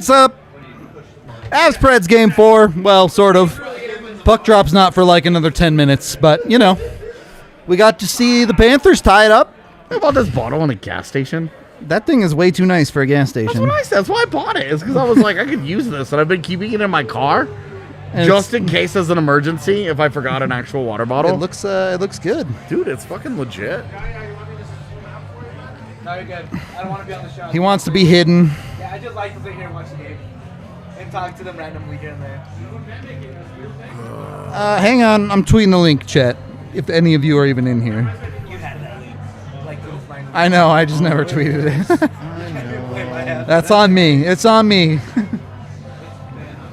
What's up? Avs Preds game 4. Well, sort of. Puck drop's not for like another 10 minutes, but, you know. We got to see the Panthers tie it up. I bought this bottle in a gas station. That thing is way too nice for a gas station. That's what I said. That's why I bought it. It's because I was like, I could use this, and I've been keeping it in my car just in case as an emergency if I forgot an actual water bottle. It looks good. Dude, it's fucking legit. No, you're good. I don't want to be on the show. He wants to be hidden. Yeah, I just like to sit here and watch the game and talk to them randomly here and there. Hang on, I'm tweeting the link, chat. If any of you are even in here. You had that. Like, I know, I just never tweeted it. That's on me. It's on me.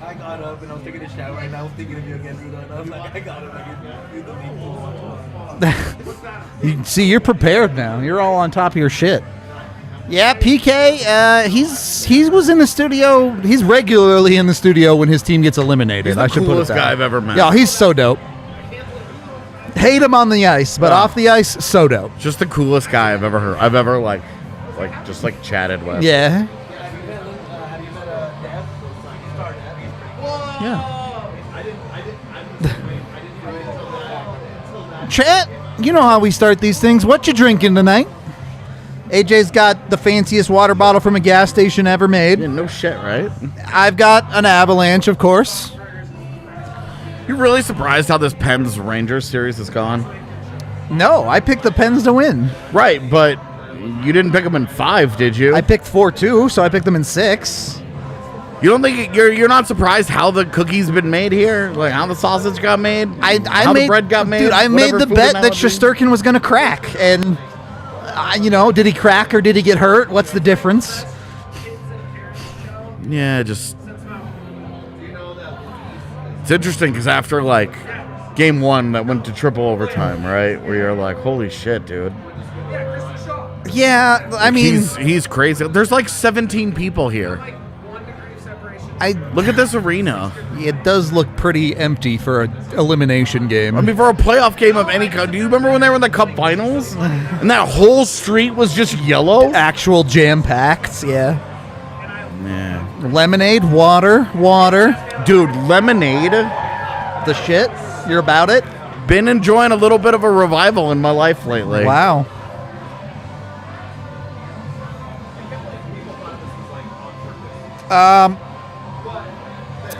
I got up and I was taking a shower and I was thinking of you again, Rudo, and I was like, I got up. You see, you're prepared now. You're all on top of your shit. Yeah, PK, he was in the studio. He's regularly in the studio when his team gets eliminated. He's the coolest guy I've ever met. Yeah, he's so dope. Hate him on the ice, but off the ice, so dope. Just the coolest guy I've ever heard. I've ever just chatted with. Yeah. Yeah. Chat, you know how we start these things. What you drinking tonight? AJ's got the fanciest water bottle from a gas station ever made. Yeah, no shit, right? I've got an Avalanche, of course. You're really surprised how this Pens Rangers series has gone? No, I picked the Pens to win. Right, but you didn't pick them in 5, did you? I picked 4-2, so I picked them in 6. You don't think you're not surprised how the cookies been made here? Like how the sausage got made? How the bread got made? Dude, I made the bet that Shesterkin was going to crack. And, did he crack or did he get hurt? What's the difference? Yeah, just... It's interesting because after, game 1 that went to triple overtime, right? Where you're like, holy shit, dude. Yeah, I mean... He's crazy. There's 17 people here. Look at this arena. It does look pretty empty for an elimination game. I mean, for a playoff game of any kind. Do you remember when they were in the Cup Finals? And that whole street was just yellow? Actual jam-packed, yeah. Yeah. Lemonade, water. Dude, lemonade. The shit? You're about it? Been enjoying a little bit of a revival in my life lately. Wow.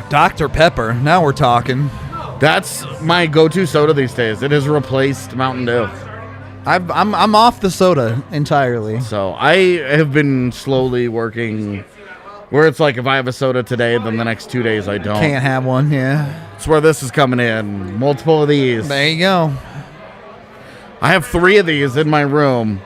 Dr. Pepper. Now we're talking. That's my go-to soda these days. It has replaced Mountain Dew. I'm off the soda entirely. So I have been slowly working where it's like if I have a soda today, then the next 2 days I don't. Can't have one, yeah. That's where this is coming in. Multiple of these. There you go. I have 3 of these in my room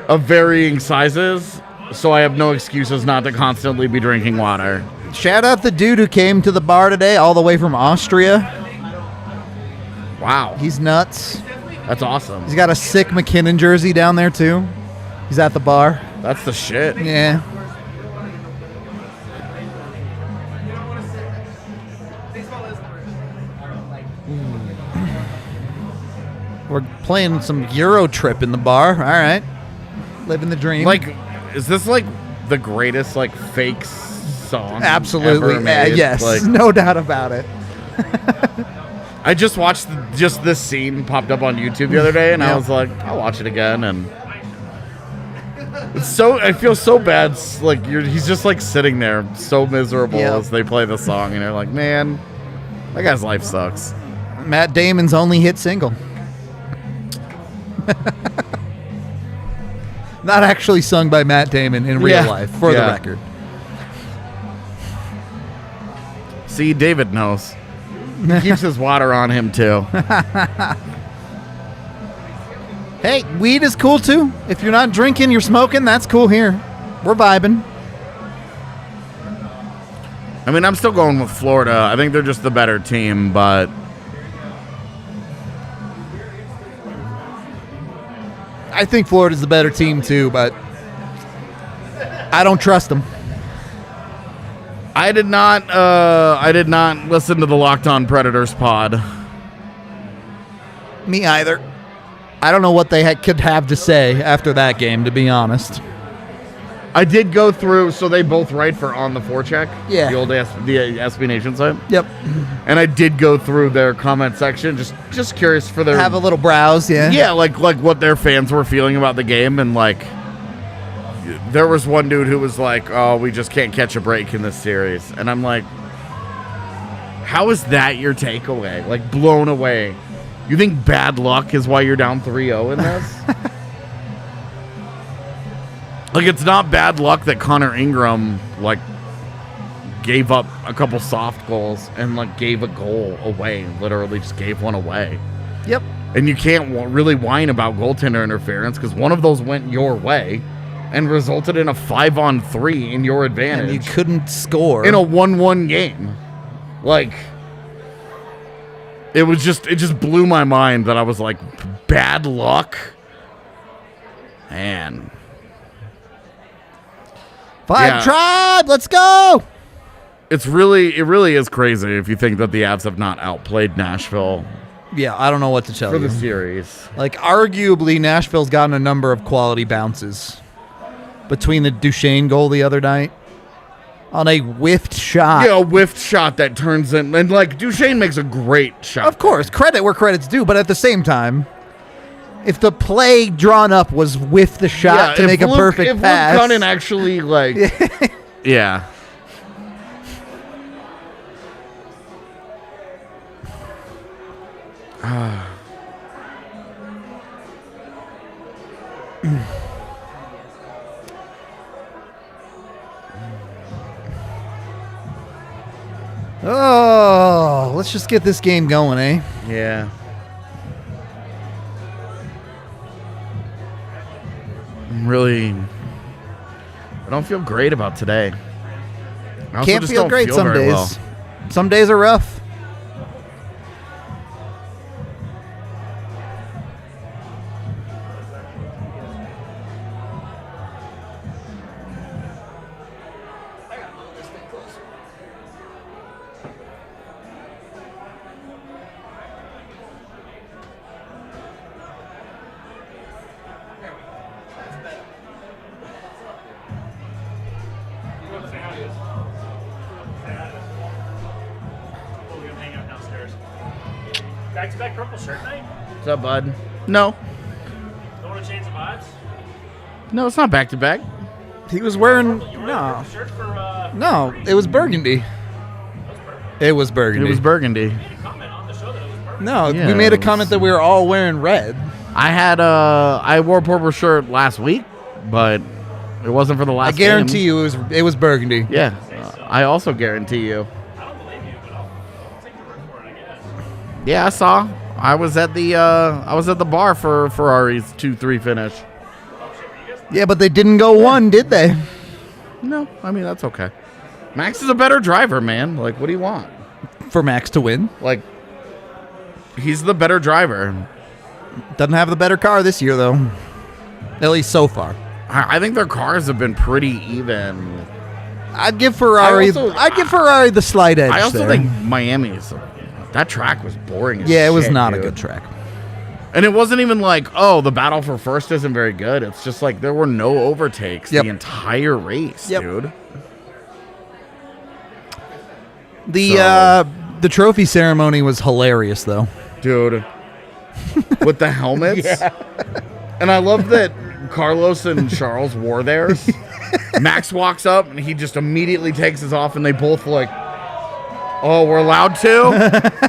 of varying sizes, so I have no excuses not to constantly be drinking water. Shout out the dude who came to the bar today all the way from Austria. Wow. He's nuts. That's awesome. He's got a sick McKinnon jersey down there, too. He's at the bar. That's the shit. Yeah. We're playing some Euro Trip in the bar. All right. Living the dream. Is this the greatest fake song absolutely ever made? Yes, no doubt about it. I just watched this scene popped up on YouTube the other day, and I was like, I'll watch it again. And it's I feel so bad. He's just sitting there so miserable as they play the song, and you're like, man, that guy's life sucks. Matt Damon's only hit single. Not actually sung by Matt Damon in real life, for the record. See, David knows. He keeps his water on him, too. Hey, weed is cool, too. If you're not drinking, you're smoking, that's cool here. We're vibing. I mean, I'm still going with Florida. I think they're just the better team, but... I think Florida's the better team, too, but I don't trust them. I did not listen to the Locked On Predators pod. Me either. I don't know what they could have to say after that game, to be honest. I did go through, so they both write for On the Forecheck, Yeah. the old SB Nation site. Yep. And I did go through their comment section, just curious for their Have a little browse, yeah. yeah, like what their fans were feeling about the game, and like there was one dude who was like, "Oh, we just can't catch a break in this series," and I'm like, "How is that your takeaway? Like blown away? You think bad luck is why you're down 3-0 in this?" Like, it's not bad luck that Connor Ingram, like, gave up a couple soft goals and, like, gave a goal away. Literally just gave one away. Yep. And you can't really whine about goaltender interference because one of those went your way and resulted in a 5-on-3 in your advantage. And you couldn't score. In a 1-1 game. Like, it just blew my mind that I was like, bad luck? Man. Five tribe, let's go. It really is crazy if you think that the Avs have not outplayed Nashville Yeah, I don't know what to tell for you. the series. Like, arguably, Nashville's gotten a number of quality bounces. Between the Duchesne goal the other night, on a whiffed shot. Yeah, a whiffed shot that turns in, and like Duchesne makes a great shot. Of course, credit where credit's due, but at the same time, if the play drawn up was with the shot to make a perfect pass. If Luke Gunnin actually, like, yeah. Oh, let's just get this game going, eh? Yeah. I don't feel great about today. I also Can't just feel don't great some very days. well. Some days are rough. Back-to-back purple shirt night? What's up, bud? No. Don't want to change the vibes? No, it's not back to back. He was wearing You were no, the shirt for, no. It was burgundy. It was It burgundy. was burgundy. made a comment on the show that it was purple. No, Yeah, we made a it was- comment that we were all wearing red. I wore a purple shirt last week, but it wasn't for the last I guarantee game. you it was burgundy. Yeah. I also guarantee you. I don't believe you, but I'll take your word for it, I guess. Yeah, I saw. I was at the bar for Ferrari's 2-3 finish. Yeah, but they didn't go one, did they? No, I mean that's okay. Max is a better driver, man. Like, what do you want? For Max to win. Like, he's the better driver. Doesn't have the better car this year, though. At least so far. I think their cars have been pretty even. I'd give Ferrari. I'd give Ferrari the slight edge. I also there. think Miami's. That track was boring as Yeah, it was shit, not a dude. good track. And it wasn't even like, oh, the battle for first isn't very good. It's just like there were no overtakes Yep. the entire race, Yep. dude. The trophy ceremony was hilarious, though. Dude. With the helmets. And I love that Carlos and Charles wore theirs. Max walks up and he just immediately takes his off and they both like, oh, we're allowed to?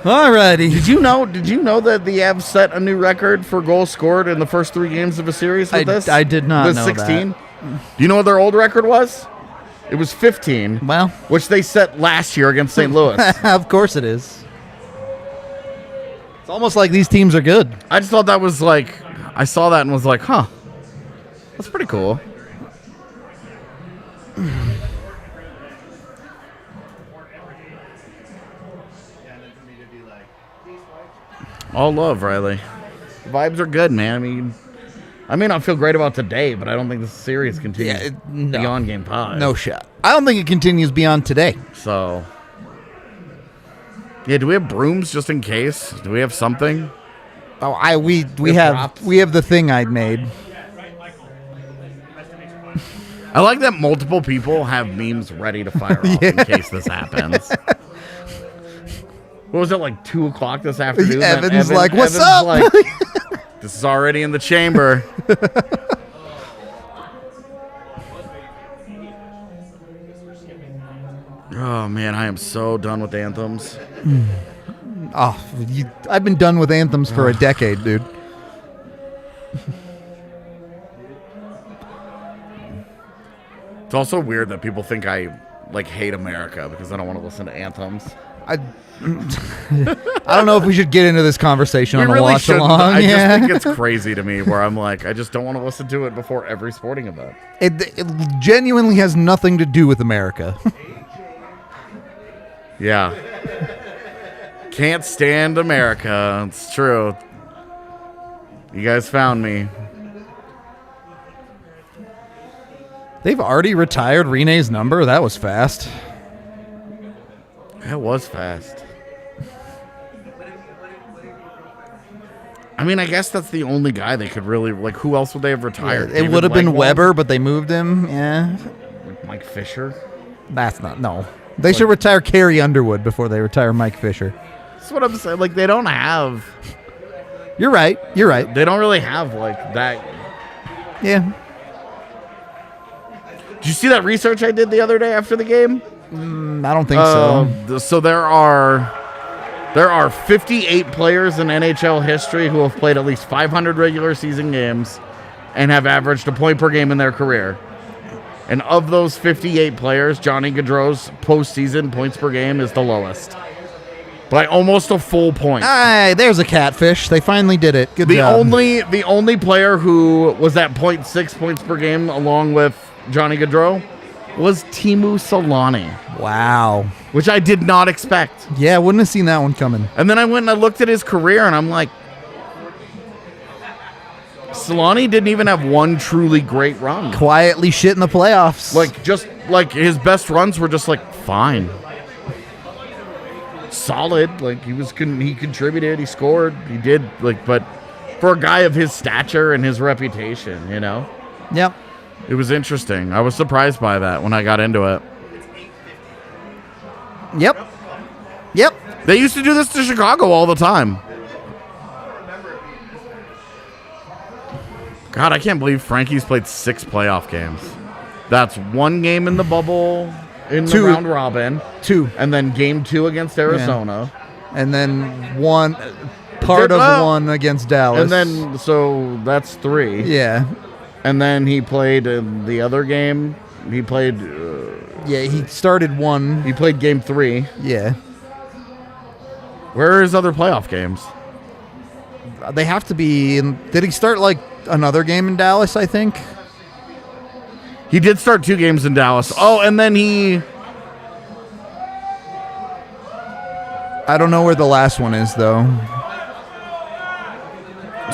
Alrighty. Did you know that the Avs set a new record for goals scored in the first 3 games of a series with this? I did not With know 16? that. Do you know what their old record was? It was 15. Well, Which they set last year against St. Louis. of course it is. It's almost like these teams are good. I just thought that was like, I saw that and was like, huh, that's pretty cool. All love, Riley. The vibes are good, man. I may not feel great about today, but I don't think this series continues no. beyond Game 5. No shot. I don't think it continues beyond today. So, Yeah, do we have brooms just in case? Do we have something? Oh, we have have props? we have the thing I'd made. I like that multiple people have memes ready to fire off in case this happens. What was it, like 2 o'clock this afternoon? Evan's like, "What's up?" Like, this is already in the chamber. Oh, man, I am so done with anthems. Oh, I've been done with anthems for a decade, dude. It's also weird that people think I, like, hate America because I don't want to listen to anthems. I don't know if we should get into this conversation on We a really watch shouldn't. along. I just Yeah. think it's crazy to me where I'm like, I just don't want to listen to it before every sporting event. It genuinely has nothing to do with America. Yeah. Can't stand America. It's true. You guys found me. They've already retired Renee's number? That was fast. That was fast. I mean, I guess that's the only guy they could really, like, who else would they have retired? It David would have been Legwald? Weber, but they moved him. Yeah. Mike Fisher? That's not, no. They should retire Carrie Underwood before they retire Mike Fisher. That's what I'm saying. Like, they don't have, You're right. You're right. they don't really have, like, that. Yeah. Did you see that research I did the other day after the game? I don't think so. So there are 58 players in NHL history who have played at least 500 regular season games and have averaged a point per game in their career. And of those 58 players, Johnny Gaudreau's postseason points per game is the lowest. By almost a full point. Hey, there's a catfish. They finally did it. Good job. The only player who was at 0.6 points per game along with Johnny Gaudreau was Teemu Selanne, Wow. which I did not expect. Yeah, wouldn't have seen that one coming. And then I went and I looked at his career and I'm like, Selanne didn't even have one truly great run. Quietly shit in the playoffs. Like, just like his best runs were just like fine. Solid. Like, he contributed, he scored, he did, like, but for a guy of his stature and his reputation, you know? Yep. It was interesting. I was surprised by that when I got into it. Yep. Yep. They used to do this to Chicago all the time. God, I can't believe Frankie's played 6 playoff games. That's 1 game in the bubble in the 2. round robin. 2. And then game 2 against Arizona. And then one part of one against Dallas. And then, so that's 3. Yeah. And then he played the other game. He played. Yeah, he started one. He played game 3. Yeah. Where are his other playoff games? They have to be in. Did he start like another game in Dallas, I think? He did start 2 games in Dallas. Oh, and then I don't know where the last one is, though.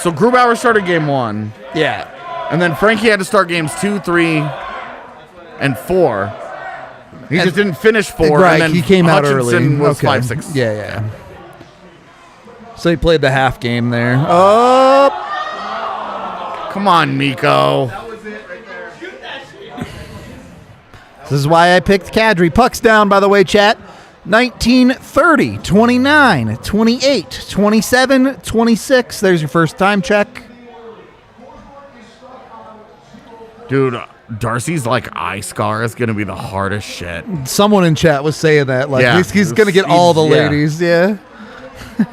So Grubauer started game 1. Yeah. And then Frankie had to start games 2, 3, and 4. He just didn't finish 4. Right, and then he came out early. Hutchinson was Okay. 5, 6. Yeah. So he played the half game there. Oh! Come on, Miko. This is why I picked Kadri. Pucks down, by the way, chat. 19, 30, 29, 28, 27, 26. There's your first time check. Dude, Darcy's like eye scar is going to be the hardest shit. Someone in chat was saying that. Like, Yeah. he's going to get all the Yeah. ladies. Yeah.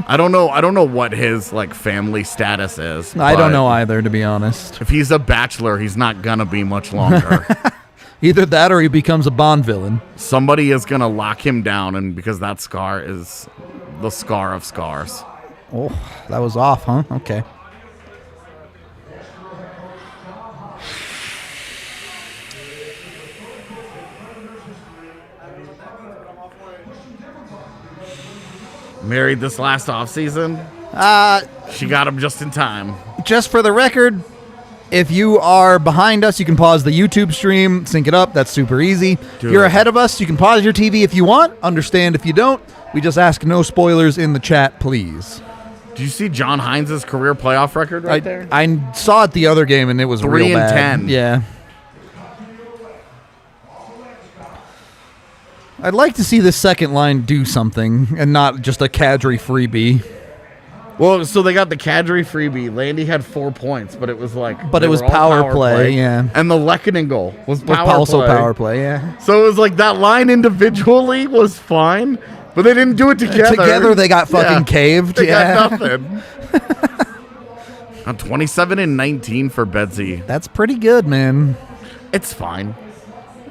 I don't know what his like family status is. I but don't know either, to be honest. If he's a bachelor, he's not going to be much longer. Either that or he becomes a Bond villain. Somebody is going to lock him down, and because that scar is the scar of scars. Oh, that was off, huh? Okay. Married this last offseason. She got him just in time. Just for the record, if you are behind us, you can pause the YouTube stream, sync it up. That's super easy. If you're ahead of us, you can pause your TV if you want. Understand if you don't. We just ask no spoilers in the chat, please. Do you see John Hines' career playoff record right there? I saw it the other game, and it was 3 real and bad. 10. Yeah. I'd like to see this second line do something and not just a Kadri freebie. Well, so they got the Kadri freebie. Landy had 4 points, but it was like... But it was all power play, yeah. And the Lehkonen goal was With power play. power play, yeah. So it was like that line individually was fine, but they didn't do it together. Together they got fucking caved. They yeah. got nothing. On 27 and 19 for Bedsy. That's pretty good, man. It's fine.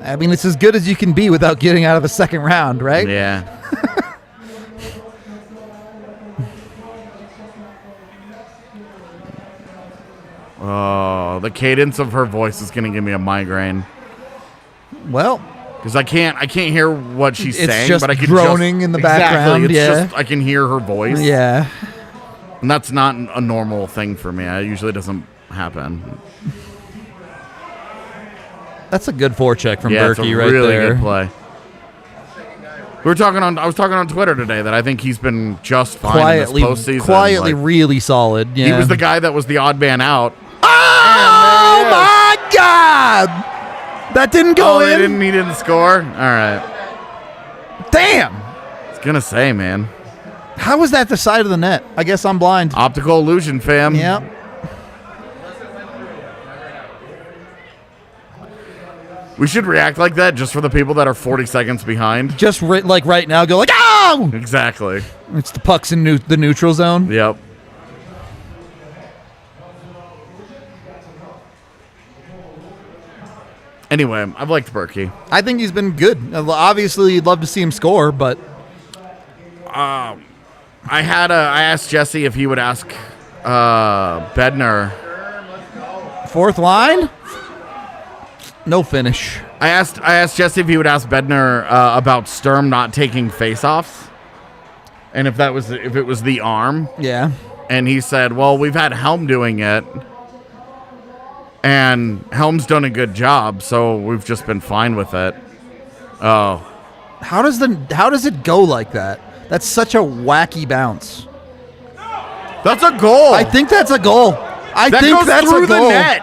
I mean, it's as good as you can be without getting out of the second round, right? Yeah. Oh, the cadence of her voice is going to give me a migraine. Well, because I can't hear what she's it's saying, just but I can droning in the background. It's yeah, just I can hear her voice. Yeah, and that's not a normal thing for me. It usually doesn't happen. That's a good forecheck from It's a Berkey right really there. good play. I was talking on Twitter today that I think he's been just fine in this postseason. Quietly, really solid. Yeah. He was the guy that was the odd man out. Oh my God! That didn't go in. He didn't score. All right. Damn. I was gonna say, man. How was that the side of the net? I guess I'm blind. Optical illusion, fam. Yep. We should react like that just for the people that are 40 seconds behind. Just like right now, go like, oh! Exactly. It's the pucks in the neutral zone. Yep. Anyway, I've liked Berkey. I think he's been good. Obviously, you'd love to see him score, but I asked Jesse if he would ask Bednar. Fourth line? No finish. I asked Jesse if he would ask Bednar about Sturm not taking faceoffs, and if it was the arm. Yeah. And he said, "Well, we've had Helm doing it, and Helm's done a good job, so we've just been fine with it." Oh, How does it go like that? That's such a wacky bounce. that's a goal. I think that's a goal. that think goes that's through a goal. the net.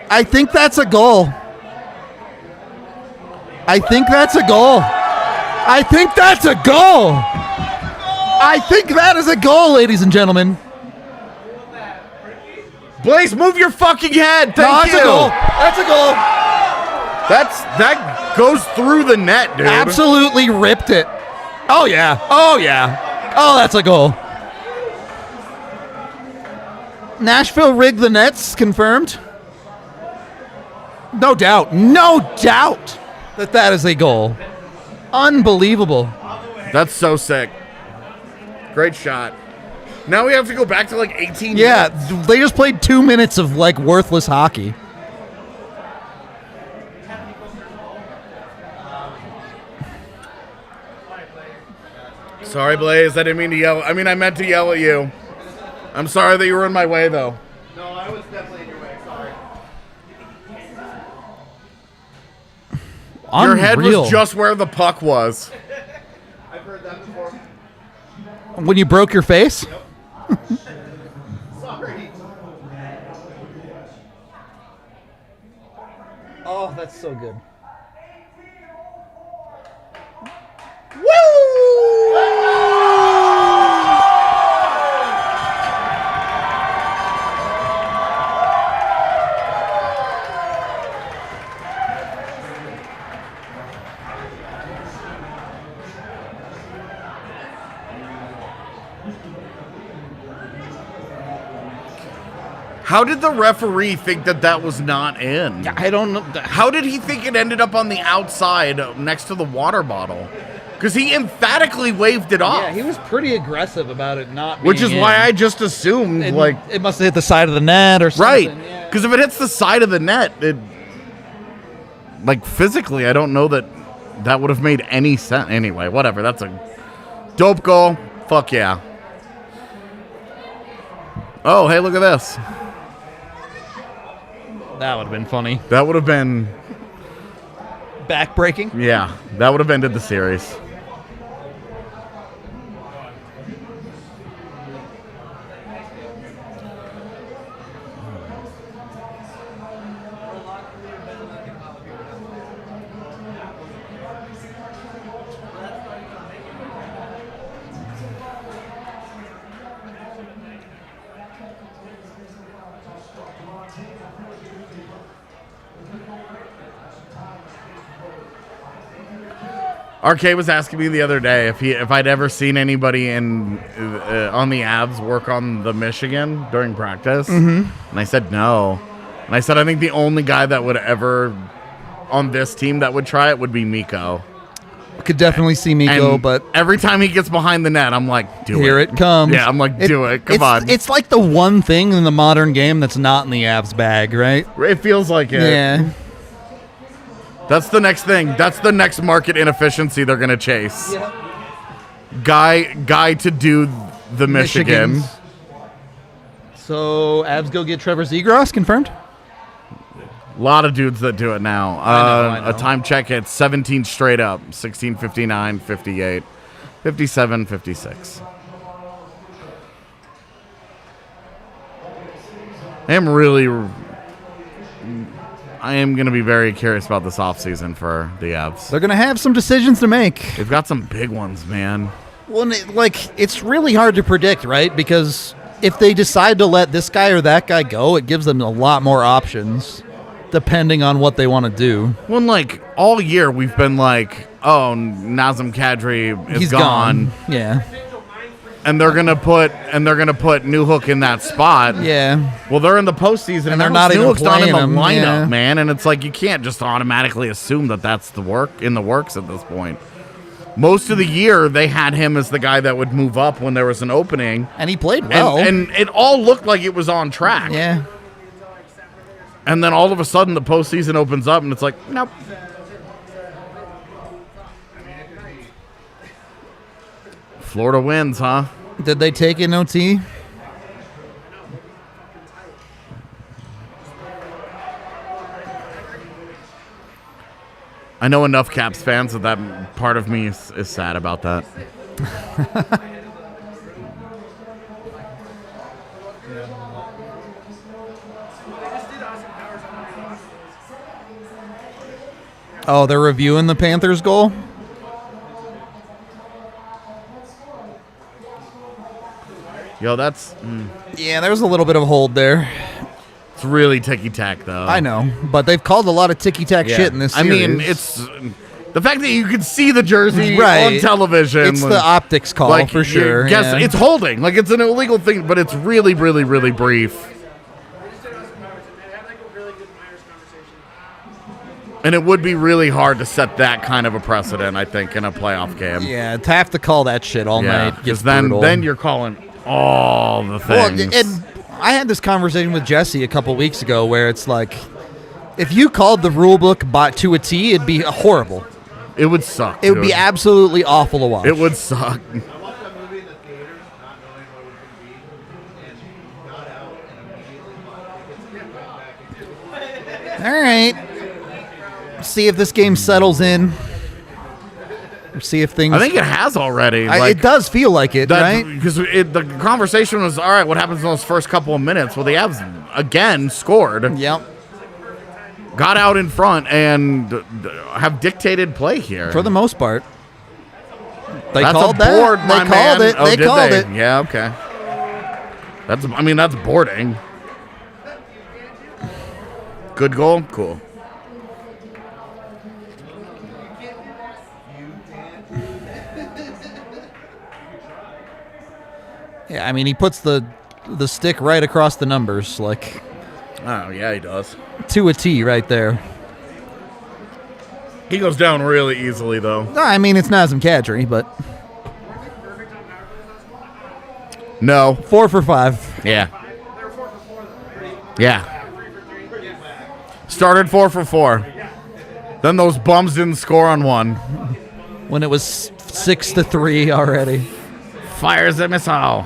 I think that's a goal. I think that's a goal. I think that's a goal. I think that is a goal, ladies and gentlemen. Blaze, move your fucking head. Thank you. That's a goal. That's a goal. That goes through the net, dude. Absolutely ripped it. Oh, yeah. Oh, yeah. Oh, that's a goal. Nashville rigged the nets, confirmed. No doubt that is a goal. Unbelievable. That's so sick. Great shot. Now we have to go back to like 18 Yeah, minutes. they just played 2 minutes of like worthless hockey. Sorry, Blaze. I didn't mean to yell. I mean, I meant to yell at you. I'm sorry that you were in my way, though. No, I was definitely in your way. Sorry. Your head Unreal. was just where the puck was. I've heard that before. When you broke your face? Sorry. Oh, that's so good. How did the referee think that was not in? I don't know. How did he think it ended up on the outside next to the water bottle? Because he emphatically waved it off. Yeah, he was pretty aggressive about it not being Which is in. why I just assumed, And like... it must have hit the side of the net or something. Right. Yeah. Because if it hits the side of the net, like, physically, I don't know that would have made any sense. Anyway, whatever. That's a dope goal. Fuck yeah. Oh, hey, look at this. That would have been funny. That would have been... Backbreaking? Yeah, that would have ended the series. RK was asking me the other day if I'd ever seen anybody on the Avs work on the Michigan during practice, and I said no. And I said I think the only guy that would ever on this team that would try it would be Mikko. Could definitely see Mikko, And but every time he gets behind the net, I'm like, do here it. it comes. Yeah, I'm like, do it. Come on. It's like the one thing in the modern game that's not in the Avs bag, right? It feels like it. Yeah. That's the next thing. That's the next market inefficiency they're going to chase. Guy to do the Michigan. Michigan. So, Avs go get Trevor Zegras confirmed? A lot of dudes that do it now. I know. A time check at 17 straight up. 16, 59, 58, 57, 56. I am going to be very curious about this offseason for the Avs. They're going to have some decisions to make. They've got some big ones, man. Well, it's really hard to predict, right? Because if they decide to let this guy or that guy go, it gives them a lot more options, depending on what they want to do. Well, all year we've been like, oh, Nazem Kadri is He's gone. Yeah. And they're gonna put Newhook in that spot. Yeah. Well, they're in the postseason, And they're not even Newhook's not in the playing him, lineup, yeah. man. And it's like you can't just automatically assume that that's the works at this point. Most of the year, they had him as the guy that would move up when there was an opening, And he played well. and it all looked like it was on track. yeah. And then all of a sudden, the postseason opens up, and it's like, nope. Florida wins, huh? Did they take an OT? I know enough Caps fans that part of me is sad about that. Oh, they're reviewing the Panthers goal? Yo, that's Yeah, there was a little bit of a hold there. it's really ticky-tack, though. I know, but they've called a lot of ticky-tack shit in this I series. mean, it's the fact that you can see the jersey Right. on television. It's the optics call for sure. Yes, yeah. it's holding. It's an illegal thing, but it's really, really, really brief. And it would be really hard to set that kind of a precedent, I think, in a playoff game. Yeah, to have to call that shit all night gets because then brutal. you're calling all the Well, things. and I had this conversation with Jesse a couple weeks ago where it's like, if you called the rule book to a T, it'd be horrible. it would suck. It would be dude. absolutely awful to watch. It would suck. I watched that movie in the theaters, not knowing what it was going to be, and got out and immediately bought tickets to get back into it. All right. See if this game settles in. See if things. I think it has already. It does feel like it, right? Because the conversation was, all right, what happens in those first couple of minutes? Well, the Avs, again, scored, Yep. got out in front, and have dictated play here. For the most part. They That's called a that. board, They my called man. it. Oh, They did called they? it. Yeah, okay. That's boarding. Good goal? Cool. Yeah, I mean, he puts the stick right across the numbers, like Oh, yeah, he does. to a T right there. He goes down really easily, though. No, I mean, it's Nazem Kadri, but No. 4 for 5. Yeah. Yeah. Started 4 for 4. Then those bums didn't score on one. When it was 6-3 already. Fires a missile.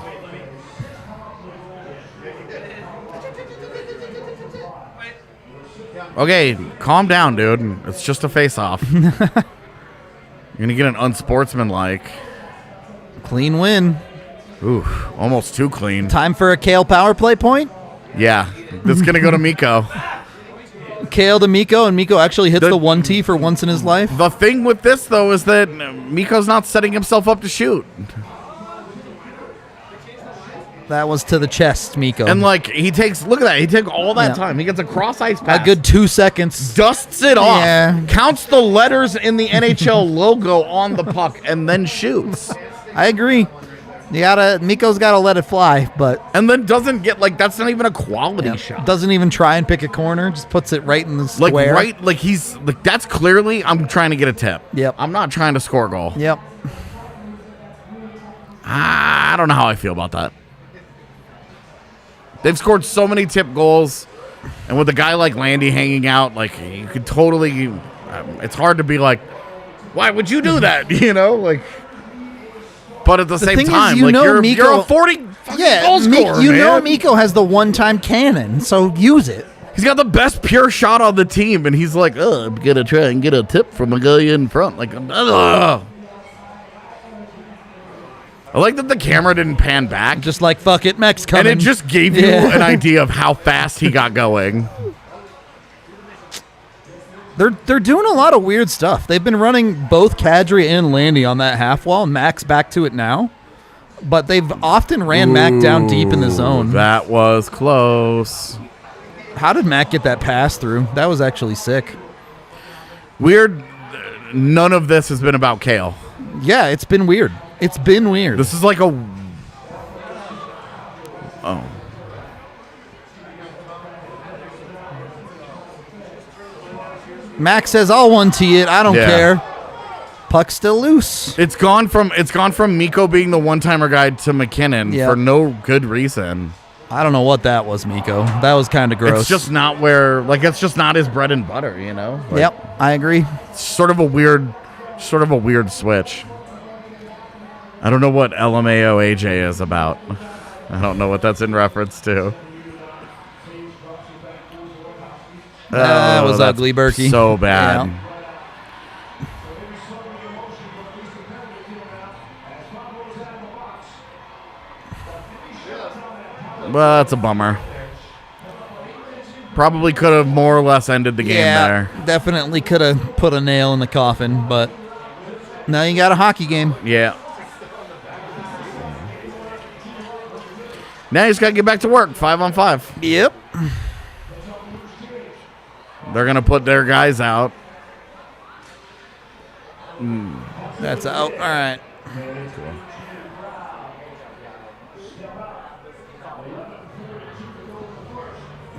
Okay, calm down, dude. It's just a face-off. You're gonna get an unsportsmanlike. Clean win. Ooh, almost too clean. Time for a Kale power play point. Yeah, this is gonna go to Mikko. Kale to Mikko, and Mikko actually hits the 1T for once in his life. The thing with this, though, is that Mikko's not setting himself up to shoot. That was to the chest, Miko. And like he takes, look at that. He took all that Yeah. time. He gets a cross ice pass. A good 2 seconds. Dusts it off. Yeah. Counts the letters in the NHL logo on the puck and then shoots. I agree. Miko's gotta let it fly, but And then doesn't get like that's not even a quality shot. doesn't even try and pick a corner. Just puts it right in the Like square. right, like he's like that's clearly I'm trying to get a tip. Yep. I'm not trying to score a goal. Yep. I don't know how I feel about that. They've scored so many tip goals, and with a guy like Landy hanging out, like you could totally. It's hard to be like, why would you do that? You know, like. But at the same thing is, time, you like know you're Miko- a 40 fucking Yeah, goal scorer, you know man. Miko has the one-time cannon, so use it. He's got the best pure shot on the team, and he's like, I'm gonna try and get a tip from a guy in front. Like, ugh. I like that the camera didn't pan back. Just like, fuck it, Mech's coming. And it just gave you Yeah. an idea of how fast he got going. They're doing a lot of weird stuff. They've been running both Kadri and Landy on that half wall. Mac's back to it now. But they've often ran Mac down deep in the zone. That was close. How did Mac get that pass through? That was actually sick. Weird. None of this has been about Kale. Yeah, it's been weird. It's been weird. This is like a... Oh. Mac says, I'll one-tee it. I don't Yeah. care. Puck's still loose. It's gone from Miko being the one-timer guy to McKinnon Yeah. for no good reason. I don't know what that was, Miko. That was kind of gross. It's just not where... Like, it's just not his bread and butter, you know? Like, Yep, I agree. It's sort of a weird switch. I don't know what LMAO AJ is about. I don't know what that's in reference to. That was that's ugly, Berkey. So bad. Yeah. Well, that's a bummer. Probably could have more or less ended the game there. Definitely could have put a nail in the coffin, but now you got a hockey game. Yeah. Now you just got to get back to work, 5-on-5. Yep. They're going to put their guys out. That's out. All right.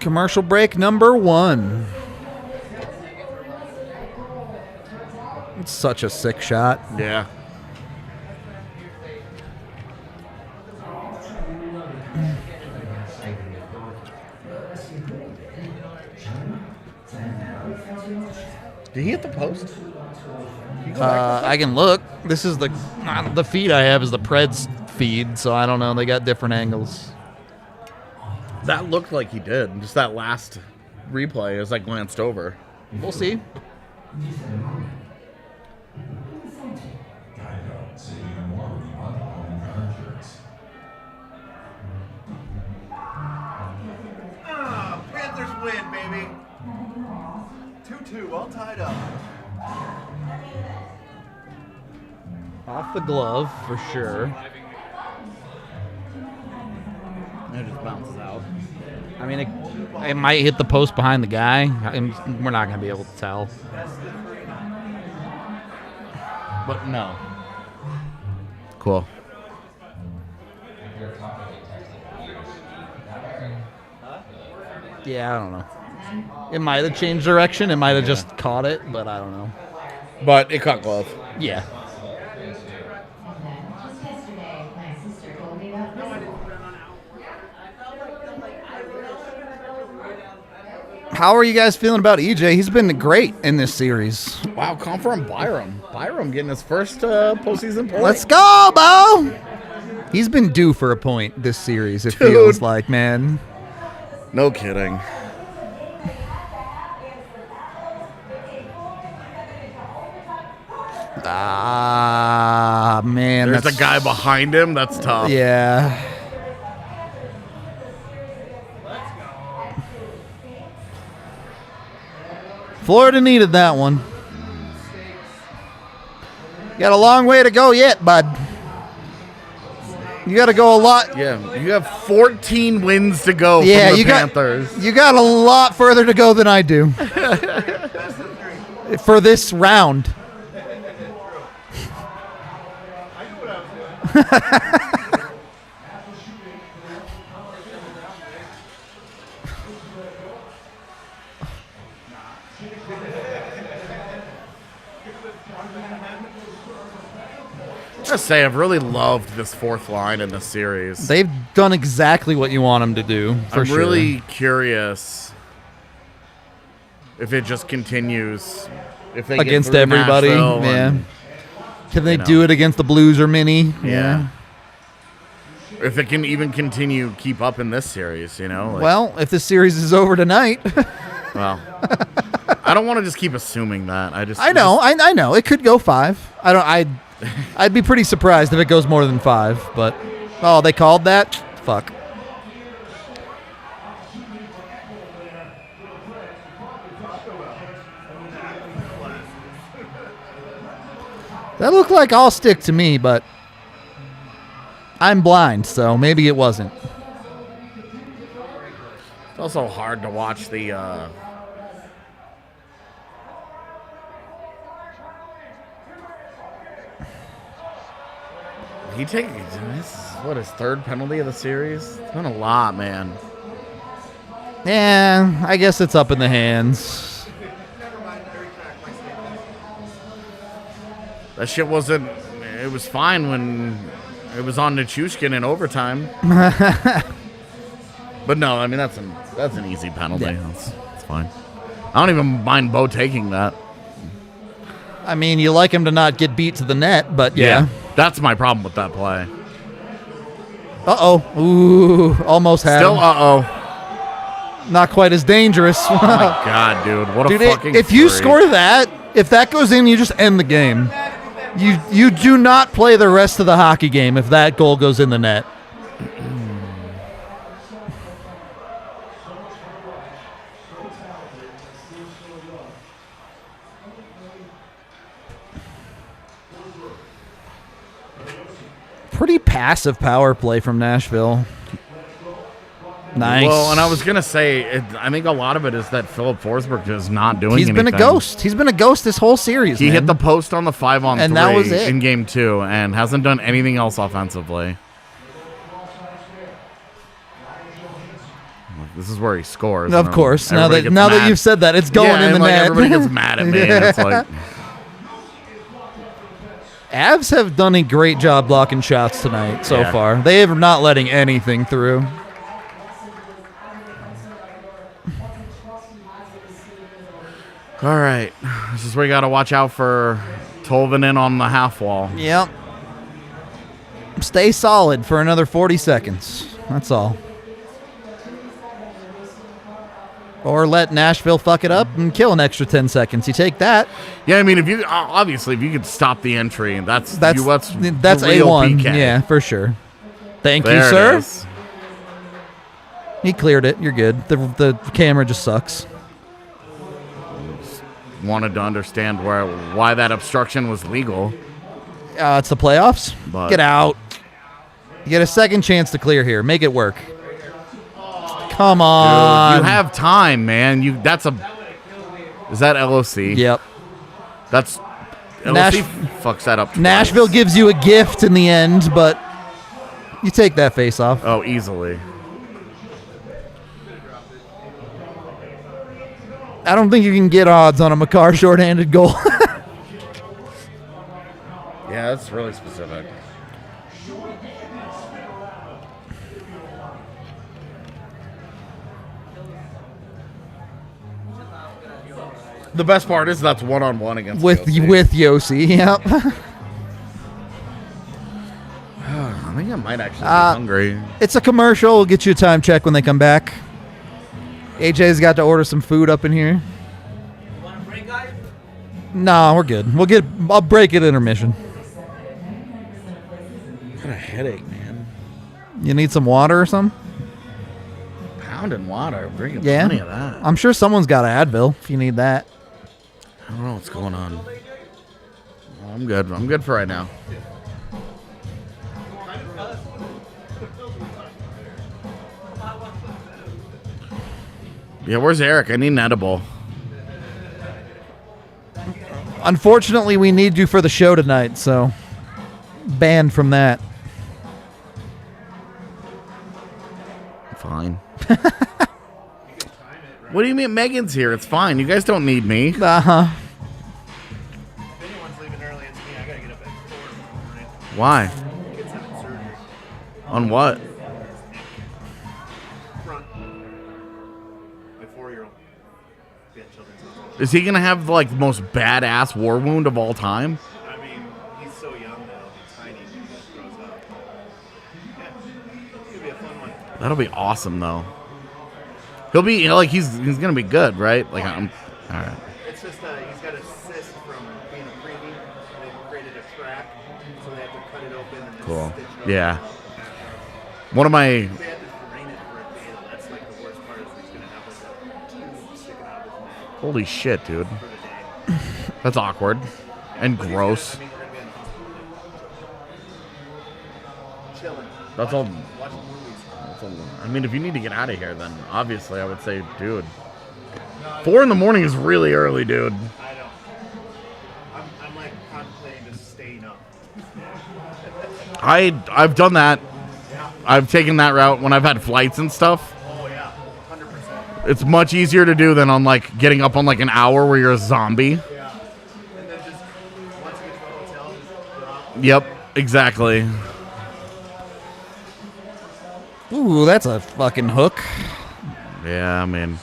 Commercial break number 1. It's such a sick shot. Yeah. Did he hit the post? I can look. This is the feed I have is the Preds feed, so I don't know. They got different angles. That looked like he did. Just that last replay as I glanced over. We'll see. Panthers win, baby. 2-2, all tied up. Off the glove for sure. It just bounces out. I mean, it might hit the post behind the guy. We're not going to be able to tell. But no. Cool. Yeah, I don't know. It might have changed direction. It might have just caught it, but I don't know. But it caught glove. Yeah. How are you guys feeling about EJ? He's been great in this series. Wow, come from Byram. Byram getting his first postseason point. Let's go, Bo! He's been due for a point this series, it Dude. feels like, man. No kidding. Ah, man. There's a guy behind him. That's tough. Yeah. Florida needed that one. Got a long way to go yet, bud. You got to go a lot. Yeah, you have 14 wins to go Yeah, from the you Panthers. you got a lot further to go than I do for this round. I say I've really loved this fourth line in this series. They've done exactly what you want them to do. I'm sure. really curious if it just continues. If they Against get through everybody, Nashville yeah. and, Can they you know. do it against the Blues or Mini? yeah. If it can even continue keep up in this series, you know. Like, Well, if this series is over tonight, well, I don't want to just keep assuming that. I know it could go 5. I'd be pretty surprised if it goes more than 5. But they called that. Fuck. That looked like all stick to me, but I'm blind, so maybe it wasn't. It's also hard to watch the. This is what his third penalty of the series. It's been a lot, man. Yeah, I guess it's up in the hands. That shit wasn't. It was fine when it was on Nichushkin in overtime. But no, I mean that's an easy penalty. Yeah. That's fine. I don't even mind Bo taking that. I mean, you like him to not get beat to the net, but yeah. That's my problem with that play. Uh-oh. Ooh, almost had Still, him. Not quite as dangerous. Oh my god, dude! What a fucking. If you freak. score that, if that goes in, you just end the game. You do not play the rest of the hockey game if that goal goes in the net. Pretty passive power play from Nashville. Nice. Well, and I was gonna say, I think a lot of it is that Philip Forsberg is not doing. He's been a ghost. He's been a ghost this whole series. He man. hit the post on the 5-on-3 And that was it. in game 2, and hasn't done anything else offensively. This is where he scores. Of course. Now Everybody that gets mad. you've said that, it's going Yeah, in the and, net. Everybody gets mad at me. And it's like, Avs have done a great job blocking shots tonight so Yeah. far. They are not letting anything through. all right, this is where you got to watch out for Tolvanen on the half wall. Yep. Stay solid for another 40 seconds. That's all. Or let Nashville fuck it up and kill an extra 10 seconds. You take that. Yeah, I mean, if you obviously if you could stop the entry, that's That's the real A1. PK. Yeah, for sure. Thank There you, it sir. is. He cleared it. You're good. The camera just sucks. Wanted to understand why that obstruction was legal. It's the playoffs. But- Get out. You get a second chance to clear here. Make it work. Come on. You have time, man. Is that LOC? Yep. That's LOC Nash- fucks that up. Twice. Nashville gives you a gift in the end, but you take that face off. Oh, easily. I don't think you can get odds on a Makar shorthanded goal. Yeah, that's really specific. The best part is that's one-on-one against with Yossi. Yossi. Yep. I think I might actually be hungry. It's a commercial. We'll get you a time check when they come back. AJ's got to order some food up in here. Want a break, guys? Nah, we're good. I'll break at intermission. Got a headache, man. You need some water or something? Pounding water, bringing Yeah. plenty of that. I'm sure someone's got an Advil if you need that. I don't know what's going on. I'm good. I'm good for right now. Yeah, where's Eric? I need an edible. Unfortunately, we need you for the show tonight, so banned from that. Fine. What do you mean Megan's here? It's fine. You guys don't need me. Uh-huh. If anyone's leaving early, it's me. I gotta get up at 4 in the morning. Why? Kids having surgery. On what? Front. My 4-year-old. Yeah, children's hospital. Is he going to have, like, the most badass war wound of all time? I mean, he's so young now. He's tiny when he grows up. Yeah, it's gonna be a fun one. That'll be awesome, though. He'll be, like, he's going to be good, right? Like, all right. It's just he's got a cyst from being a preemie. They created a track, so they have to cut it open and then Cool. stitch it up. Yeah. One of my, They had to drain it for a day. That's like the worst part is he's gonna have like a tube sticking out of his neck holy shit, dude. for the day. That's awkward and But he's gross. I mean, we're gonna be in the hospital. Chilling. That's all. Watching movies. I mean, if you need to get out of here, then obviously I would say, dude. 4 in the morning is really early, dude. I don't. I'm like contemplating just staying up. I've done that. I've taken that route when I've had flights and stuff. Oh yeah, 100%. It's much easier to do than on like getting up on like an hour where you're a zombie. Yeah. And then just once you get to the hotel, just drop. Yep, exactly. Ooh, that's a fucking hook. Yeah, I mean,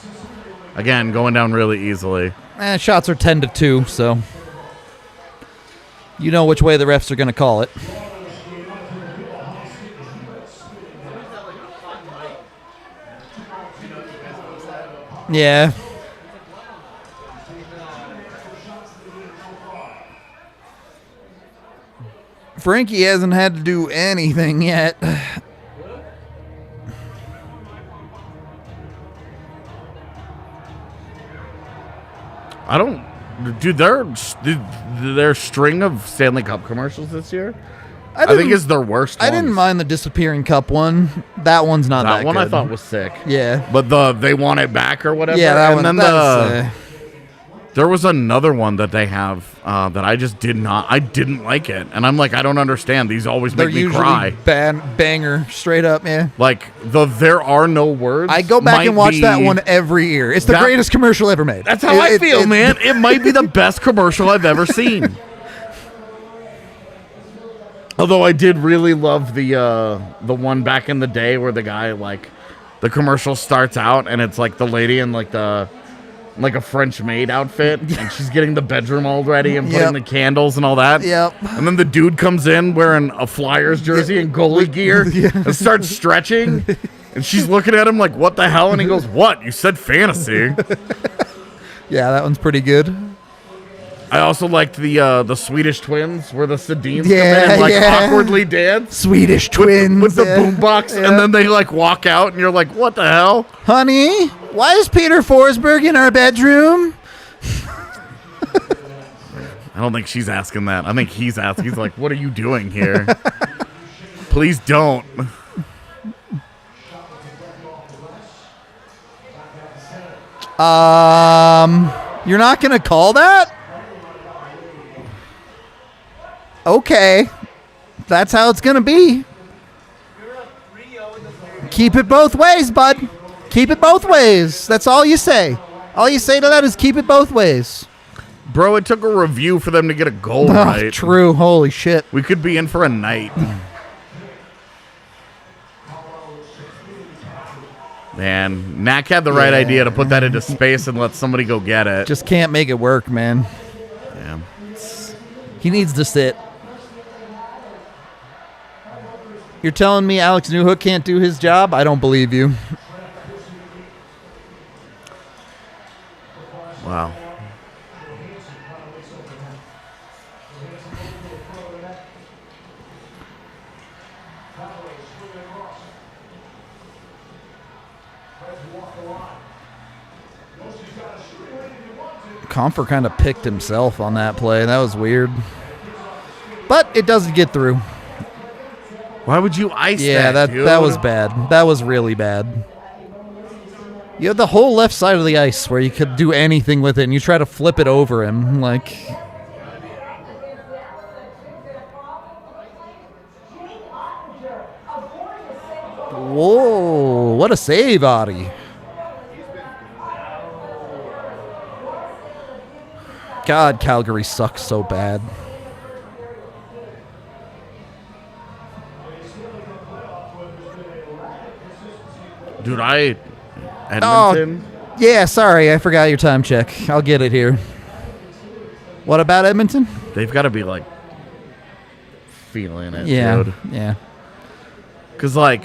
again, going down really easily. Shots are 10-2, so you know which way the refs are going to call it. Yeah. Frankie hasn't had to do anything yet. I don't, dude. Their string of Stanley Cup commercials this year, I think is their worst. I didn't ones. mind the disappearing cup one. That one's not that That one good. I thought was sick. Yeah. But they want it back or whatever. Yeah, that and one. then there was another one that they have that I just didn't like it, and I'm like, I don't understand. These always they're make me usually cry. banger, straight up, yeah. Like there are no words. I go back might and watch be- that one every year. It's the That- greatest commercial ever made. That's how I feel, man. It might be the best commercial I've ever seen. Although I did really love the one back in the day where the guy, like, the commercial starts out and it's like the lady in like a French maid outfit and she's getting the bedroom all ready and putting Yep. the candles and all that. Yep. And then the dude comes in wearing a Flyers jersey and goalie gear and starts stretching. And she's looking at him like, what the hell? And he goes, what? You said fantasy. Yeah, that one's pretty good. I also liked the Swedish twins where the Sedins Yeah, come in and like yeah. awkwardly dance. Swedish twins. With the yeah. boombox, Yeah. and then they like walk out, and you're like, "What the hell?" Honey, why is Peter Forsberg in our bedroom? I don't think she's asking that. I think he's asking. He's like, "What are you doing here? Please don't." You're not gonna call that? Okay, that's how it's gonna be. Keep it both ways, bud. Keep it both ways. That's all you say. All you say to that is keep it both ways. Bro, it took a review for them to get a goal Oh, right. true. Holy shit. We could be in for a night. Man, Knack had the right idea to put that into space and let somebody go get it. Just can't make it work, man. Yeah. He needs to sit. You're telling me Alex Newhook can't do his job? I don't believe you. Wow. Comfer kind of picked himself on that play. That was weird. But it doesn't get through. Why would you ice Yeah, that, dude? that was bad. That was really bad. You had the whole left side of the ice where you could do anything with it, and you try to flip it over him. Like, whoa, what a save, Audie. God, Calgary sucks so bad. Dude, Edmonton. Oh, yeah, sorry, I forgot your time check. I'll get it here. What about Edmonton? They've got to be like feeling it, Yeah, dude. yeah. Because like,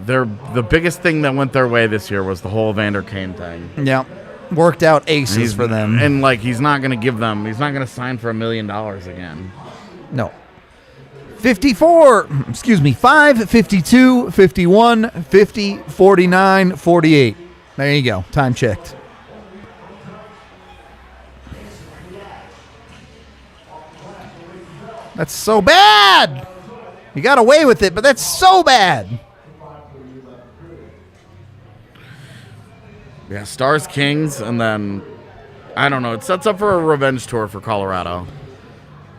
the biggest thing that went their way this year was the whole Vander Kane thing. Yeah, worked out aces for them. And like, he's not going to sign for $1 million again. No. 54, 5, 52, 51, 50, 49, 48. There you go. Time checked. That's so bad. You got away with it, but that's so bad. Yeah, Stars, Kings, and then, I don't know. It sets up for a revenge tour for Colorado.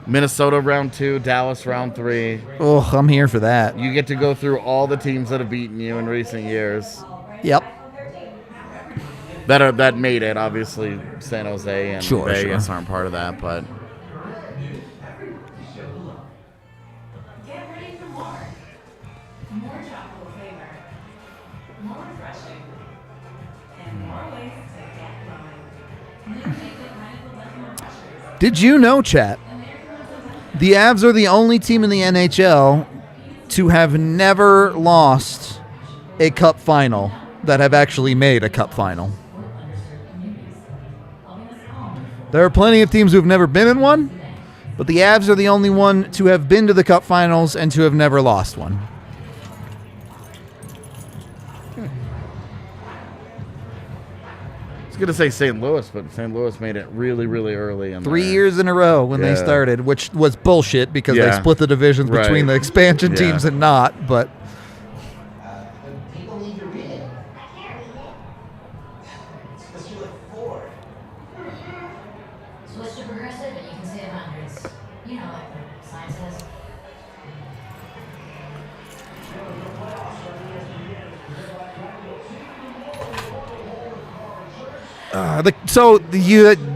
Minnesota round 2, Dallas round 3. Oh, I'm here for that. You get to go through all the teams that have beaten you in recent years. Yep. That made it. Obviously, San Jose and Sure, Vegas aren't part of that, but Get ready for more. More tropical flavor. More refreshing. And more ways to get going. New Maple Pineapple Lemon Refreshers. Did you know, chat? The Avs are the only team in the NHL to have never lost a cup final that have actually made a cup final. There are plenty of teams who have never been in one, but the Avs are the only one to have been to the cup finals and to have never lost one. I was going to say St. Louis, but St. Louis made it really, really early. In 3 there. years in a row when they Yeah. started, which was bullshit because they Yeah. split the divisions between Right. the expansion Yeah. teams and not, but People need to read it. It's supposed to be like 4. Switch to progressive and you can save hundreds. You know, like the sign says.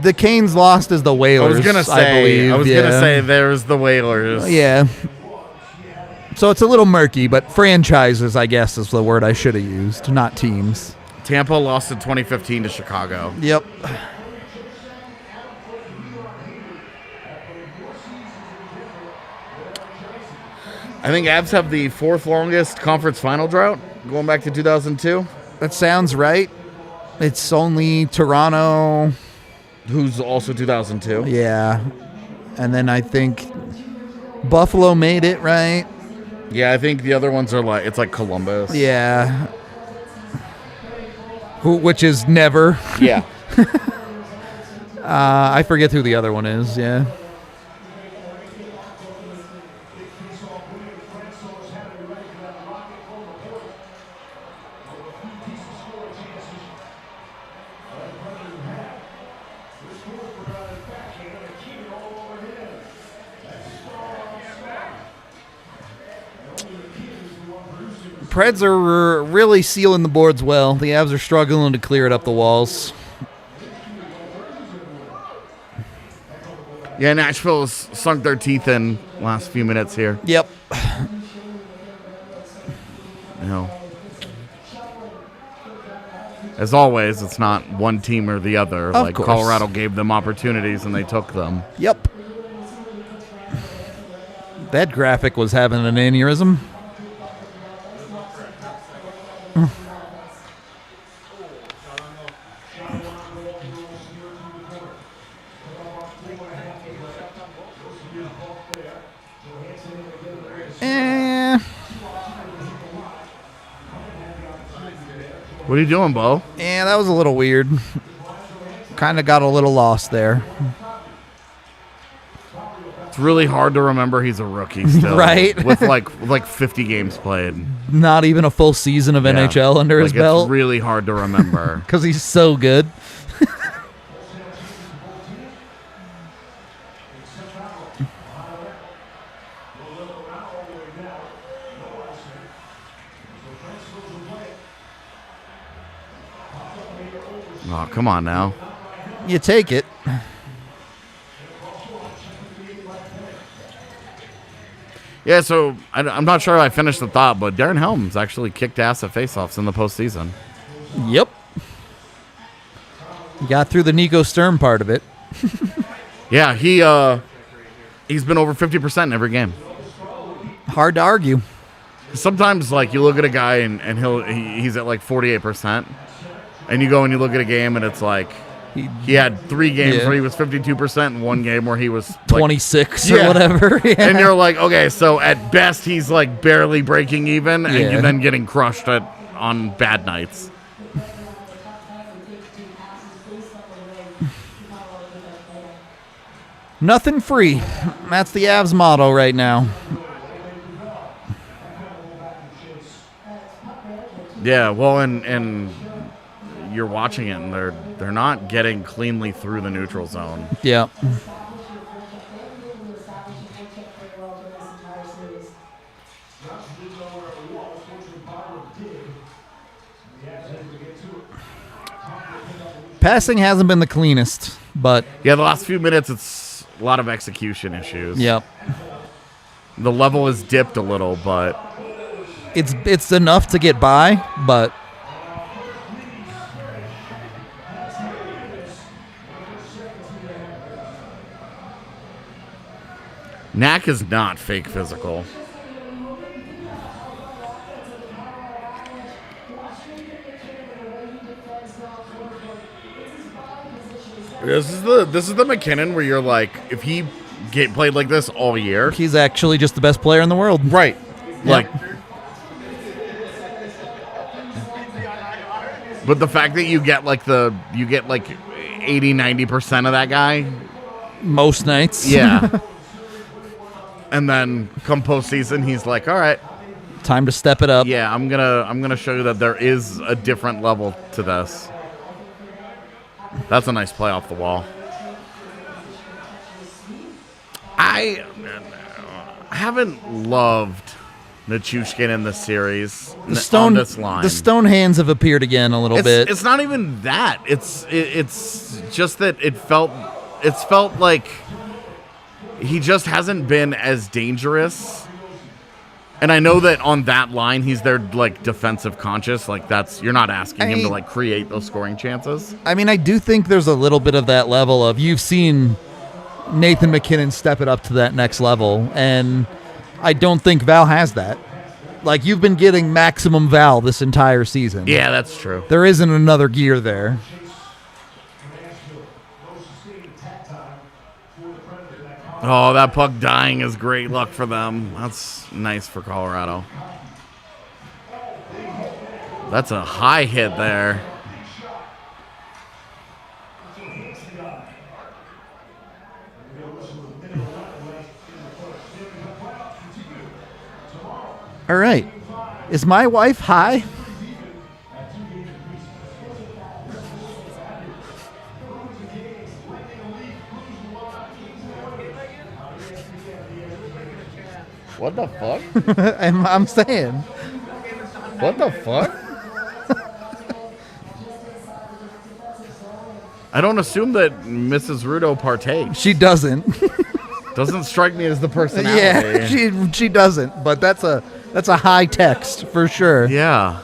the Canes lost as the Whalers. I was gonna say. believe, There's the Whalers. Yeah. So it's a little murky, but franchises, I guess, is the word I should have used, not teams. Tampa lost in 2015 to Chicago. Yep. I think Avs have the 4th longest conference final drought, going back to 2002. That sounds right. It's only Toronto. Who's also 2002. Yeah. And then I think Buffalo made it, right? Yeah, I think the other ones are it's like Columbus. Yeah. Which is never. Yeah. I forget who the other one is, yeah. Preds are really sealing the boards well. The Avs are struggling to clear it up the walls. Yeah, Nashville's sunk their teeth in last few minutes here. Yep. You know, as always, it's not one team or the other. Of course. Colorado gave them opportunities and they took them. Yep. That graphic was having an aneurysm. What are you doing, Bo? Yeah, that was a little weird. Kind of got a little lost there. It's really hard to remember he's a rookie still. Right. With like 50 games played. Not even a full season of NHL under his belt. It's really hard to remember. Because he's so good. Oh, come on now. You take it. Yeah, so I'm not sure I finished the thought, but Darren Helms actually kicked ass at faceoffs in the postseason. Yep. You got through the Nico Sturm part of it. Yeah, he's been over 50% in every game. Hard to argue. Sometimes, like, you look at a guy and he's at like 48%, and you go and you look at a game and it's like he had 3 games where he was 52% and 1 game where he was like, 26 or whatever. Yeah. And you're like, okay, so at best he's like barely breaking even, and you're then getting crushed on bad nights. Nothing free. That's the Avs motto right now. Yeah, well, and you're watching it, and they're not getting cleanly through the neutral zone. Yeah. Passing hasn't been the cleanest, but Yeah, the last few minutes, it's a lot of execution issues. yep. The level has dipped a little, but It's enough to get by, but Knack is not fake physical. This is the McKinnon where you're like, if he played like this all year, he's actually just the best player in the world. right? Like, but the fact that you get like 80-90% of that guy, Most nights. yeah. And then come postseason, he's like, all right, Time to step it up. yeah, I'm gonna show you that there is a different level to this. That's a nice play off the wall. I haven't loved Nichushkin in this series. On this line. The stone hands have appeared again a little bit. It's not even that. It's just that it felt like he just hasn't been as dangerous. And I know that on that line, he's there like defensive conscious. Like you're not asking him to like create those scoring chances. I mean, I do think there's a little bit of that level of you've seen Nathan McKinnon step it up to that next level, and I don't think Val has that. Like, you've been getting maximum Val this entire season. Yeah, that's true. There isn't another gear there. Oh, that puck dying is great luck for them. That's nice for Colorado. That's a high hit there. All right. Is my wife high? What the fuck? I'm saying. What the fuck? I don't assume that Mrs. Rudo partakes. She doesn't. Doesn't strike me as the personality. Yeah, she doesn't. But that's a high text for sure. Yeah.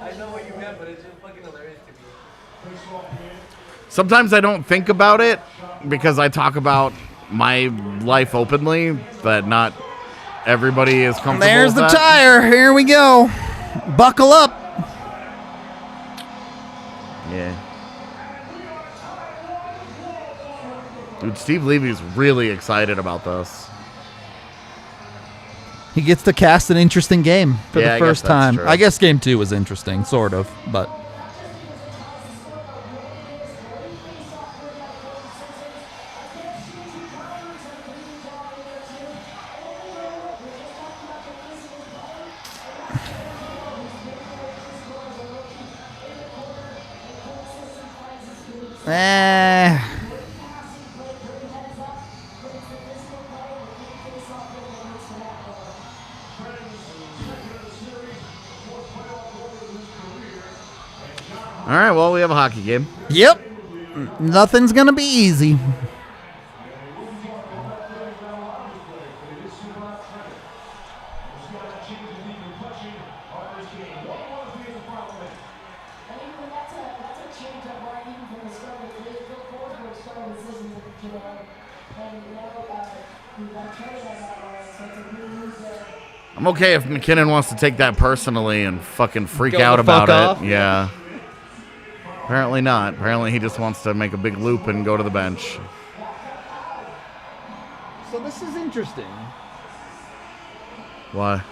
I know what you meant, but it's just fucking hilarious to me. Sometimes I don't think about it because I talk about my life openly, but not everybody is comfortable There's with the that. tire. Here we go. Buckle up. Yeah. Dude, Steve Levy's really excited about this. He gets to cast an interesting game for Yeah, the I guess first that's time. true. I guess game 2 was interesting, sort of, but Eh. All right, well, we have a hockey game. Yep. Nothing's going to be easy. I'm okay if McKinnon wants to take that personally and fucking freak Go out the about fuck it. off? Yeah. Apparently not. Apparently he just wants to make a big loop and go to the bench. So this is interesting. Why?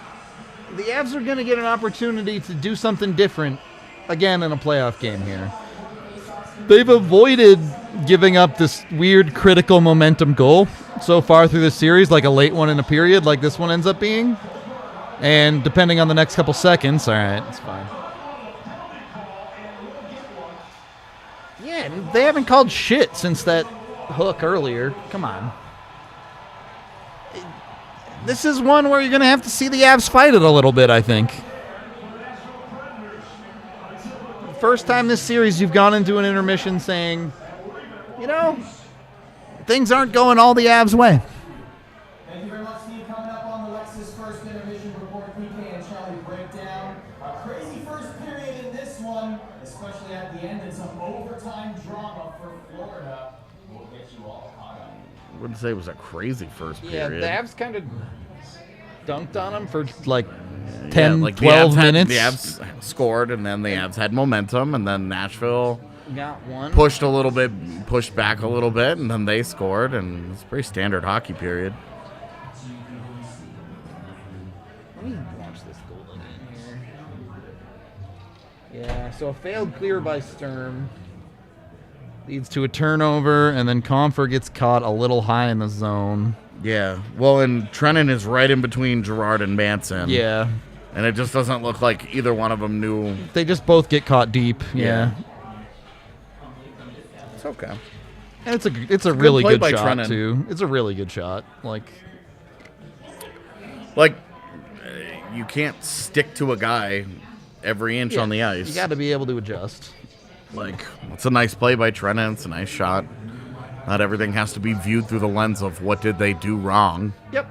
The Avs are going to get an opportunity to do something different again in a playoff game here. They've avoided giving up this weird critical momentum goal so far through this series, like a late one in a period, like this one ends up being. And depending on the next couple seconds, all right, it's fine. Yeah, they haven't called shit since that hook earlier. Come on. This is one where you're going to have to see the Avs fight it a little bit, I think. First time this series you've gone into an intermission saying, you know, things aren't going all the Avs' way. Thank you very much, Steve. Coming up on the Lexus First Intermission Report, PK and Charlie breakdown. A crazy first period in this one, especially at the end, and some overtime drama for Florida. We'll get you all caught up. I wouldn't say it was a crazy first period. Yeah, the Avs kind of dunked on him for like 10, like 12 minutes. The Avs scored, and then the Avs had momentum, and then Nashville Got one. pushed a little bit, pushed back a little bit, and then they scored, and it's a pretty standard hockey period. Let me watch this goal again here. Yeah, so a failed clear by Sturm leads to a turnover, and then Comfer gets caught a little high in the zone. Yeah, well, and Trennan is right in between Gerard and Manson. Yeah. And it just doesn't look like either one of them knew. They just both get caught deep. Yeah. It's okay. And it's a really play good by shot, Trennan. too. It's a really good shot. Like, you can't stick to a guy every inch on the ice. you got to be able to adjust. Like, it's a nice play by Trennan. It's a nice shot. Not everything has to be viewed through the lens of what did they do wrong. Yep.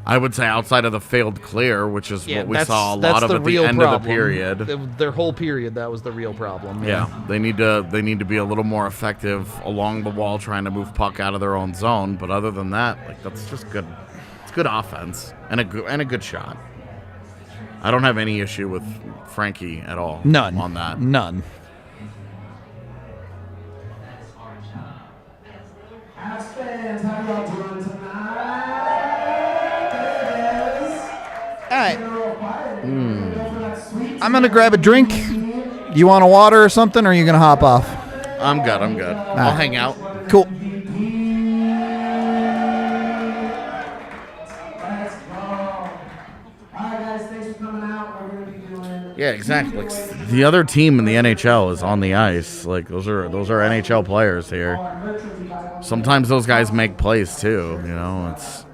I would say outside of the failed clear, which is what we saw a lot that's of the at the real end problem. of the period. Their whole period, that was the real problem. Yeah, they need to be a little more effective along the wall trying to move puck out of their own zone. But other than that, like, that's just good. It's good offense and a good shot. I don't have any issue with Frankie at all. None. On that. None. Avs fans, how y'all doing tonight? All right. I'm going to grab a drink. You want a water or something, or are you going to hop off? I'm good. I'll hang out. Cool. Yeah, exactly. Like, the other team in the NHL is on the ice. Like, those are NHL players here. Sometimes those guys make plays too. You know, it's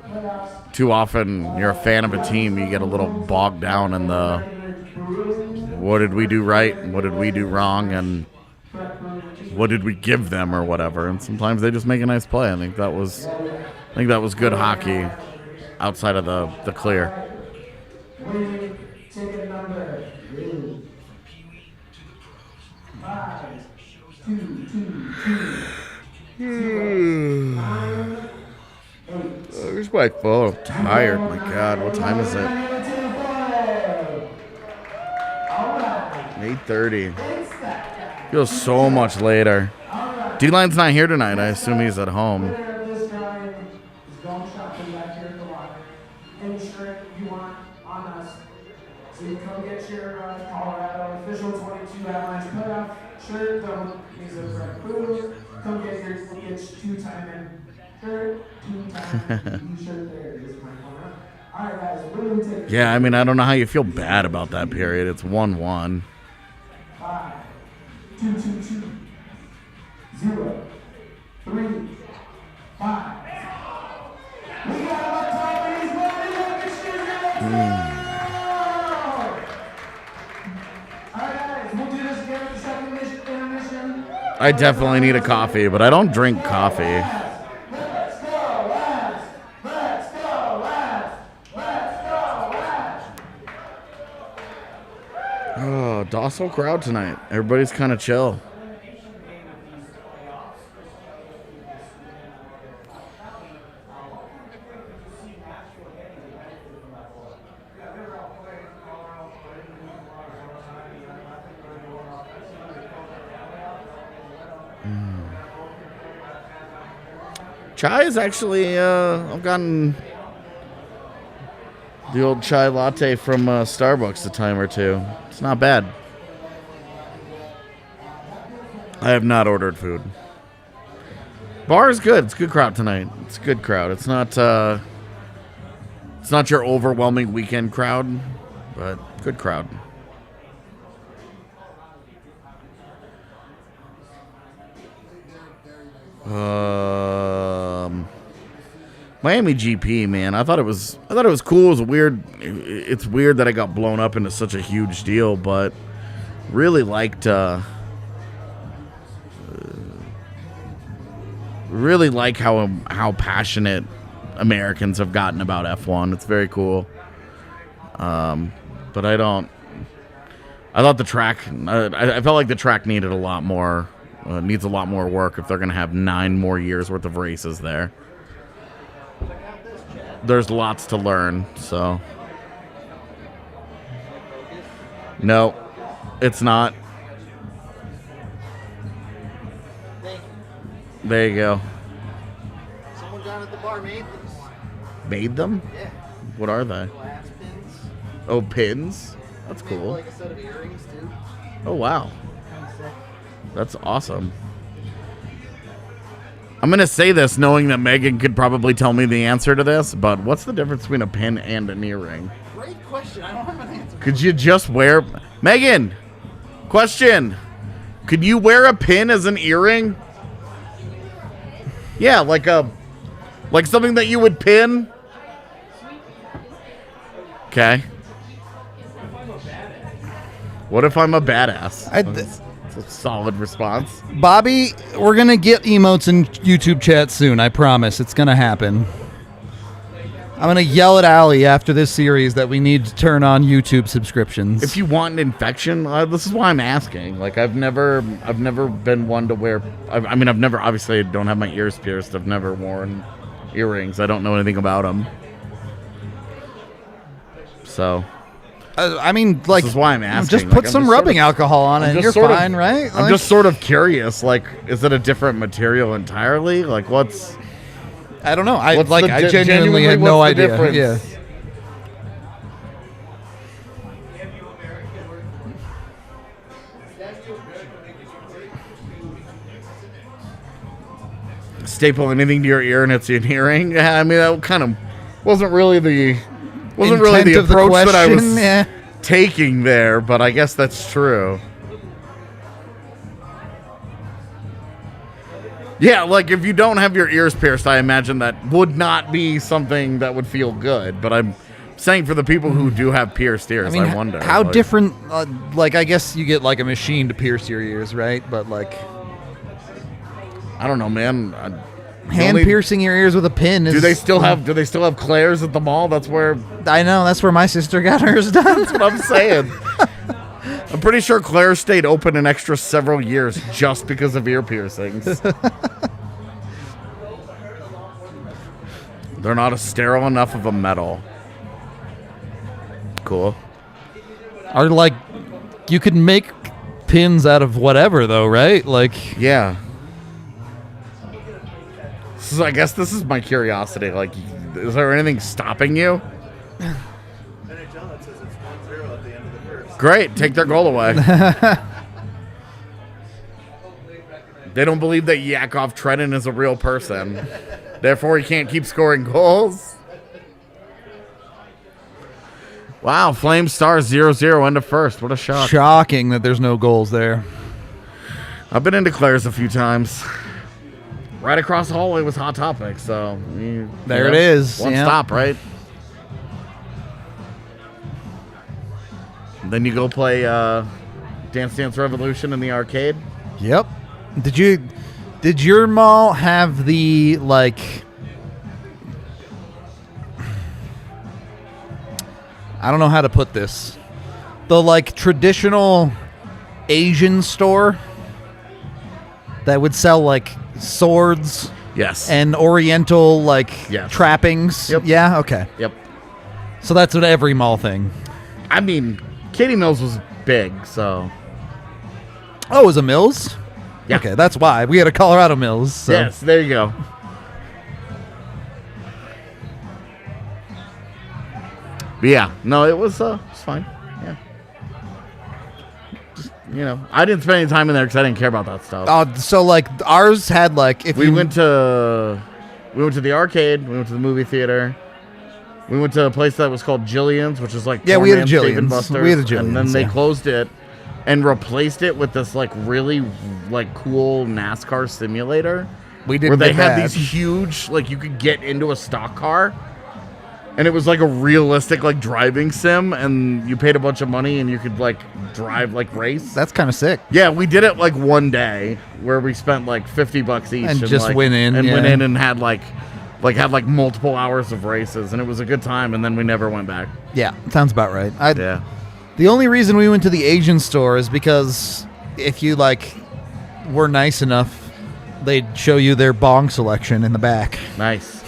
too often you're a fan of a team, you get a little bogged down in the what did we do right and what did we do wrong and what did we give them or whatever. And sometimes they just make a nice play. I think that was good hockey outside of the clear. Ticket number 52222. Where's my phone? I'm tired. My God, what time is it? 8:30. Feels so much later. D-Line's not here tonight. I assume he's at home. This guy is going shopping back here at the lot. Any shirt you want on us. So you come get your Colorado official 22 Avalanche cutoff shirt. Don't use it for food. Come get your two-time shirt. Two-time shirt there. This is my corner. All right, guys. Really take Yeah, I mean, I don't know how you feel bad about that period. It's 1-1. 5, 2, 2, 2. 0, 3, 5. We got him on top and he's running up the shooter. Alright guys, we'll do this again at the second intermission. I definitely need a coffee, but I don't drink coffee. Let's go, lads! Let's go, lads! Let's go, lads! Oh, docile crowd tonight. Everybody's kind of chill. Chai is actually, I've gotten the old chai latte from Starbucks a time or two. It's not bad. I have not ordered food. Bar is good. It's a good crowd tonight. It's a good crowd. It's not your overwhelming weekend crowd, but good crowd. Miami GP, man. I thought it was cool. It was weird. It's weird that I got blown up into such a huge deal, but really liked how passionate Americans have gotten about F1. It's very cool. But I thought the track. I felt like the track needed a lot more. Needs a lot more work if they're going to have 9 more years worth of races there. There's lots to learn, so. No, it's not. There you go. Someone down at the bar made these. Made them? Yeah. What are they? Glass pins. Oh, pins? That's Made cool. like a set of earrings too. Oh, wow. Kind of sick. That's awesome. I'm going to say this knowing that Megan could probably tell me the answer to this, but what's the difference between a pin and an earring? Great question. I don't have an answer. Could you just wear... Megan, question. Could you wear a pin as an earring? Yeah, like something that you would pin? Okay. What if I'm a badass? That's a solid response. Bobby, we're going to get emotes in YouTube chat soon. I promise. It's going to happen. I'm going to yell at Allie after this series that we need to turn on YouTube subscriptions. If you want an infection, this is why I'm asking. Like, I've never been one to wear. I've never. Obviously, I don't have my ears pierced. I've never worn earrings. I don't know anything about them. So, this is why I'm asking. Just put some rubbing alcohol on it, and you're fine, right? I'm just sort of curious. Like, is it a different material entirely? Like, what's? I don't know. I What's genuinely had no what's the idea. difference? Yeah. Staple anything to your ear and it's an earring. Yeah, I mean that kind of wasn't really the Intent of the approach that I was question, yeah. taking there, but I guess that's true. Yeah, like if you don't have your ears pierced, I imagine that would not be something that would feel good. But I'm saying for the people who do have pierced ears, I wonder how like, different. I guess you get like a machine to pierce your ears, right? But like I don't know, man. hand piercing your ears with a pin is. Do they still have Claire's at the mall? That's where I know. That's where my sister got hers done. That's what I'm saying. I'm pretty sure Claire stayed open an extra several years just because of ear piercings. They're not sterile enough of a metal. Cool. Or like, you could make pins out of whatever, though, right? Like, yeah. So I guess this is my curiosity. Like, is there anything stopping you? NHL that says it's 1-0 at the end of the first. Great, take their goal away. They don't believe that Yakov Trenin is a real person. Therefore, he can't keep scoring goals. Wow, Flame Stars 0-0 end of first. What a shock. Shocking that there's no goals there. I've been into Claire's a few times. Right across the hallway was Hot Topic, so There it is, One yeah. stop, right? Then you go play Dance Dance Revolution in the arcade. Yep. Did your mall have the like? I don't know how to put this. The like traditional Asian store that would sell like swords Yes. and Oriental like Yes. trappings. Yep. Yeah. Okay. Yep. So that's what every mall thing. I mean, Katie Mills was big, so Oh, it was a Mills? Yeah. Okay, that's why. We had a Colorado Mills. So. yes, there you go. But yeah, no, it was fine. Yeah. Just, I didn't spend any time in there because I didn't care about that stuff. So like ours had like if we you went to the arcade. We went to the movie theater. We went to a place that was called Jillian's, which is like Yeah, we had a poor man's Dave and Jillian's. Buster's, We had a and then Jillian's, they yeah. closed it and replaced it with this like really like cool NASCAR simulator. we didn't where they get had that. these huge, like you could get into a stock car, and it was like a realistic like driving sim, and you paid a bunch of money and you could like drive like race. That's kind of sick. Yeah, we did it like one day where we spent like $50 each And just like, went in, and yeah. went in and had like multiple hours of races, and it was a good time, and then we never went back. Yeah, sounds about right. Yeah. The only reason we went to the Asian store is because if you like were nice enough, they'd show you their bong selection in the back. Nice.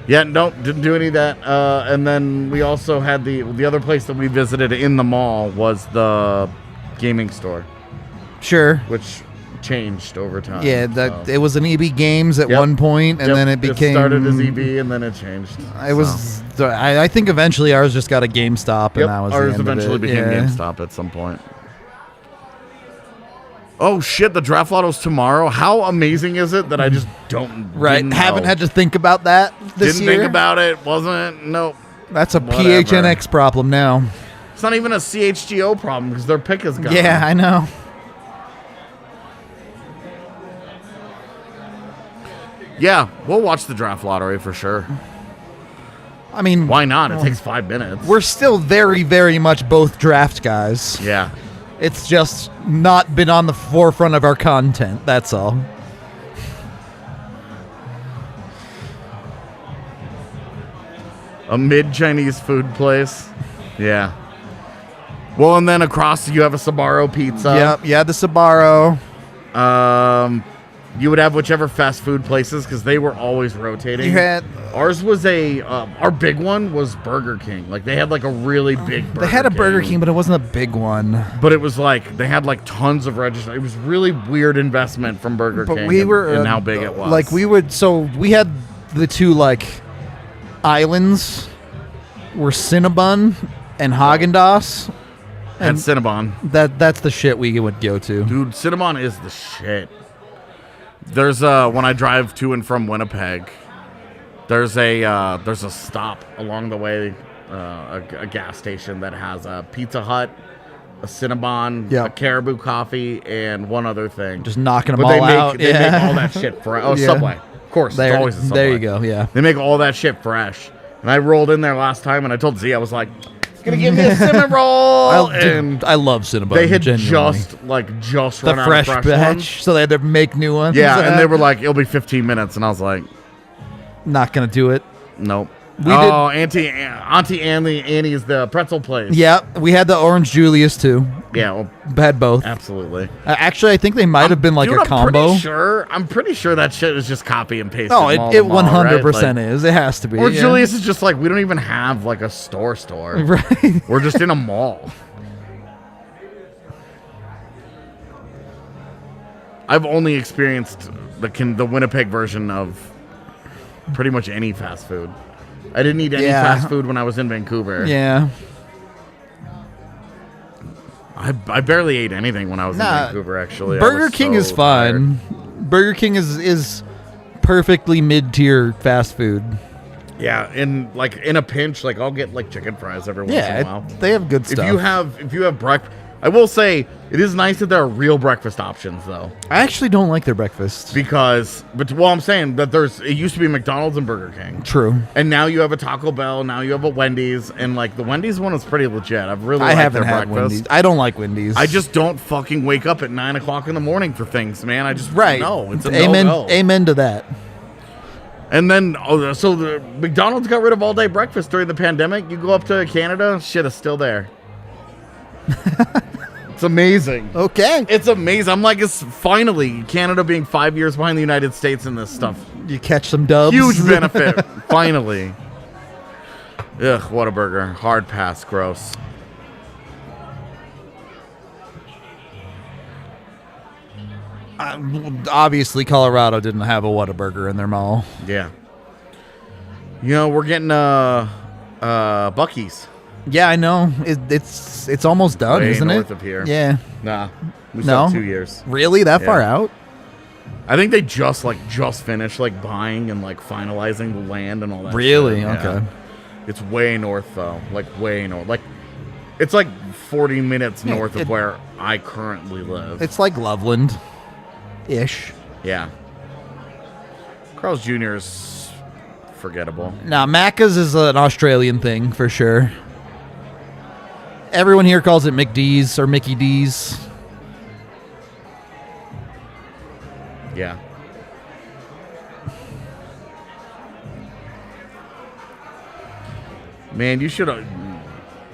Yeah, no, didn't do any of that. And then we also had the other place that we visited in the mall was the gaming store, Sure. which changed over time. Yeah, it was an EB Games at Yep. one point, and Yep, then it became. started as EB, and then it changed. It was. I think eventually ours just got a GameStop, and Yep, that was ours the end eventually of it. became Yeah. GameStop at some point. Oh shit! The draft lotto's tomorrow. How amazing is it that I just don't Right, didn't haven't know. had to think about that this didn't year. think about it. Wasn't nope. That's a Whatever. PHNX problem now. It's not even a CHGO problem because their pick is gone. Yeah, I know. Yeah, we'll watch the draft lottery for sure. I mean, Why not? It takes 5 minutes. we're still very, very much both draft guys. Yeah. It's just not been on the forefront of our content. That's all. A mid-Chinese food place. Yeah. Well, and then across you have a Sbarro pizza. Yep, yeah, the Sbarro. You would have whichever fast food places because they were always rotating. You had Ours was our big one was Burger King. Like they had like a really big Burger they had a Burger King, but it wasn't a big one. But it was like they had like tons of registers. It was really weird investment from Burger But King. we were and how big it was. Like we had the two like islands were Cinnabon and Haagen-Dazs. and Cinnabon. That's the shit we would go to. Dude, Cinnabon is the shit. There's when I drive to and from Winnipeg, there's a stop along the way, a gas station that has a Pizza Hut, a Cinnabon, Yep. a Caribou Coffee, and one other thing. Just knocking them But all they make out. they yeah. make all that shit fresh. Oh, Yeah. Subway, of course. There, it's always a Subway. there you go. Yeah. They make all that shit fresh. And I rolled in there last time, and I told Z, I was like, "Gonna give me a cinnamon roll." And I love Cinnabon. they had genuinely. just the run out fresh of fresh batch, ones. so they had to make new ones. Yeah, and they were like, "It'll be 15 minutes," and I was like, not gonna do it. "Nope." We Auntie Annie is the pretzel place. Yeah, we had the Orange Julius too. Yeah, well, Had both. absolutely. Actually, I think they might have been like Dude, a combo. I'm pretty sure that shit is just copy and paste. No, it 100% is. It has to be. Or yeah. Julius is just like, we don't even have like a store. Right. We're just in a mall. I've only experienced the Winnipeg version of pretty much any fast food. I didn't eat any Yeah. fast food when I was in Vancouver. Yeah. I barely ate anything when I was in Vancouver, actually. I Burger was King so is fine. Burger King is perfectly mid-tier fast food. Yeah, in a pinch, like I'll get like chicken fries every once in a Yeah, while. they have good stuff. If you have I will say it is nice that there are real breakfast options though. I actually don't like their breakfast. I'm saying that it used to be McDonald's and Burger King. True. And now you have a Taco Bell, now you have a Wendy's, and like the Wendy's one is pretty legit. I've really I liked haven't their had breakfast. Wendy's. I don't like Wendy's. I just don't fucking wake up at 9 o'clock in the morning for things, man. I just no. It's a amen. no-go. Amen to that. And then, so the McDonald's got rid of all day breakfast during the pandemic. You go up to Canada, shit is still there. It's amazing. Okay. It's amazing. I'm like, it's finally Canada being 5 years behind the United States in this stuff. You catch some dubs. Huge benefit. Finally. Ugh, what a burger. Hard pass. Gross. Obviously, Colorado didn't have a Whataburger in their mall. Yeah. You know, we're getting Buc-ee's. Yeah, I know. It's almost done, Way isn't north it? of here. Yeah. Nah. We No? still have 2 years. Really? That far Yeah. out? I think they just finished buying and finalizing the land and all that. Really? shit. Yeah. Okay. It's way north though. Way north. It's 40 minutes north of where I currently live. It's like Loveland ish. Yeah. Carl's Jr. is forgettable. Now, Macca's is an Australian thing for sure. Everyone here calls it McD's or Mickey D's. Yeah. Man,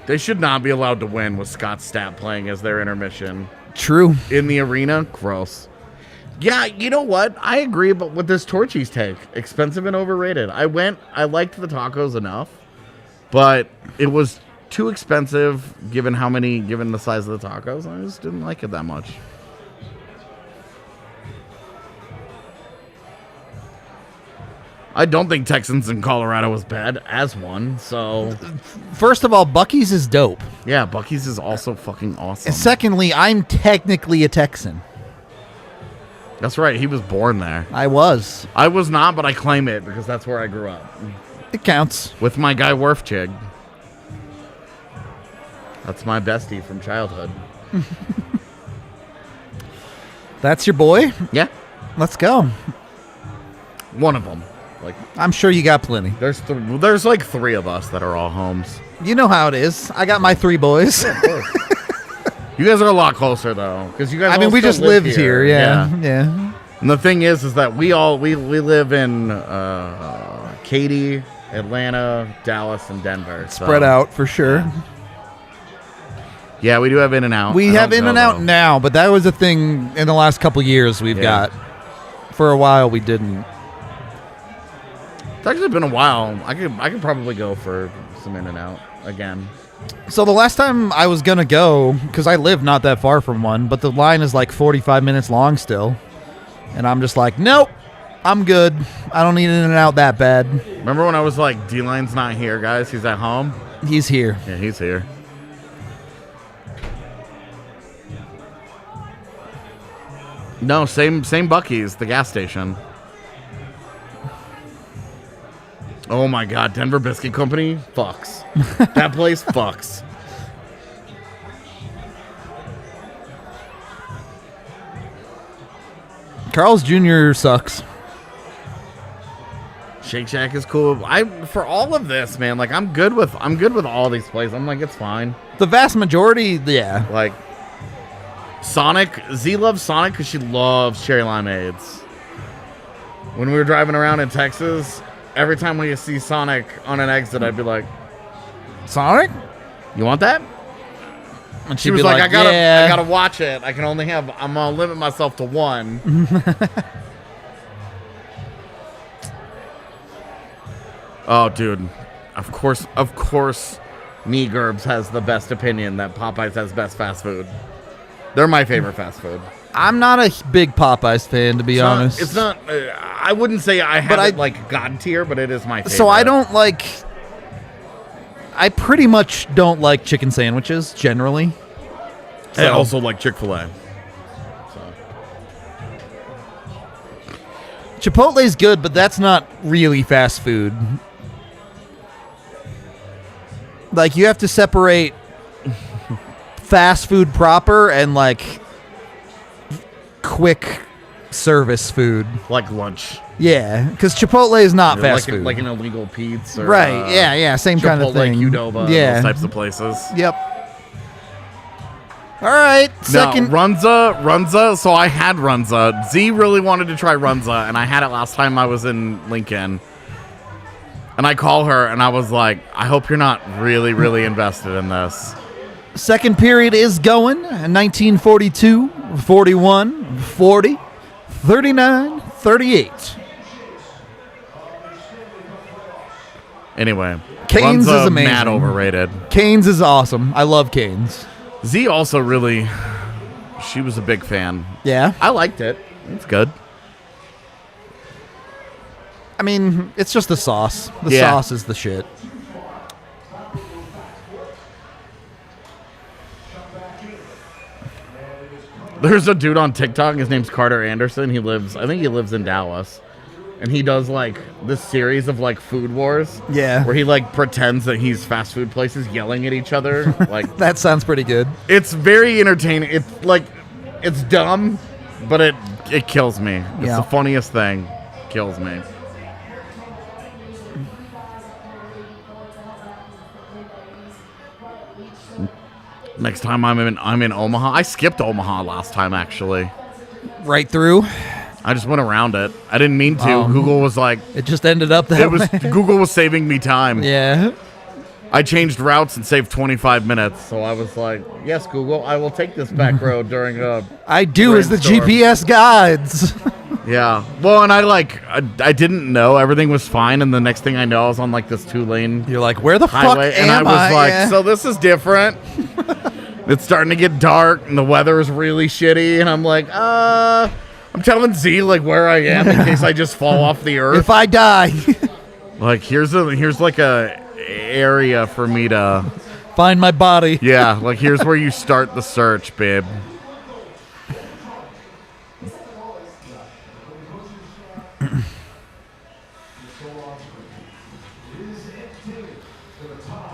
they should not be allowed to win with Scott Stapp playing as their intermission. True. In the arena. Gross. Yeah, you know what? I agree but with this Torchy's take. Expensive and overrated. I liked the tacos enough, but it was too expensive given the size of the tacos. I just didn't like it that much. I don't think Texans in Colorado was bad as one, so... First of all, Buc-ee's is dope. Yeah, Buc-ee's is also fucking awesome. And secondly, I'm technically a Texan. That's right, he was born there. I was. I was not, but I claim it because that's where I grew up. It counts. With my guy Werfchig. That's my bestie from childhood. That's your boy? Yeah. Let's go. One of them. I'm sure you got plenty. There's 3 of us that are all homes. You know how it is. I got my 3 boys. You guys are a lot closer though, because you guys. I mean, we just lived here. Yeah. And the thing is that we live in Katy, Atlanta, Dallas, and Denver. Spread out for sure. Yeah, we do have In-N-Out. We have In-N-Out now, but that was a thing in the last couple years we've got. For a while, we didn't. It's actually been a while. I could probably go for some In-N-Out again. So the last time I was going to go, because I live not that far from one, but the line is 45 minutes long still. And I'm just like, nope, I'm good. I don't need In-N-Out that bad. Remember when I was like, D-Line's not here, guys? He's at home? He's here. Yeah, he's here. No, same Buc-ee's, the gas station. Oh my God, Denver Biscuit Company fucks. That place fucks. Carl's Jr. sucks. Shake Shack is cool. For all of this, man, I'm good with all these places. I'm like, it's fine. The vast majority, yeah. Like Sonic, Z loves Sonic because she loves cherry limeades. When we were driving around in Texas, every time we see Sonic on an exit, I'd be like, Sonic? You want that? And She was like, I gotta watch it. I'm gonna limit myself to one. Oh, dude. Of course, Me Gerbs has the best opinion that Popeyes has best fast food. They're my favorite fast food. I'm not a big Popeyes fan, to be honest. It's not. I wouldn't say I have it God tier, but it is my favorite. So I don't like. I pretty much don't like chicken sandwiches generally. I also like Chick-fil-A. Chipotle's good, but that's not really fast food. You have to separate fast food proper and like quick service food. Like lunch. Yeah, because Chipotle is not fast like, food. Like an illegal Pete's. Or, Right, yeah, same kind of Chipotle, thing. Qdoba, Yeah. those types of places. Yep. All right, second. Now, Runza. So I had Runza. Z really wanted to try Runza, and I had it last time I was in Lincoln. And I call her, and I was like, I hope you're not really, really invested in this. Second period is going. 1942, 41, 40, 39, 38. Anyway, Canes Runza, is amazing. mad overrated. Canes is awesome. I love Canes. Z also really, she was a big fan. Yeah. I liked it. It's good. I mean, it's just the sauce. The Yeah. sauce is the shit. There's a dude on TikTok. His name's Carter Anderson. I think he lives in Dallas. And he does like this series of like food wars. Yeah. Where he like pretends that he's fast food places yelling at each other. Like That sounds pretty good. it's very entertaining. It's like it's dumb, but it kills me. It's Yeah. the funniest thing. Kills me. Next time I'm in Omaha. I skipped Omaha last time actually. Right through. I just went around it. I didn't mean to. Google was like It just ended up that it was way. Google was saving me time. Yeah. I changed routes and saved 25 minutes. So I was like, "Yes, Google, I will take this back road during a I do as the Brainstorm. GPS guides. Yeah. Well, and I didn't know everything was fine, and the next thing I know, I was on like this 2-lane You're like, where the highway, fuck and I am was like, Yeah. "So this is different." It's starting to get dark, and the weather is really shitty, and I'm like, I'm telling Z like where I am in case I just fall off the earth. If I die, Like here's like a area for me to. find my body. Yeah, like here's where you start the search, babe.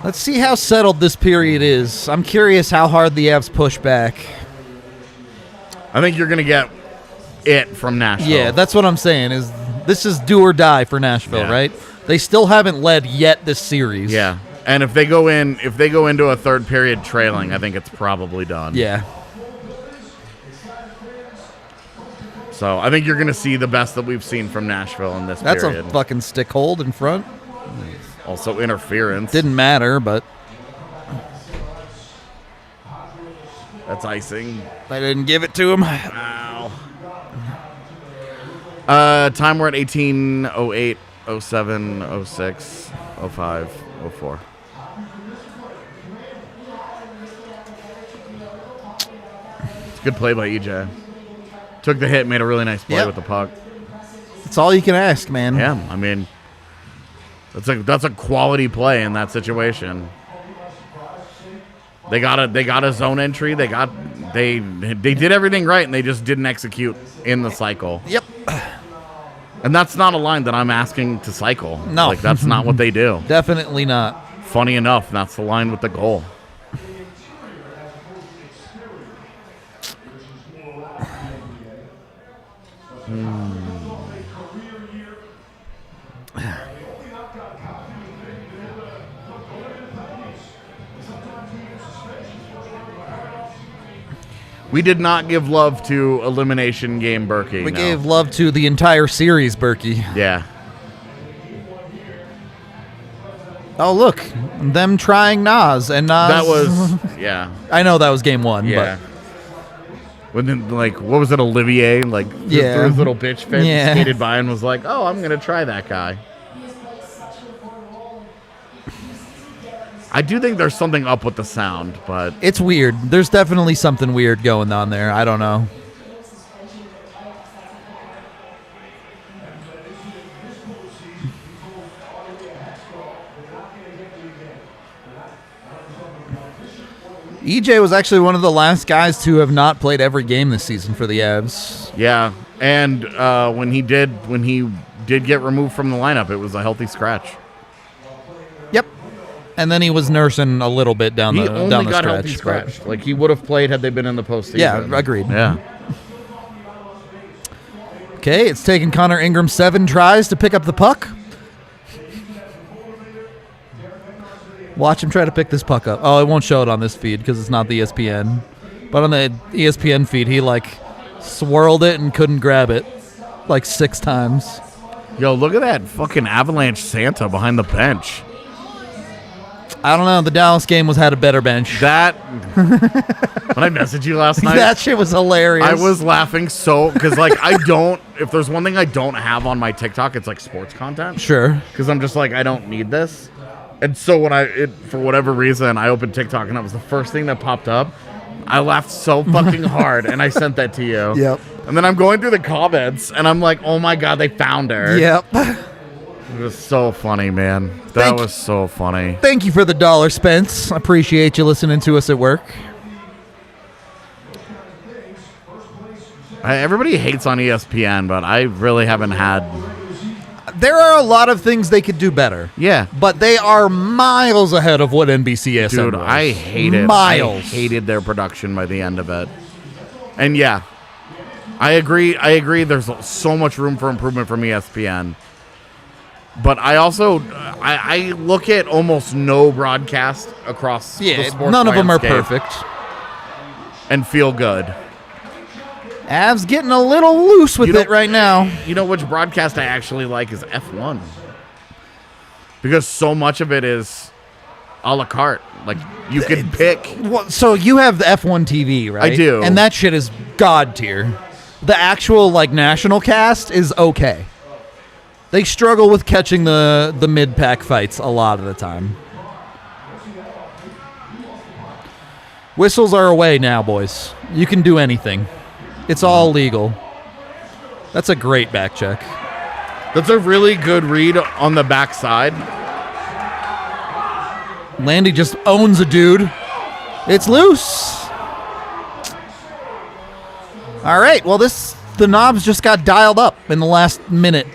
Let's see how settled this period is. I'm curious how hard the Avs push back. I think you're gonna get it from Nashville. Yeah, that's what I'm saying. Is this is do or die for Nashville, Yeah. right? They still haven't led yet this series. Yeah, and if they go into a third period trailing, I think it's probably done. Yeah. So I think you're gonna see the best that we've seen from Nashville in this That's period. a fucking stick hold in front. Also interference. Didn't matter, but That's icing. they didn't give it to him. Wow. Time we're at 18:08, 07, 06, 05, 04. It's a good play by EJ. Took the hit, made a really nice play Yep. with the puck. That's all you can ask, man. Yeah, I mean, that's a quality play in that situation. They got a zone entry. They did everything right, and they just didn't execute in the cycle. Yep. And that's not a line that I'm asking to cycle. No. Like that's not what they do. Definitely not. Funny enough, that's the line with the goal. We did not give love to Elimination Game Berkey. We no. gave love to the entire series, Berkey. Yeah. Oh, look. Them trying Nas. And Nas. That was, yeah. I know that was game one, Yeah. When then, like, what was it, Olivier? Like, Yeah. threw his little bitch fit, Yeah. skated by and was like, oh, I'm going to try that guy. I do think there's something up with the sound, but but it's weird. There's definitely something weird going on there. I don't know. EJ was actually one of the last guys to have not played every game this season for the Avs. yeah. And when he did get removed from the lineup, it was a healthy scratch. Yep. And then he was nursing a little bit down He the only down the got healthy stretch. scratched. Like, he would have played had they been in the postseason. Yeah, agreed. Yeah. Okay, it's taken Connor Ingram 7 tries to pick up the puck. Watch him try to pick this puck up. Oh, it won't show it on this feed because it's not the ESPN. But on the ESPN feed, he, like, swirled it and couldn't grab it, like, 6 times. Yo, look at that fucking Avalanche Santa behind the bench. I don't know. The Dallas game had a better bench. That, when I messaged you last night, That shit was hilarious. I was laughing so, because, like, if there's one thing I don't have on my TikTok, it's, like, sports content. Sure. Because I'm just like, I don't need this. And so when for whatever reason, I opened TikTok and that was the first thing that popped up, I laughed so fucking hard and I sent that to you. Yep. And then I'm going through the comments and I'm like, oh my God, they found her. Yep. It was so funny, man. That was so funny. Thank you for the $1, Spence. I appreciate you listening to us at work. Everybody hates on ESPN, but I really haven't had... There are a lot of things they could do better. Yeah. But they are miles ahead of what NBCSN Dude, was. I hate it. Miles. I hated their production by the end of it. And yeah, I agree. There's so much room for improvement from ESPN. But I also, I look at almost no broadcast across the sports none of them are landscape perfect. and feel good. Avs getting a little loose with it right now. You know which broadcast I actually like is F1. Because so much of it is a la carte. Like, you can pick. Well, so you have the F1 TV, right? I do. And that shit is god tier. The actual, like, national cast is okay. They struggle with catching the mid-pack fights a lot of the time. Whistles are away now, boys. You can do anything. It's all legal. That's a great back check. That's a really good read on the backside. Landy just owns a dude. It's loose. All right. Well, the knobs just got dialed up in the last minute.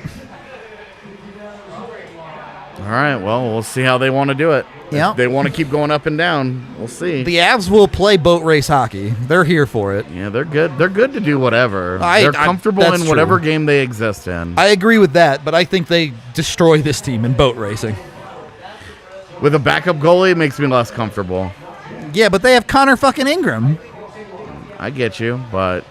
All right. Well, we'll see how they want to do it. Yeah. If they want to keep going up and down, we'll see. The Avs will play boat race hockey. They're here for it. Yeah, they're good. They're good to do whatever. They're comfortable that's in whatever true. game they exist in. I agree with that, but I think they destroy this team in boat racing. With a backup goalie, it makes me less comfortable. Yeah, but they have Connor fucking Ingram. I get you, but...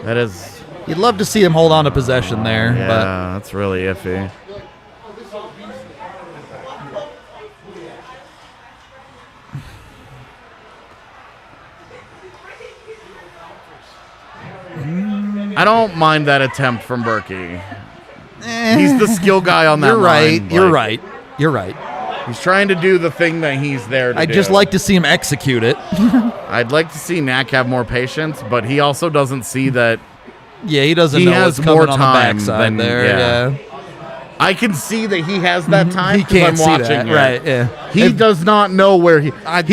That is... You'd love to see him hold on to possession there, Yeah, that's really iffy. I don't mind that attempt from Berkey. He's the skill guy on that You're right. line. You're Like, right. You're right. He's trying to do the thing that he's there to do. I'd just like to see him execute it. I'd like to see Mac have more patience, but he also doesn't see that Yeah, he doesn't he know has what's coming more on the time backside than there. Yeah. I can see that he has that time He because can't I'm see watching that. it. Right, yeah. He does not know where he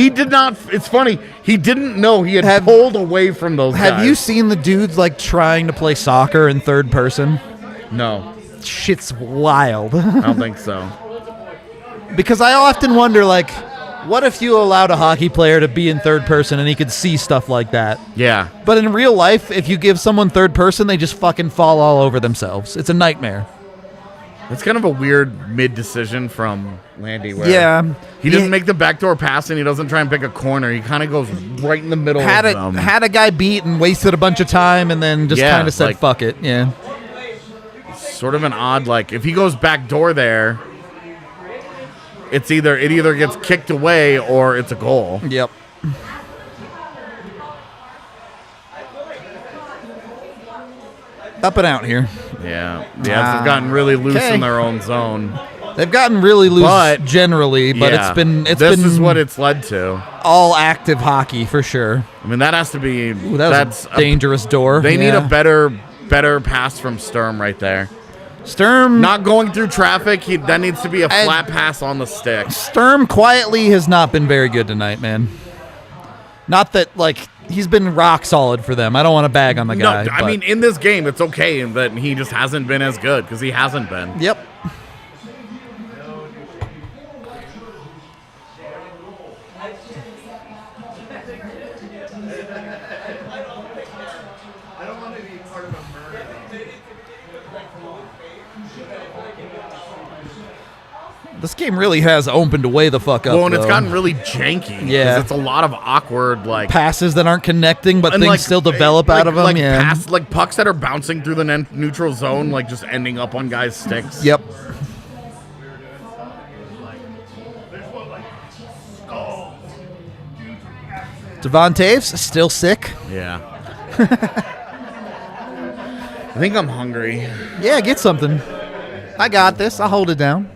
did not. It's funny. He didn't know he had pulled away from those guys. Have you seen the dudes, like, trying to play soccer in third person? No, Shit's wild. I don't think so. Because I often wonder, like, what if you allowed a hockey player to be in third person and he could see stuff like that? Yeah, But in real life, if you give someone third person, they just fucking fall all over themselves. It's a nightmare. it's kind of a weird mid decision from Landy. Where Yeah. he doesn't make the backdoor pass and he doesn't try and pick a corner. He kind of goes right in the middle. Had of them. had a guy beat and wasted a bunch of time and then just Yeah, kind of said, like- fuck it. Yeah. Sort of an odd, like, if he goes back door there, it either gets kicked away or it's a goal. Yep. Up and out here. Yeah, the Avs have gotten really loose Okay. in their own zone. They've gotten really loose But- generally, but Yeah, it's this been is what it's led to. all active hockey for sure. I mean, that has to be. Ooh, that was a dangerous door. They need Yeah. a better pass from Sturm right there. Sturm, Not going through traffic. That needs to be a flat pass on the stick. Sturm quietly has not been very good tonight, man. Not that, like, he's been rock solid for them. I don't want to bag on the guy. No, I mean, in this game, it's okay that he just hasn't been as good because he hasn't been. Yep. I don't want to be part of a murder. This game really has opened way the fuck up. Well, and it's though. gotten really janky. 'Cause Yeah. it's a lot of awkward, like, passes that aren't connecting, but and, things like, still develop out of them. Like, Yeah. like pucks that are bouncing through the neutral zone, like just ending up on guys' sticks. Yep. Devon Taves still sick. Yeah. I think I'm hungry. Yeah, get something. I got this. I'll hold it down.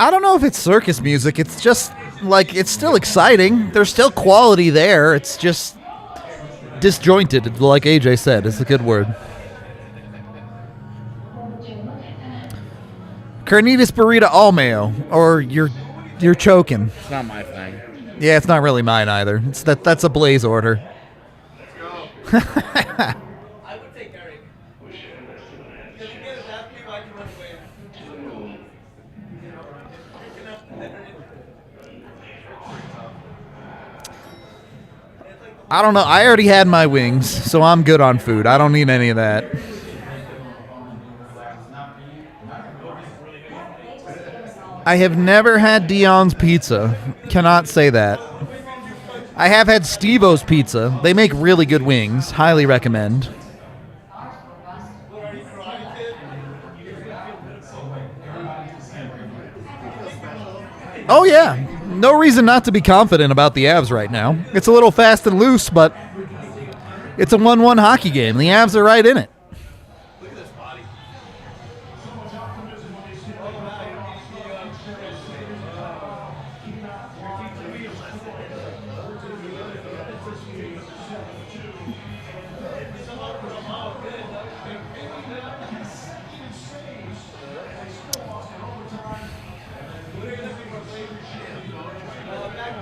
I don't know if it's circus music. It's just like it's still exciting. There's still quality there. It's just disjointed, like AJ said. It's a good word. Carnitas burrito all mayo, or you're choking. It's not my thing. Yeah, it's not really mine either. It's that's a Blaze order. I would take Eric. Because you get a bad people, I can run away. I don't know. I already had my wings, so I'm good on food. I don't need any of that. I have never had Dion's Pizza. Cannot say that. I have had Steve-O's Pizza. They make really good wings. Highly recommend. Oh, yeah. No reason not to be confident about the Avs right now. It's a little fast and loose, but it's a 1-1 hockey game. The Avs are right in it.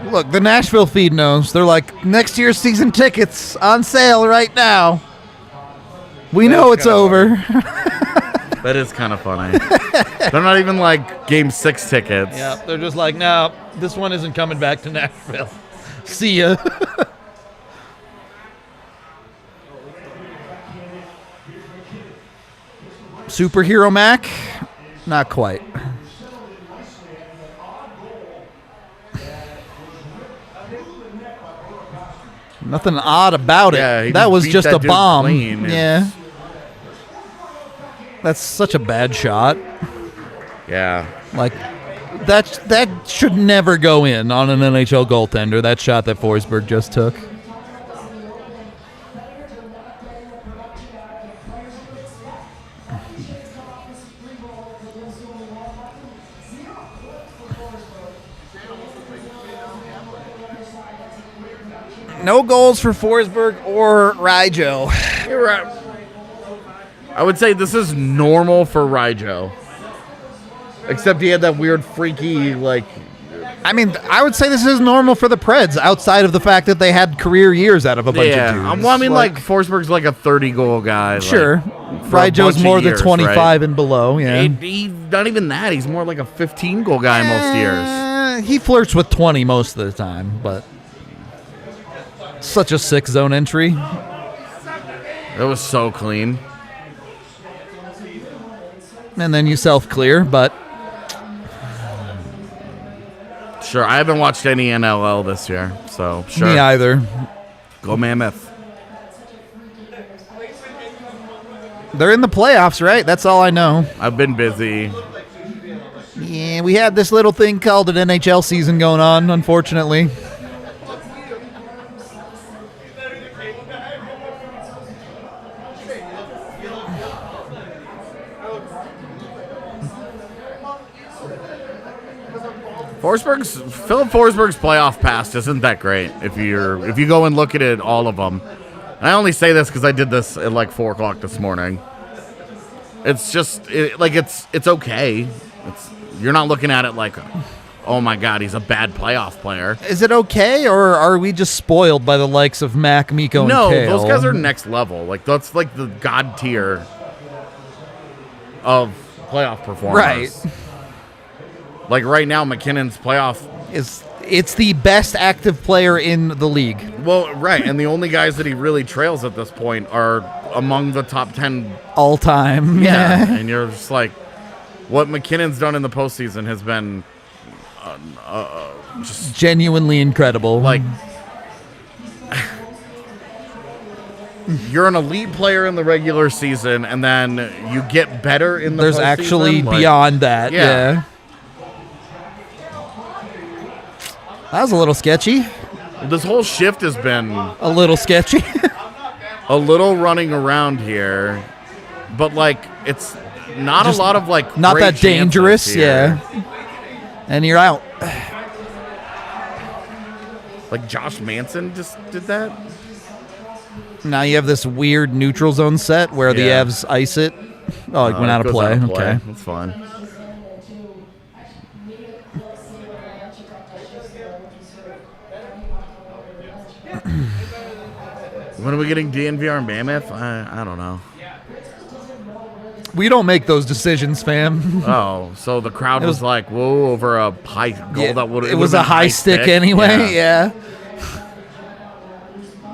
Look, the Nashville feed knows. They're like, next year's season tickets on sale right now. We know it's over. That is kind of funny. They're not even like Game 6 tickets. Yeah, they're just like, no, this one isn't coming back to Nashville. See ya. Superhero Mac? Not quite. Nothing odd about it. Yeah, he that was beat just that a dude bomb. clean. Yeah. That's such a bad shot. Yeah. Like that should never go in on an NHL goaltender. That shot that Forsberg just took. No goals for Forsberg or Ryjo. You're right. I would say this is normal for Ryjo. Except he had that weird freaky, like... I mean, I would say this is normal for the Preds, outside of the fact that they had career years out of a bunch of dudes. Well, I mean, like Forsberg's like a 30-goal guy. Sure. Like, Ryjo's more than 25 right? and below, yeah. He's not even that. He's more like a 15-goal guy most years. He flirts with 20 most of the time, but... Such a sick zone entry. It was so clean. And then you self-clear, but... Sure, I haven't watched any NLL this year, so sure. Me either. Go Mammoth. They're in the playoffs, right? That's all I know. I've been busy. Yeah, we had this little thing called an NHL season going on, unfortunately. Philip Forsberg's playoff past isn't that great if you go and look at it, all of them. And I only say this because I did this at like 4:00 this morning. It's just it's okay. You're not looking at it like, oh my God, he's a bad playoff player. Is it okay, or are we just spoiled by the likes of Mac, Miko, and No, Kale? those guys are next level. Like that's like the god tier of playoff performers. Right. Like right now, McKinnon's playoff. It's the best active player in the league. Well, right, and the only guys that he really trails at this point are among the top 10 all time. Yeah, and you're just like, what McKinnon's done in the postseason has been just genuinely incredible. Like, you're an elite player in the regular season, and then you get better in the There's postseason. actually Like, beyond that. Yeah. That was a little sketchy. This whole shift has been a little sketchy. A little running around here, but like it's not Just a lot of like not great that dangerous. chances here. Yeah. And you're out. Like Josh Manson just did that. Now you have this weird neutral zone set where the Yeah. Avs ice it. Oh, it went out of goes play. out of Okay. That's fine. When are we getting DNVR and Mammoth? I don't know. We don't make those decisions, fam. Oh, so the crowd was like, whoa, over a high goal Yeah, that would it was a high stick anyway. Yeah.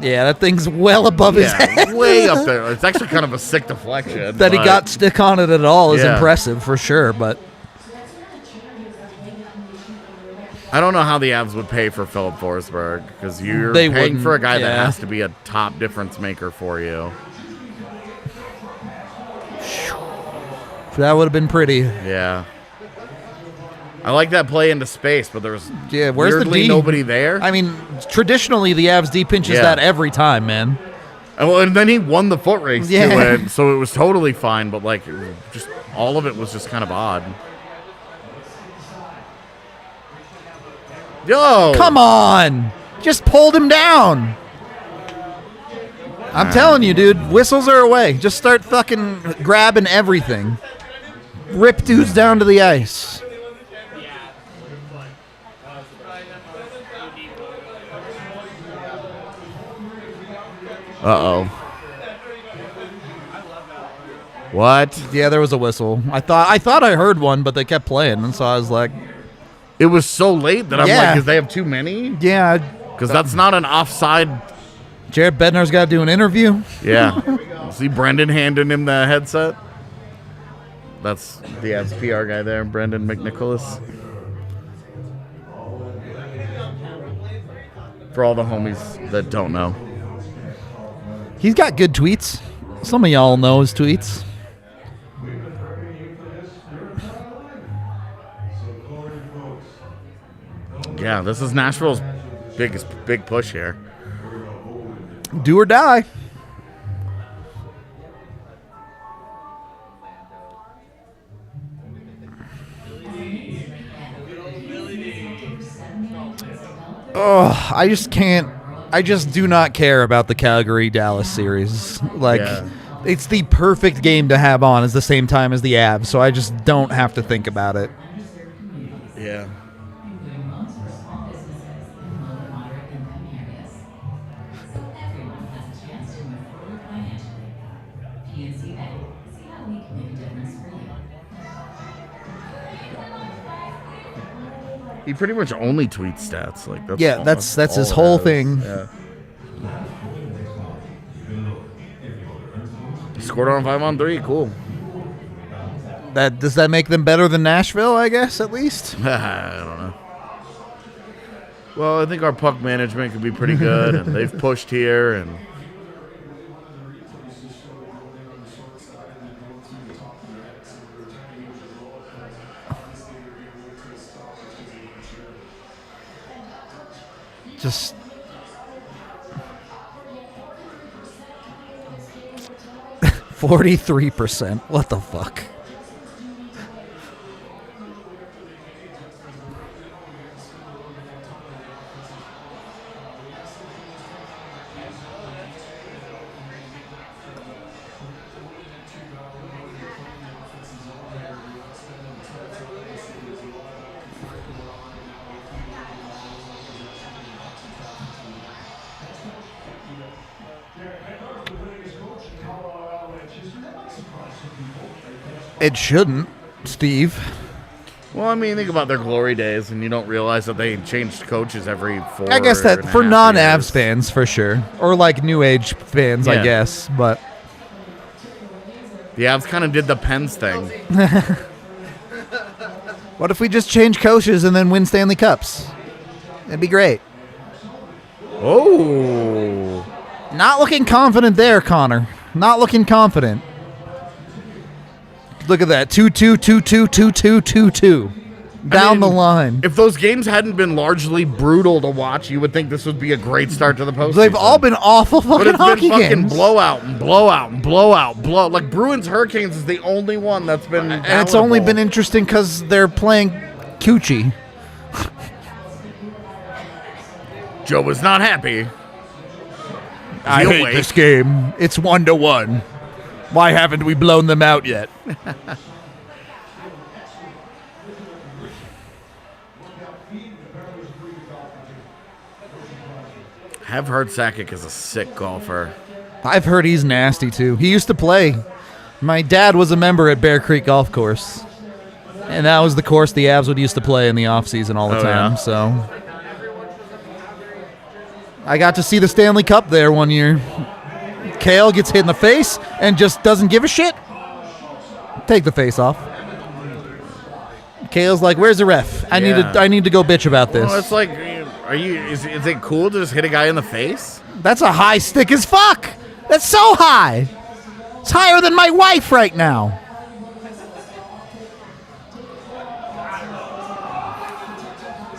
Yeah, that thing's well above his head. Way up there. It's actually kind of a sick deflection. That he but- got stick on it at all is Yeah. impressive for sure, but I don't know how the Avs would pay for Philip Forsberg because you're They paying wouldn't, for a guy that yeah. has to be a top difference maker for you. that would have been pretty. Yeah. I like that play into space, but there's Where's the weirdly D? nobody there. I mean, traditionally the Avs D pinches Yeah. that every time, man. And then he won the foot race Yeah. to it, so it was totally fine. But like, just all of it was just kind of odd. Yo, Come on! Just pulled him down. I'm telling you, dude, whistles are away. Just start fucking grabbing everything. Rip dudes down to the ice. Uh-oh. What? Yeah, there was a whistle. I thought I heard one, but they kept playing, and so I was like, It was so late that I'm Yeah. like, is they have too many? yeah. Because that's not an offside. Jared Bednar's got to do an interview. Yeah. See Brendan handing him the headset? That's the Avs PR guy there, Brendan McNicholas. For all the homies that don't know. He's got good tweets. Some of y'all know his tweets. Yeah, this is Nashville's big push here. Do or die. Oh, I just can't. I just do not care about the Calgary-Dallas series. Like, Yeah. it's the perfect game to have on at the same time as the Avs, so I just don't have to think about it. Yeah. He pretty much only tweets stats. Like that's Yeah, that's his all whole it is. thing. Yeah. He scored on 5-on-3. Cool. Does that make them better than Nashville? I guess at least. I don't know. Well, I think our puck management could be pretty good, and they've pushed here, and Just 43%. What the fuck? It shouldn't, Steve. Well, I mean, think about their glory days, and you don't realize that they changed coaches every 4. I guess that and a for half non-Avs years. fans, for sure. Or like New Age fans, I Yeah. guess. But The Avs kind of did the Pens thing. what if we just change coaches and then win Stanley Cups? It'd be great. Oh. Not looking confident there, Connor. Not looking confident. Look at that. 2-2, 2-2, 2-2, 2-2. Down the line. If those games hadn't been largely brutal to watch, you would think this would be a great start to the postseason. They've all been awful But fucking it's hockey been fucking games. blowout and blowout and blowout, blow. Like Bruins Hurricanes is the only one that's been. And it's only palatable. been interesting because they're playing Coochie. Joe was not happy. I He'll hate wait. this game. It's 1-1. Why haven't we blown them out yet? Have heard Sakic is a sick golfer. I've heard he's nasty too. He used to play. My dad was a member at Bear Creek Golf Course. And that was the course the Avs would used to play in the offseason all the Oh, time. yeah? So I got to see the Stanley Cup there one year. Kale gets hit in the face and just doesn't give a shit. Take the face off. Kale's like, "Where's the ref? I need to go bitch about this." Well, it's like, is it cool to just hit a guy in the face? That's a high stick as fuck. That's so high. It's higher than my wife right now.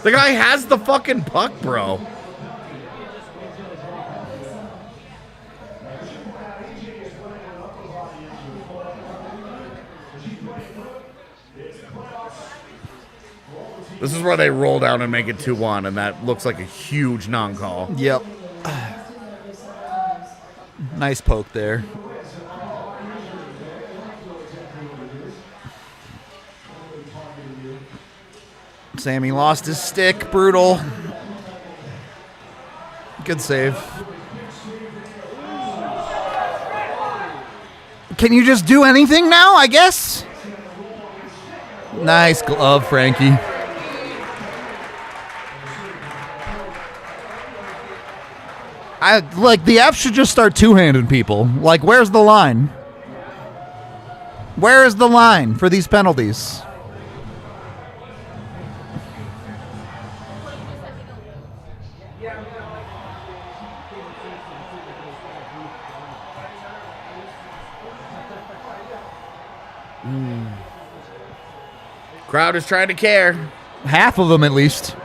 The guy has the fucking puck, bro. This is where they roll down and make it 2-1, and that looks like a huge non-call. Yep. Nice poke there. Sammy lost his stick. Brutal. Good save. Can you just do anything now, I guess? Nice glove, Frankie. The F should just start two-handed people. Like, where's the line? Where is the line for these penalties? Crowd is trying to care. Half of them, at least.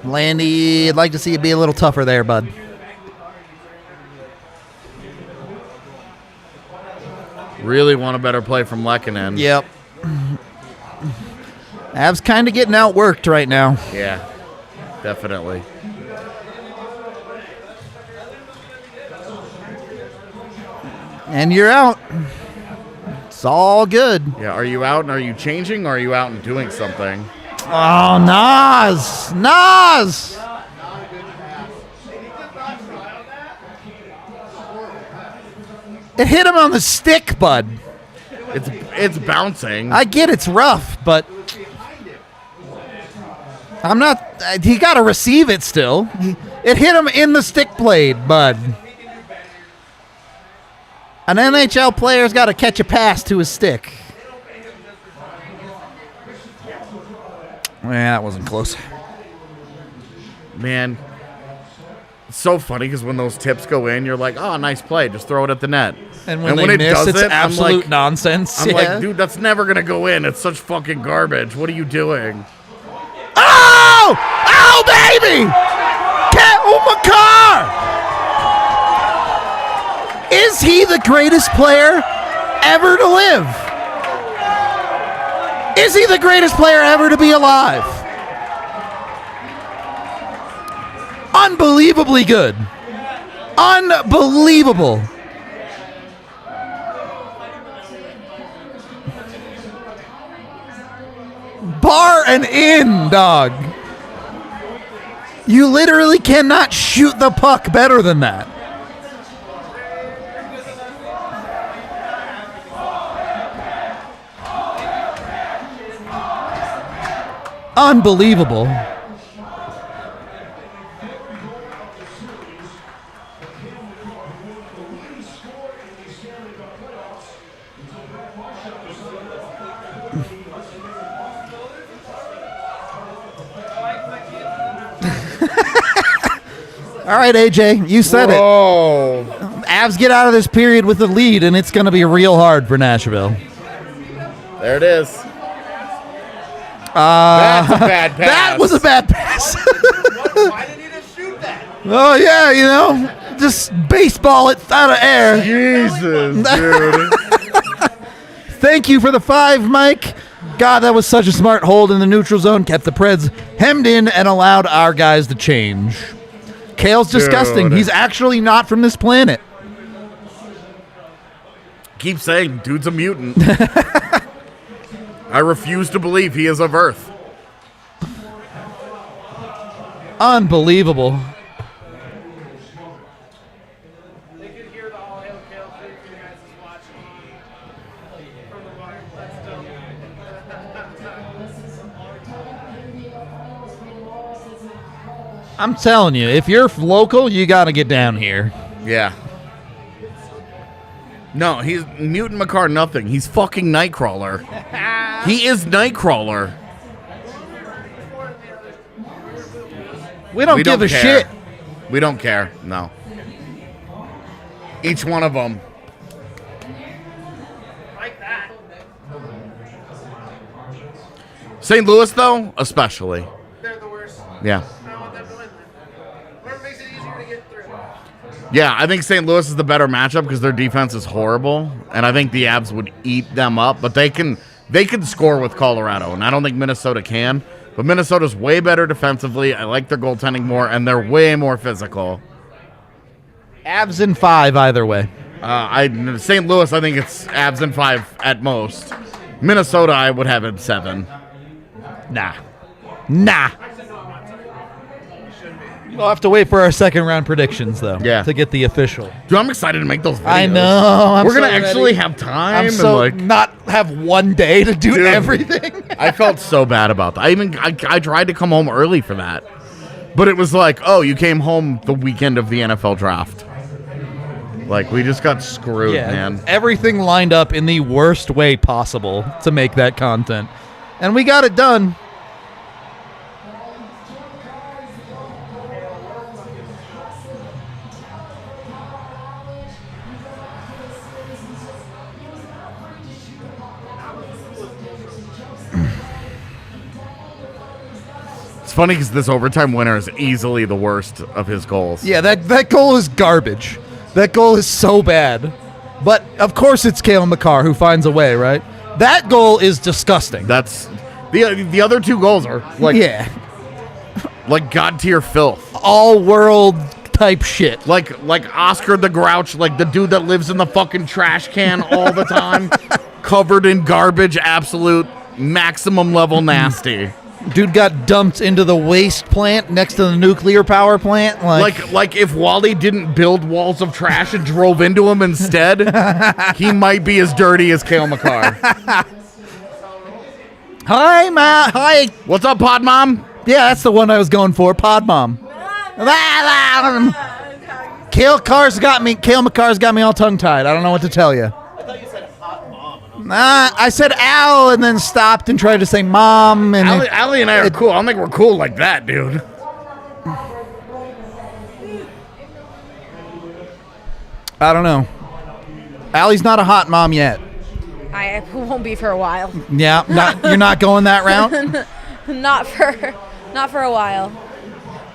Landy, I'd like to see you be a little tougher there, bud. Really want a better play from Lehkonen. Yep. Avs kind of getting outworked right now. Yeah, definitely. And you're out. It's all good. Yeah, are you out and are you changing, or are you out and doing something? Oh, Nas! Nas! It hit him on the stick, bud. It's bouncing. I get it's rough, but I'm not. He got to receive it still. It hit him in the stick blade, bud. An NHL player's got to catch a pass to his stick. Yeah, that wasn't close. Man, it's so funny because when those tips go in, you're like, oh, nice play. Just throw it at the net. And when they miss, it's I'm absolute like, nonsense. I'm Yeah. like, dude, that's never going to go in. It's such fucking garbage. What are you doing? Oh! Oh, baby! Cat Umakar! Is he the greatest player ever to live? Is he the greatest player ever to be alive? Unbelievably good. Unbelievable. Bar and in, dog. You literally cannot shoot the puck better than that. Unbelievable. All right, AJ, you said Whoa. it. Avs get out of this period with a lead, and it's going to be real hard for Nashville. There it is. That's a bad pass. That was a bad pass. Why didn't he just shoot that? Oh, yeah, you know, just baseball it out of air. Jesus, dude. Thank you for the 5, Mike. God, that was such a smart hold in the neutral zone. Kept the Preds hemmed in and allowed our guys to change. Kale's disgusting. Dude. He's actually not from this planet. Keep saying, dude's a mutant. I refuse to believe he is of Earth. Unbelievable. They could hear the all hail Kale for you guys is watching from the bar. Let's go. I'm telling you, if you're local, you got to get down here. Yeah. No, he's Mutant Makar nothing. He's fucking Nightcrawler. He is Nightcrawler. We don't give a care. shit. We don't care. No. Each one of them. Like that. St. Louis, though, especially. They're the worst. Yeah. I don't want them to win then. Whatever makes it easier to get through. Yeah, I think St. Louis is the better matchup because their defense is horrible, and I think the Avs would eat them up. But they can score with Colorado, and I don't think Minnesota can. But Minnesota's way better defensively. I like their goaltending more, and they're way more physical. Avs in 5 either way. St. Louis, I think it's Avs in 5 at most. Minnesota, I would have it 7. Nah. We'll have to wait for our second round predictions, though. Yeah. To get the official. Dude, I'm excited to make those videos. I know. We're gonna actually have time. I'm so and not have one day to do Dude. everything. I felt so bad about that. I tried to come home early for that, but it was like, oh, you came home the weekend of the NFL draft. Like, we just got screwed, man. Everything lined up in the worst way possible to make that content, and we got it done. It's funny because this overtime winner is easily the worst of his goals. Yeah, that goal is garbage. That goal is so bad. But, of course, it's Cale Makar who finds a way, right? That goal is disgusting. That's the other 2 goals are like like god tier filth. All world type shit. Like Oscar the Grouch, like the dude that lives in the fucking trash can all the time, covered in garbage, absolute maximum level nasty. Dude got dumped into the waste plant next to the nuclear power plant. Like if Wally didn't build walls of trash and drove into him instead, he might be as dirty as Cale Makar. Hi, Ma. Hi. What's up, Pod Mom? Yeah, that's the one I was going for. Pod Mom. Cale Makar's got me all tongue-tied. I don't know what to tell you. I thought you said hot mom. And I said Al and then stopped and tried to say Mom. And Allie and I are cool. I don't think we're cool like that, dude. I don't know. Allie's not a hot mom yet. I won't be for a while. Yeah, you're not going that route? Not for a while.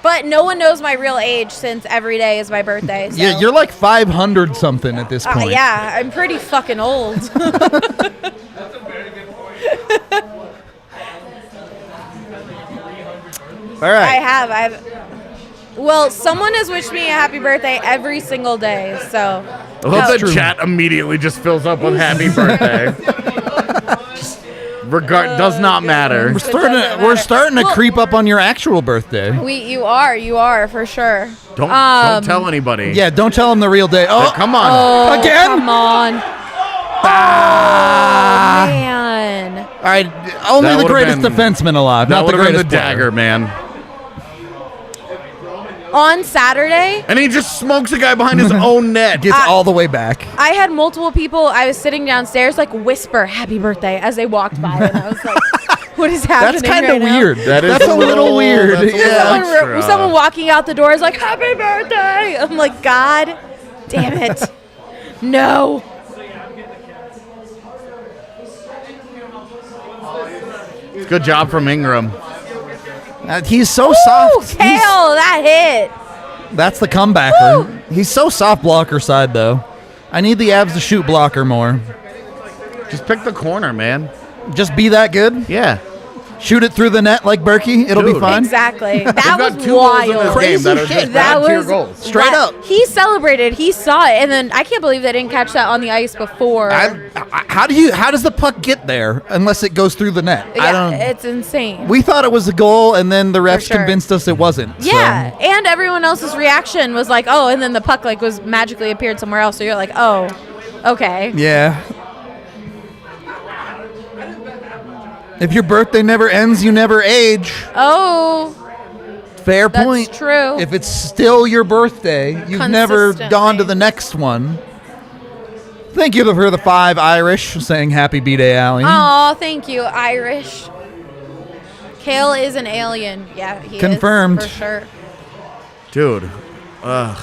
But no one knows my real age since every day is my birthday. So. Yeah, you're like 500 something at this point. Yeah, I'm pretty fucking old. That's a very good point. All right. I've well, someone has wished me a happy birthday every single day, so. I love That's that true. chat immediately just fills up with happy birthday. Just Does not matter. We're starting to creep up on your actual birthday. You are for sure. Don't tell anybody. Yeah, don't tell him the real day. Oh, Come on. Oh, Again? Come on. Ah. Man. All right, only That the would've greatest been- defenseman alive, That not the would have been greatest the player. dagger, man. On Saturday, And he just smokes a guy behind his own net. Gets all the way back. I had multiple people. I was sitting downstairs, like whisper "Happy Birthday" as they walked by, and I was like, "What is happening?" That's kind of right now? weird. That is That's a little weird. that's a little Yeah. extra. Someone walking out the door is like, "Happy Birthday!" I'm like, "God, damn it, no." Good job from Ingram. He's so Ooh, soft. Kale, that hit. That's the comebacker. He's so soft blocker side, though. I need the Avs to shoot blocker more. Just pick the corner, man. Just be that good. Yeah. Shoot it through the net like Berkey. It'll be Dude. fine. Exactly. That They've was got 2 goals in this wild. game Crazy that are shit. just That bad tier was goals. Straight what- up. He celebrated. He saw it, and then I can't believe they didn't catch that on the ice before. How does the puck get there unless it goes through the net? yeah, I don't. it's insane. We thought it was a goal, and then the refs sure. convinced us it wasn't. Yeah, and everyone else's reaction was like, "Oh," and then the puck like was magically appeared somewhere else. So you're like, "Oh, okay." So, yeah. If your birthday never ends, you never age. Oh, Fair that's point. true. If it's still your birthday, you've never Consistently. gone to the next one. Thank you for the 5 Irish saying happy B-Day, Allie. Oh, thank you, Irish. Kale is an alien. Yeah, he Confirmed. is for sure. Dude. Ugh.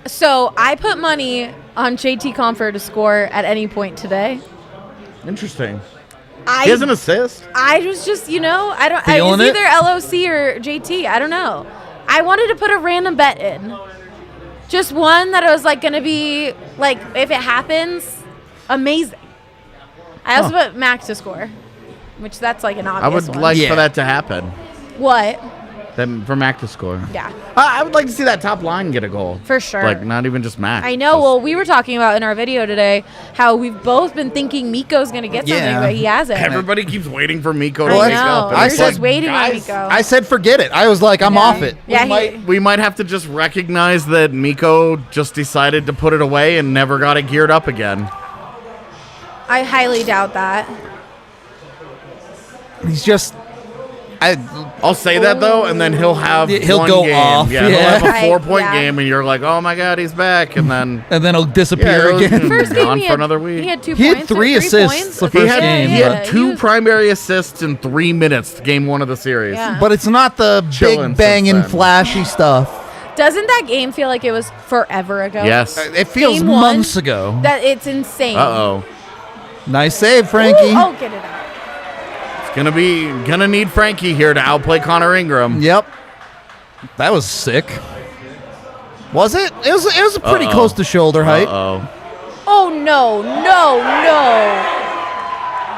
So I put money on JT Comfort to score at any point today. Interesting. He has an assist. I was just, I don't. Feeling It's it? either LOC or JT. I don't know. I wanted to put a random bet in, just one that I was like gonna be like, if it happens, amazing. I also put Max to score, which that's like an I obvious would one. like Yeah. for that to happen. What? Then for Mac to score. Yeah, I would like to see that top line get a goal. for sure. Like, not even just Mac. I know. Well, we were talking about in our video today how we've both been thinking Miko's gonna get something, Yeah. but he hasn't. Everybody keeps waiting for Miko to I wake know. up. and I it's was like, just waiting on guys, Miko. I said forget it. I was like, I'm off it. Yeah, We might have to just recognize that Miko just decided to put it away and never got it geared up again. I highly doubt that. He's just. I'll say that though, and then he'll have He'll one go game. off, Yeah, yeah. he'll have a 4-point Yeah. game, and you're like, oh my god, he's back, and then And then he'll disappear Yeah, again. First Gone game, he for had, another week. He had 2 He had points. or 3 3 assists points. the he first had game, he but- had 2 primary assists in 3 minutes. Game 1 of the series. Yeah. But it's not the Chilling big banging, since then. flashy stuff. Doesn't that game feel like it was forever ago? Yes. It feels Game 1, months ago. That it's insane. Uh-oh. Nice save, Ooh, Frankie. oh, get it out. Gonna need Frankie here to outplay Connor Ingram. Yep. That was sick. Was it? It was pretty Uh-oh. close to shoulder height. Uh-oh. Oh no!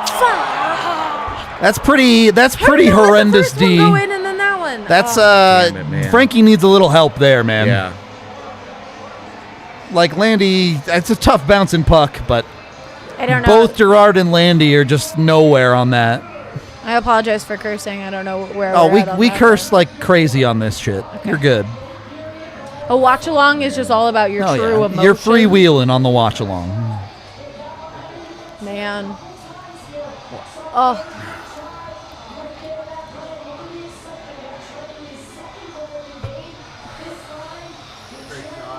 Fuck. That's pretty How did they let horrendous, the first one D. go in and then that one. That's Damn it, man. Frankie needs a little help there, man. Yeah. Like Landy, it's a tough bouncing puck, but I don't know. both Gerard and Landy are just nowhere on that. I apologize for cursing. I don't know where. Oh, we're at on we that, curse like crazy on this shit. You're good. but a watch along is just all about your Oh, true yeah. emotion. You're freewheeling on the watch along. Man. Oh.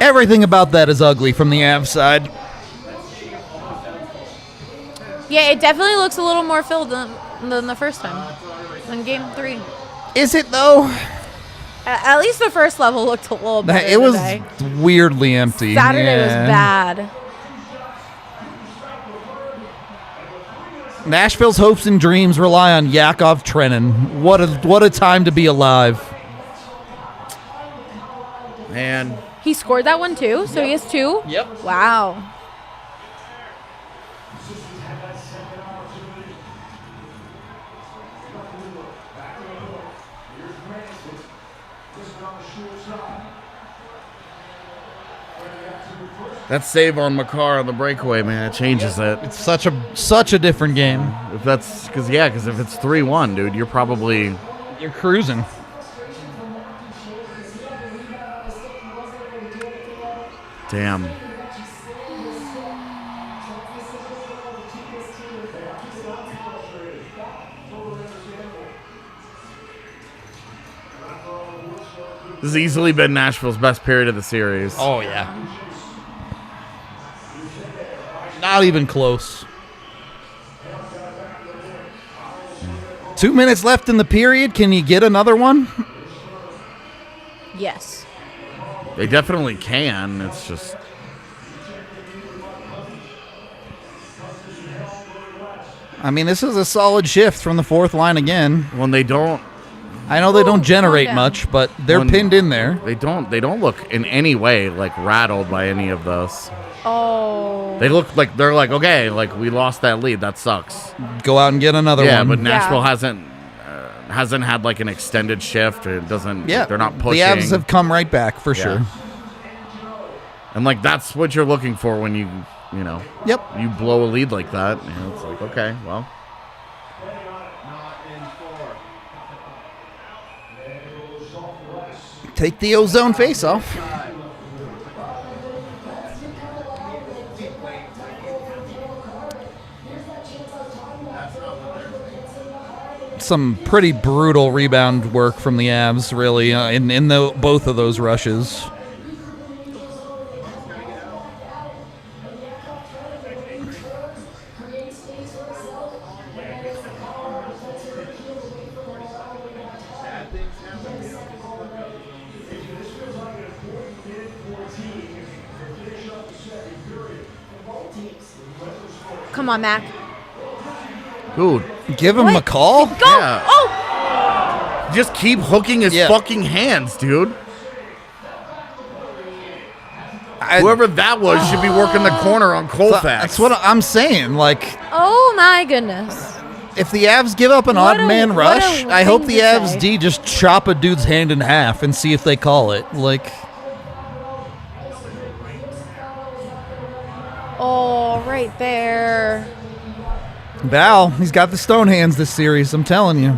Everything about that is ugly from the Avs side. Yeah, it definitely looks a little more filled than the first time. In game 3. Is it though? At least the first level looked a little better. It was today. weirdly empty. Saturday was Yeah. bad. Nashville's hopes and dreams rely on Yakov Trenin. What a time to be alive. Man. He scored that one too, so he has 2? Yep. Wow. That save on Makar on the breakaway, man, it changes it. It's such a different game. If that's because if it's 3-1, dude, you're cruising. Damn. This has easily been Nashville's best period of the series. Oh, yeah. Not even close. 2 minutes left in the period. Can you get another one? Yes. They definitely can. It's just... I mean, this is a solid shift from the fourth line again. When they don't... I know they don't generate calm down. much, but they're pinned in there. They don't look in any way like rattled by any of those. Oh. They look like they're like, okay, like we lost that lead. That sucks. Go out and get another one. Yeah, but Nashville hasn't had like an extended shift. It doesn't. Yeah, they're not pushing. The Avs have come right back for sure. And like that's what you're looking for when you know. Yep. You blow a lead like that. You know, it's like okay, well. Take the ozone face off. Some pretty brutal rebound work from the Avs, really, in both of those rushes. Come on, Mac. Dude, give him a call? Go! Yeah. Oh! Just keep hooking his fucking hands, dude. Whoever that was should be working the corner on Colfax. That's what I'm saying. Like, Oh, my goodness. if the Avs give up an What odd a- man what a rush, I hope thing the to Avs say. D just chop a dude's hand in half and see if they call it. Like, Oh, right there. Val, he's got the stone hands this series, I'm telling you.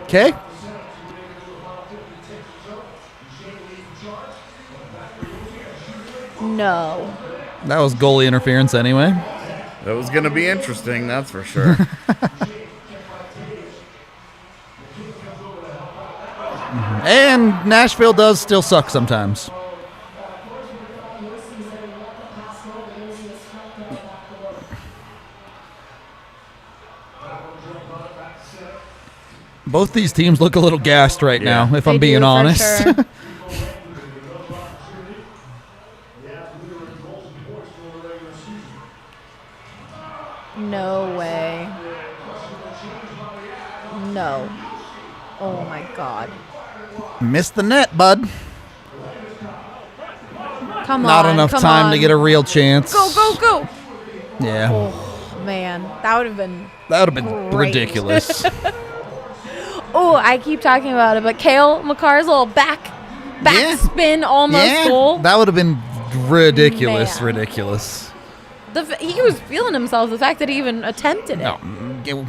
Okay. No. That was goalie interference anyway. That was going to be interesting, that's for sure. And Nashville does still suck sometimes. Both these teams look a little gassed right now, if They I'm being do, for honest. sure. No way. No. Oh my god. Missed the net, bud. Come Not on. enough come time on. to get a real chance. Go, go, go. Yeah. Oh, man. That would have been. That would have been great. ridiculous. Oh, I keep talking about it, but Kale McCarr's little back Yeah. spin almost Yeah, goal. that would have been ridiculous, Man. ridiculous. He was feeling himself. The fact that he even attempted it. No,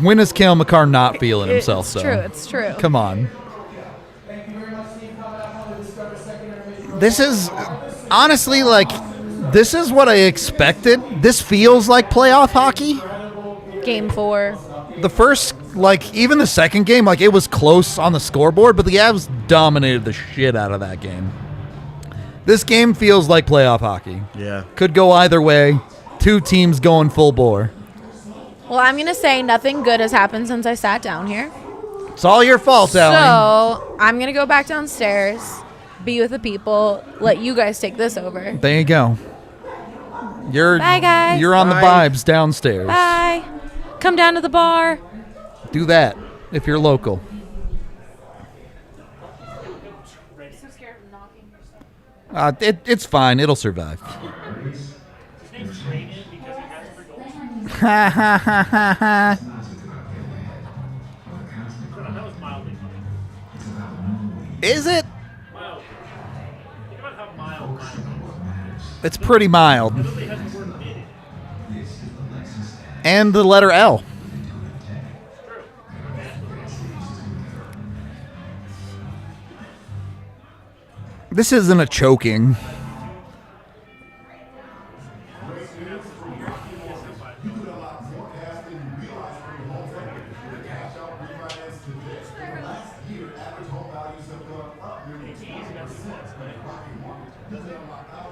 when is Cale Makar not feeling himself? It's So true. It's true. come on. This is honestly like this is what I expected. This feels like playoff hockey. Game 4. The first, like even the second game, like it was close on the scoreboard, but the Avs dominated the shit out of that game. This game feels like playoff hockey. Yeah. Could go either way. Two teams going full bore. Well, I'm going to say nothing good has happened since I sat down here. It's all your fault, Allie. So I'm going to go back downstairs, be with the people, let you guys take this over. There you go. Bye, guys. You're on the vibes downstairs. Bye. Come down to the bar. Do that if you're local. It's fine. It'll survive. Ha ha ha ha ha. Is it? Mild. Think about how mild mine is. It's pretty mild. It literally has the word mid. And the letter L. True. This isn't a choking.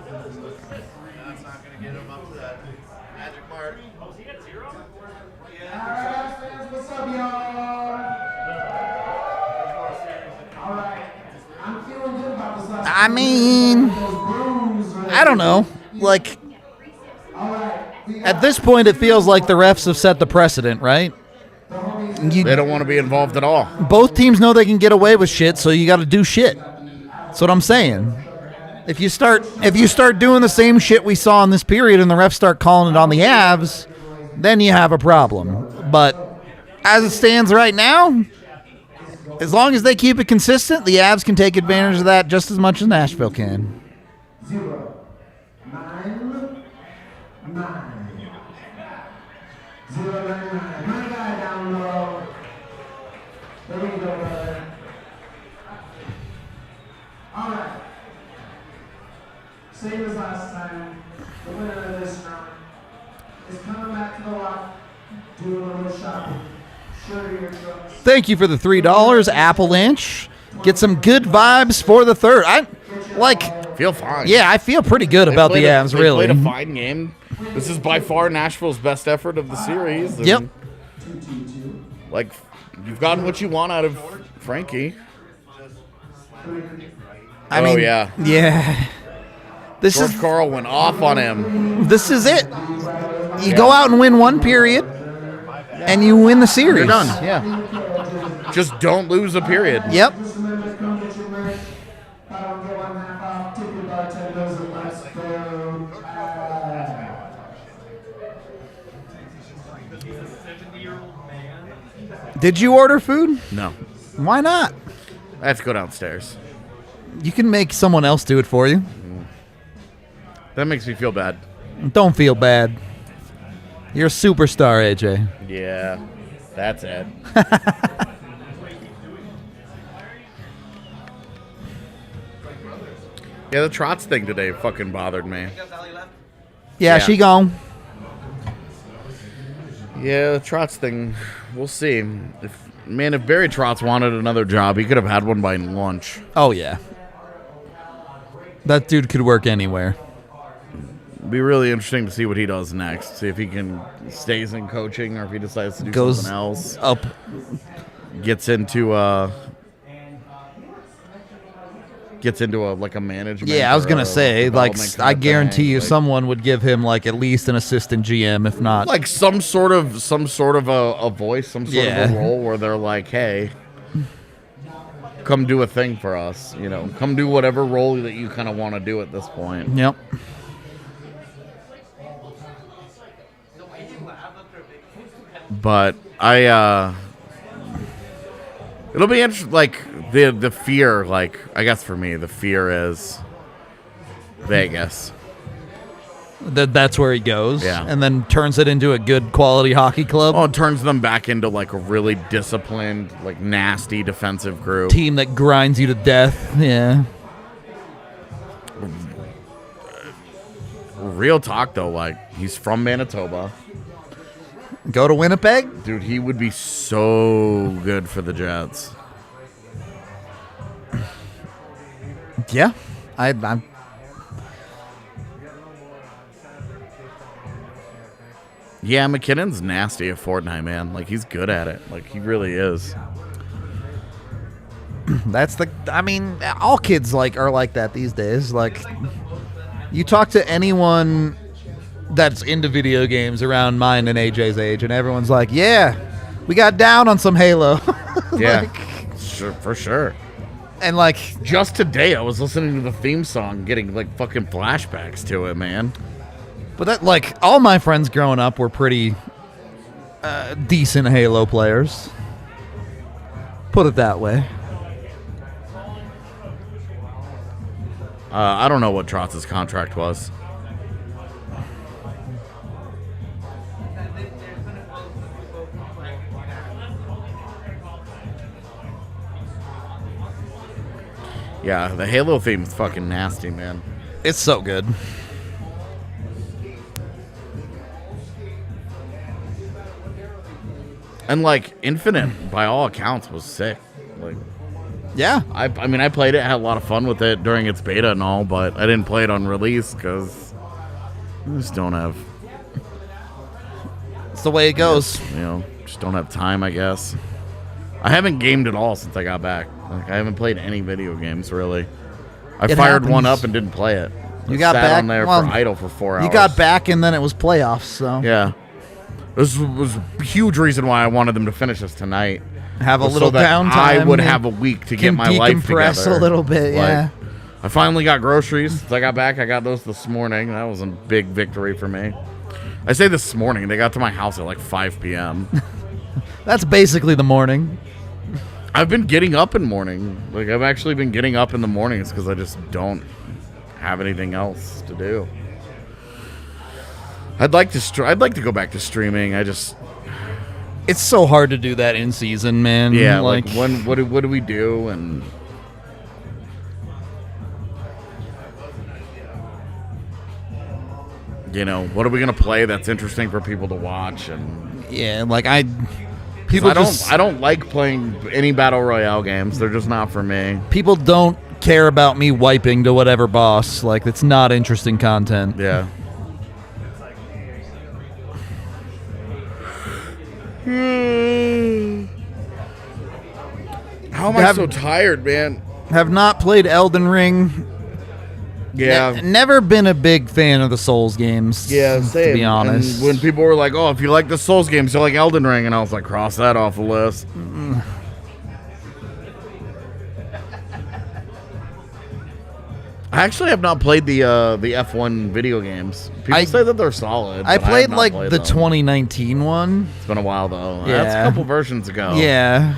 That's not going to get him up to that magic mark. Oh, is he at 0? Alright, fans, what's up, y'all? Alright, I'm feeling good about this last I mean, I don't know. Like, at this point, it feels like the refs have set the precedent, right? They don't want to be involved at all. Both teams know they can get away with shit, so you got to do shit. That's what I'm saying. If you start doing the same shit we saw in this period, and the refs start calling it on the Avs, then you have a problem. But as it stands right now, as long as they keep it consistent, the Avs can take advantage of that just as much as Nashville can. 0, 9, 9. 0, 9, 9. My guy down low. There we go, brother. Alright. Same as last time. The winner of this round is coming back to the lot, doing a little shopping. Sure, your trucks. Thank you for the $3, Avalanche. Get some good vibes for the third. Feel fine. Yeah, I feel pretty good about the Avs, They really. played a fine game. This is by far Nashville's best effort of the series. And, Yep. Like, you've gotten what you want out of Frankie. I mean, yeah. Yeah. This George Carl went off on him. This is it. You go out and win one period, and you win the series. You're done. Yeah. Just don't lose a period. Yep. Just remember to come get your merch. I don't get 1.5 off. Tip your bartenders and let's go. Did you order food? No. Why not? I have to go downstairs. You can make someone else do it for you. That makes me feel bad. Don't feel bad. You're a superstar, AJ. Yeah. That's it. Yeah, the Trotz thing today fucking bothered me. Yeah, she gone. Yeah, the Trotz thing, we'll see. If Barry Trotz wanted another job, he could have had one by lunch. Oh, yeah. That dude could work anywhere. Be really interesting to see what he does next. See if he stays in coaching or if he decides to do Goes something else. up. Gets into a like a management. Yeah, I was or gonna a say, like, development I kind of guarantee thing. you, Like- someone would give him like at least an assistant GM, if not. like some sort of a voice, some sort of Yeah. a role where they're like, hey, come do a thing for us, come do whatever role that you kind of want to do at this point. Yep. But it'll be interesting. Like the fear, like I guess for me, the fear is Vegas. That's where he goes. Yeah. And then turns it into a good quality hockey club. Oh, it turns them back into like a really disciplined, like nasty defensive group. Team that grinds you to death. Yeah. Real talk though, like he's from Manitoba. Go to Winnipeg? Dude, he would be so good for the Jets. Yeah. I'm Yeah, McKinnon's nasty at Fortnite, man. Like he's good at it. Like he really is. all kids are like that these days. Like, you talk to anyone that's into video games around mine and AJ's age, and everyone's like, yeah, we got down on some Halo. Yeah, sure, for sure. And like, Just today, I was listening to the theme song, getting like fucking flashbacks to it, man. but that, like, all my friends growing up were pretty decent Halo players. Put it that way. I don't know what Trotz's contract was. Yeah, the Halo theme is fucking nasty, man. It's so good. And like Infinite, by all accounts, was sick. Like, Yeah. I mean, I played it, had a lot of fun with it during its beta and all, but I didn't play it on release because I just don't have, It's the way it goes. just don't have time, I guess. I haven't gamed at all since I got back. Like, I haven't played any video games really. I It fired one happens. up and didn't play it. You I got sat back on there well, for idle for 4 hours. You got back, and then it was playoffs. So Yeah. This was a huge reason why I wanted them to finish this tonight. have a was little so that downtime. I would and have a week to get can my life decompress together. a little bit. Like, Yeah. I finally got groceries. Since I got back, I got those this morning. That was a big victory for me. I say this morning. They got to my house at like 5 p.m. That's basically the morning. I've been getting up in the morning. Like, I've actually been getting up in the mornings because I just don't have anything else to do. I'd like to go back to streaming. It's so hard to do that in season, man. Yeah, like what do we do? And what are we gonna play that's interesting for people to watch? And yeah, like people I don't like playing any battle royale games. They're just not for me. people don't care about me wiping to whatever boss. Like, it's not interesting content. Yeah. How am I so tired, man? Have not played Elden Ring. Yeah. Never been a big fan of the Souls games. Yeah, same. To be honest. And when people were like, "Oh, if you like the Souls games, you like Elden Ring," and I was like, "Cross that off the list." I actually have not played the F1 video games. People say that they're solid. I but have played not like played the them. 2019 one. It's been a while though. Yeah. That's a couple versions ago. Yeah.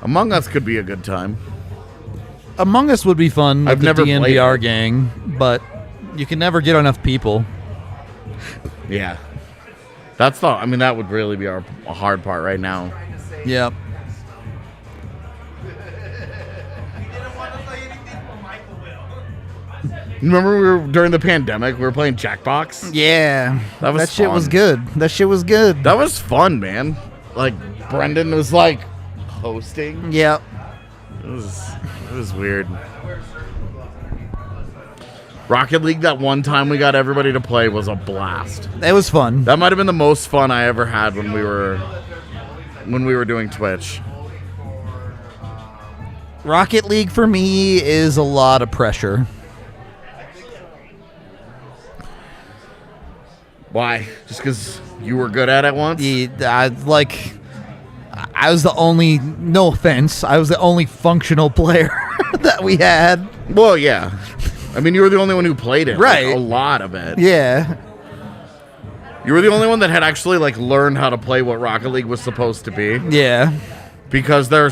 Among Us could be a good time. Among Us would be fun with I've the never played DNVR it. gang, but you can never get enough people. Yeah. That would really be a hard part right now. Yep. Remember during the pandemic, we were playing Jackbox? Yeah. That was shit was fun. good. That shit was good. That was fun, man. Like, Brendan was like hosting. Yep. It was weird. Rocket League, that one time we got everybody to play, was a blast. It was fun. That might have been the most fun I ever had when we were doing Twitch. Rocket League for me is a lot of pressure. Why? Just because you were good at it once? I was the only, no offense, I was the only functional player that we had. Well, yeah. I mean, you were the only one who played it. Right. Like, a lot of it. Yeah. You were the only one that had actually like learned how to play what Rocket League was supposed to be. Yeah. Because there are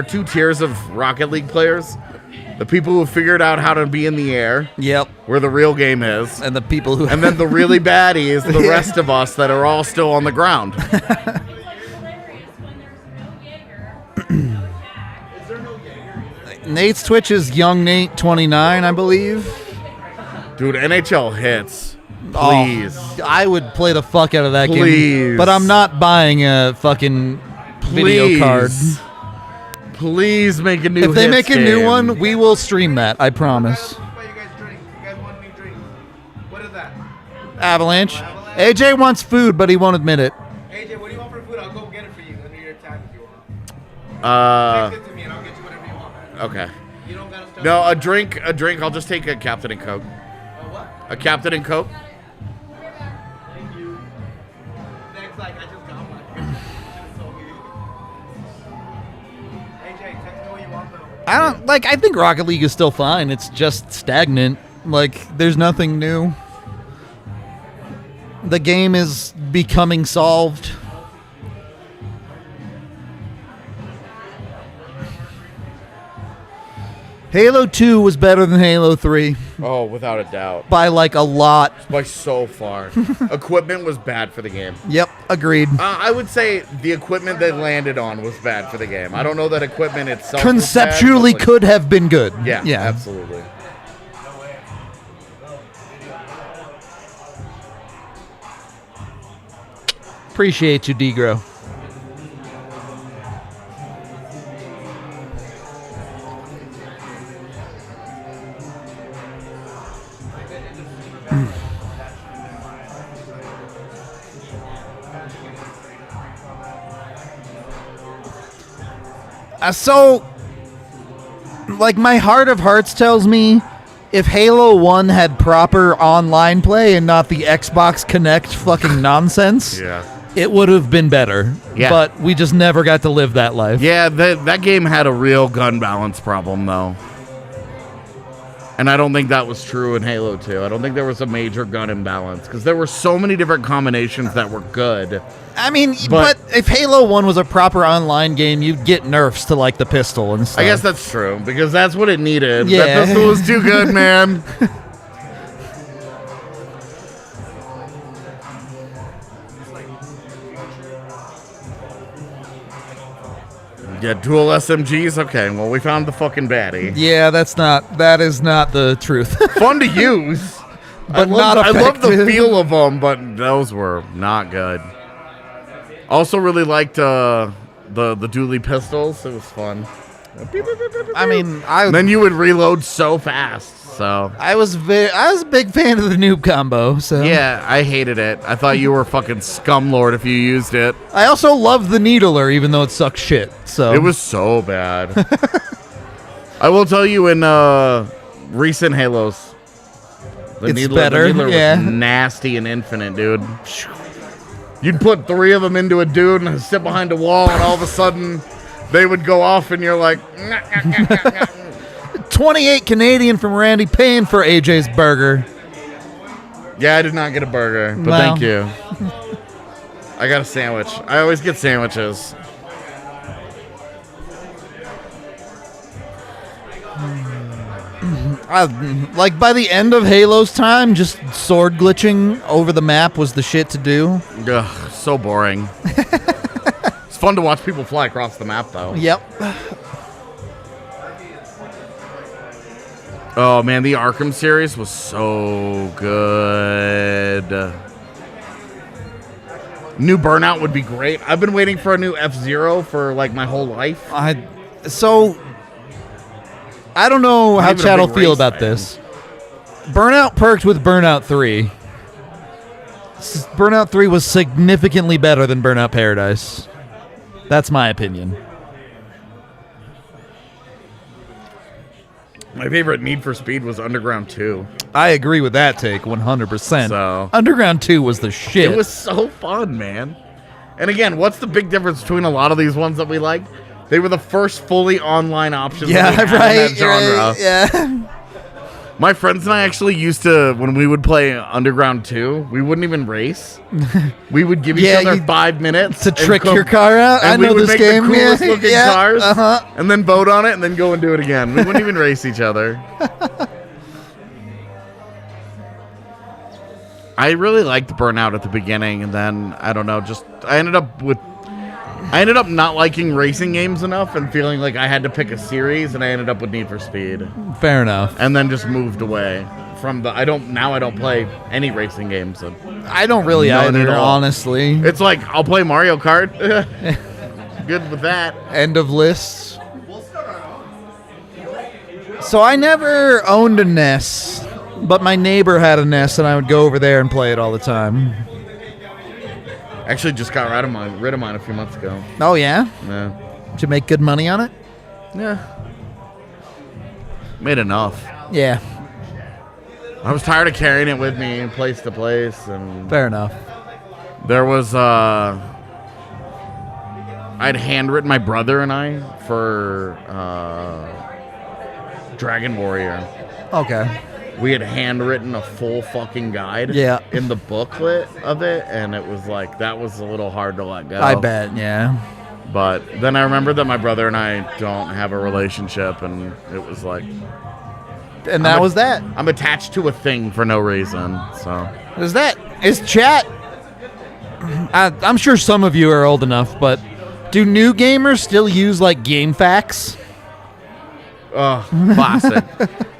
two tiers of Rocket League players. The people who figured out how to be in the air, Yep. where the real game is, And the people who... and then the really baddies, the Yeah. rest of us that are all still on the ground. Nate's Twitch is Young Nate 29, I believe. Dude, NHL hits. Oh, Please. I would play the fuck out of that game. Please. But I'm not buying a fucking video card. Please make a new If they hits make a new game. one, we will stream that, I promise. What you guys drink? You guys want a new drink? What is that? Avalanche. AJ wants food, but he won't admit it. AJ, what do you want for food? I'll go get it for you under your tab if you want. Text it to me and I'll get you whatever you want, man. Okay. You don't gotta start. No, a drink. I'll just take a Captain and Coke. What? A Captain and Coke. Thank you. Next, I just got mine. It's so weird. AJ, text me what you want though. I think Rocket League is still fine. It's just stagnant. Like, there's nothing new. The game is becoming solved. Halo 2 was better than Halo 3 Oh, without a doubt. by like a lot. By so far. Equipment was bad for the game. Yep, agreed. I would say the equipment they landed on was bad for the game. I don't know that equipment itself Conceptually was bad, but, like, could have been good. Yeah, Yeah. absolutely. Appreciate you, Degro. So, like, my heart of hearts tells me if Halo 1 had proper online play and not the Xbox Connect fucking nonsense, Yeah. it would have been better. Yeah. But we just never got to live that life. Yeah, that game had a real gun balance problem, though. And I don't think that was true in Halo 2. I don't think there was a major gun imbalance because there were so many different combinations that were good. I mean, But- but if Halo 1 was a proper online game, you'd get nerfs to, like, the pistol and stuff. I guess that's true because that's what it needed. Yeah. That pistol was too good, man. Yeah, dual SMGs. Okay, well, we found the fucking baddie. Yeah, that is not the truth. Fun to use, But not I love the effective. feel of them, but those were not good. Also, really liked the dually pistols. It was fun. I mean, And then you would reload so fast. So I was a big fan of the noob combo, so yeah, I hated it. I thought you were fucking scumlord if you used it. I also loved the needler, even though it sucked shit. So It was so bad. I will tell you in recent Halos, It's better, the needler yeah. was nasty and infinite, dude. You'd put 3 of them into a dude and sit behind a wall, and all of a sudden they would go off, and you're like, 28 Canadian from Randy paying for AJ's burger. yeah, I did not get a burger, but Well. thank you. I got a sandwich. I always get sandwiches. Like by the end of Halo's time, just sword glitching over the map was the shit to do. Ugh, so boring. It's fun to watch people fly across the map, though. Yep. Oh man, the Arkham series was so good. New Burnout would be great. I've been waiting for a new F-Zero for like my whole life. I don't know how even a Chad will big feel race about fan. this. Burnout perked with Burnout 3. Burnout 3 was significantly better than Burnout Paradise. That's my opinion. My favorite Need for Speed was Underground 2. I agree with that take 100%. So- Underground 2 was the shit. It was so fun, man. And again, what's the big difference between a lot of these ones that we like? They were the first fully online options yeah, that we had right, in that genre. right. Yeah. My friends and I actually used to, when we would play Underground 2, we wouldn't even race. We would give each Yeah, other you- 5 minutes To trick your car out. And I we know would this make game. the coolest yeah. looking yeah. cars, Uh-huh. and then vote on it, and then go and do it again. We wouldn't even race each other. I really liked Burnout at the beginning, and then I don't know. I ended up not liking racing games enough, and feeling like I had to pick a series, and I ended up with Need for Speed, Fair enough. and then just moved away from the. I don't play any racing games. So I don't really None either, at all. honestly. it's like I'll play Mario Kart. Good with that. End of list. So I never owned a NES, but my neighbor had a NES, and I would go over there and play it all the time. Actually, just got rid of mine a few months ago. Oh, yeah? Yeah. Did you make good money on it? Yeah. Made enough. Yeah, I was tired of carrying it with me place to place, and fair enough. there was I'd handwritten my brother and I for Dragon Warrior. Okay. We had handwritten a full fucking guide Yeah. in the booklet of it, and it was like that was a little hard to let go. I bet, yeah. But then I remember that my brother and I don't have a relationship, and it was like, And that was that. I'm attached to a thing for no reason. So Is that? Is chat? I'm sure some of you are old enough, but do new gamers still use like GameFAQs? classic.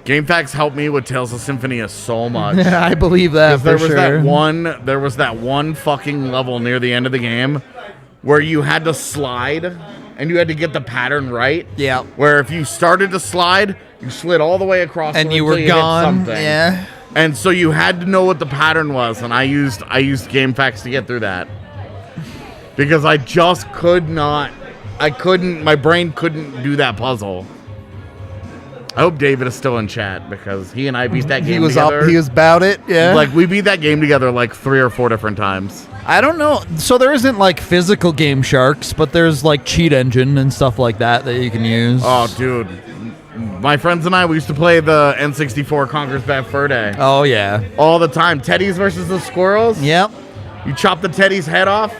GameFAQs helped me with Tales of Symphonia so much. I believe that for There was sure. there was that one fucking level near the end of the game where you had to slide and you had to get the pattern right. Yeah. Where if you started to slide, you slid all the way across And it you until were hit gone. something. Yeah. And so you had to know what the pattern was, and I used GameFAQs to get through that. Because I just could not, my brain couldn't do that puzzle. I hope David is still in chat because he and I beat that game He was together. he was about it. Yeah. Like, we beat that game together like 3 or 4 different times. I don't know. So there isn't like physical Game Sharks, but there's like cheat engine and stuff like that you can use. Oh, dude. My friends and I, we used to play the N64 Conker's Bad Fur Day Oh yeah. all the time. Teddies versus the squirrels. Yep. You chop the teddy's head off,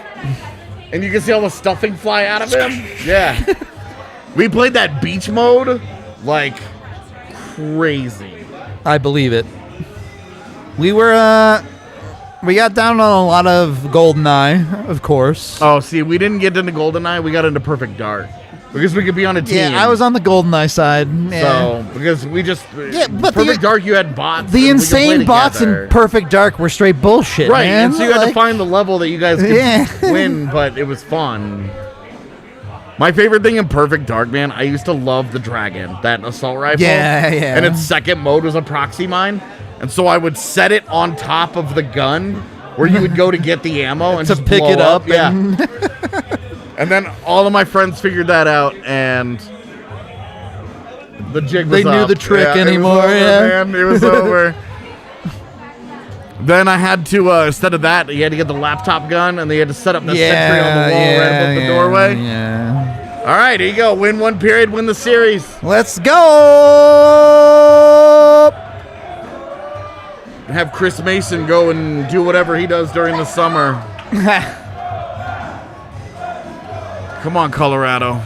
and you can see all the stuffing fly out of him. Yeah. We played that beach mode like crazy. I believe it. We were we got down on a lot of GoldenEye, of course. Oh, see, we didn't get into GoldenEye. We got into Perfect Dark because we could be on a team. Yeah, I was on the GoldenEye side. Yeah. So because we just but Perfect Dark, you had bots. The and we could play insane bots together. in Perfect Dark were straight bullshit, Right, man. and so you had to Like- find the level that you guys could Yeah. win, but it was fun. My favorite thing in Perfect Dark, man, I used to love the dragon, that assault rifle. Yeah, yeah. And its second mode was a proxy mine, and so I would set it on top of the gun where you would go to get the ammo and To just pick blow it up Yeah. and- And then all of my friends figured that out, and the jig was They knew up. the trick Yeah, anymore, It was over, yeah. man. It was over. Then I had to, instead of that, you had to get the laptop gun, and they had to set up the sentry on the wall right above the doorway. Yeah. All right, here you go. Win one period, win the series. Let's go! Have Chris Mason go and do whatever he does during the summer. Come on, Colorado.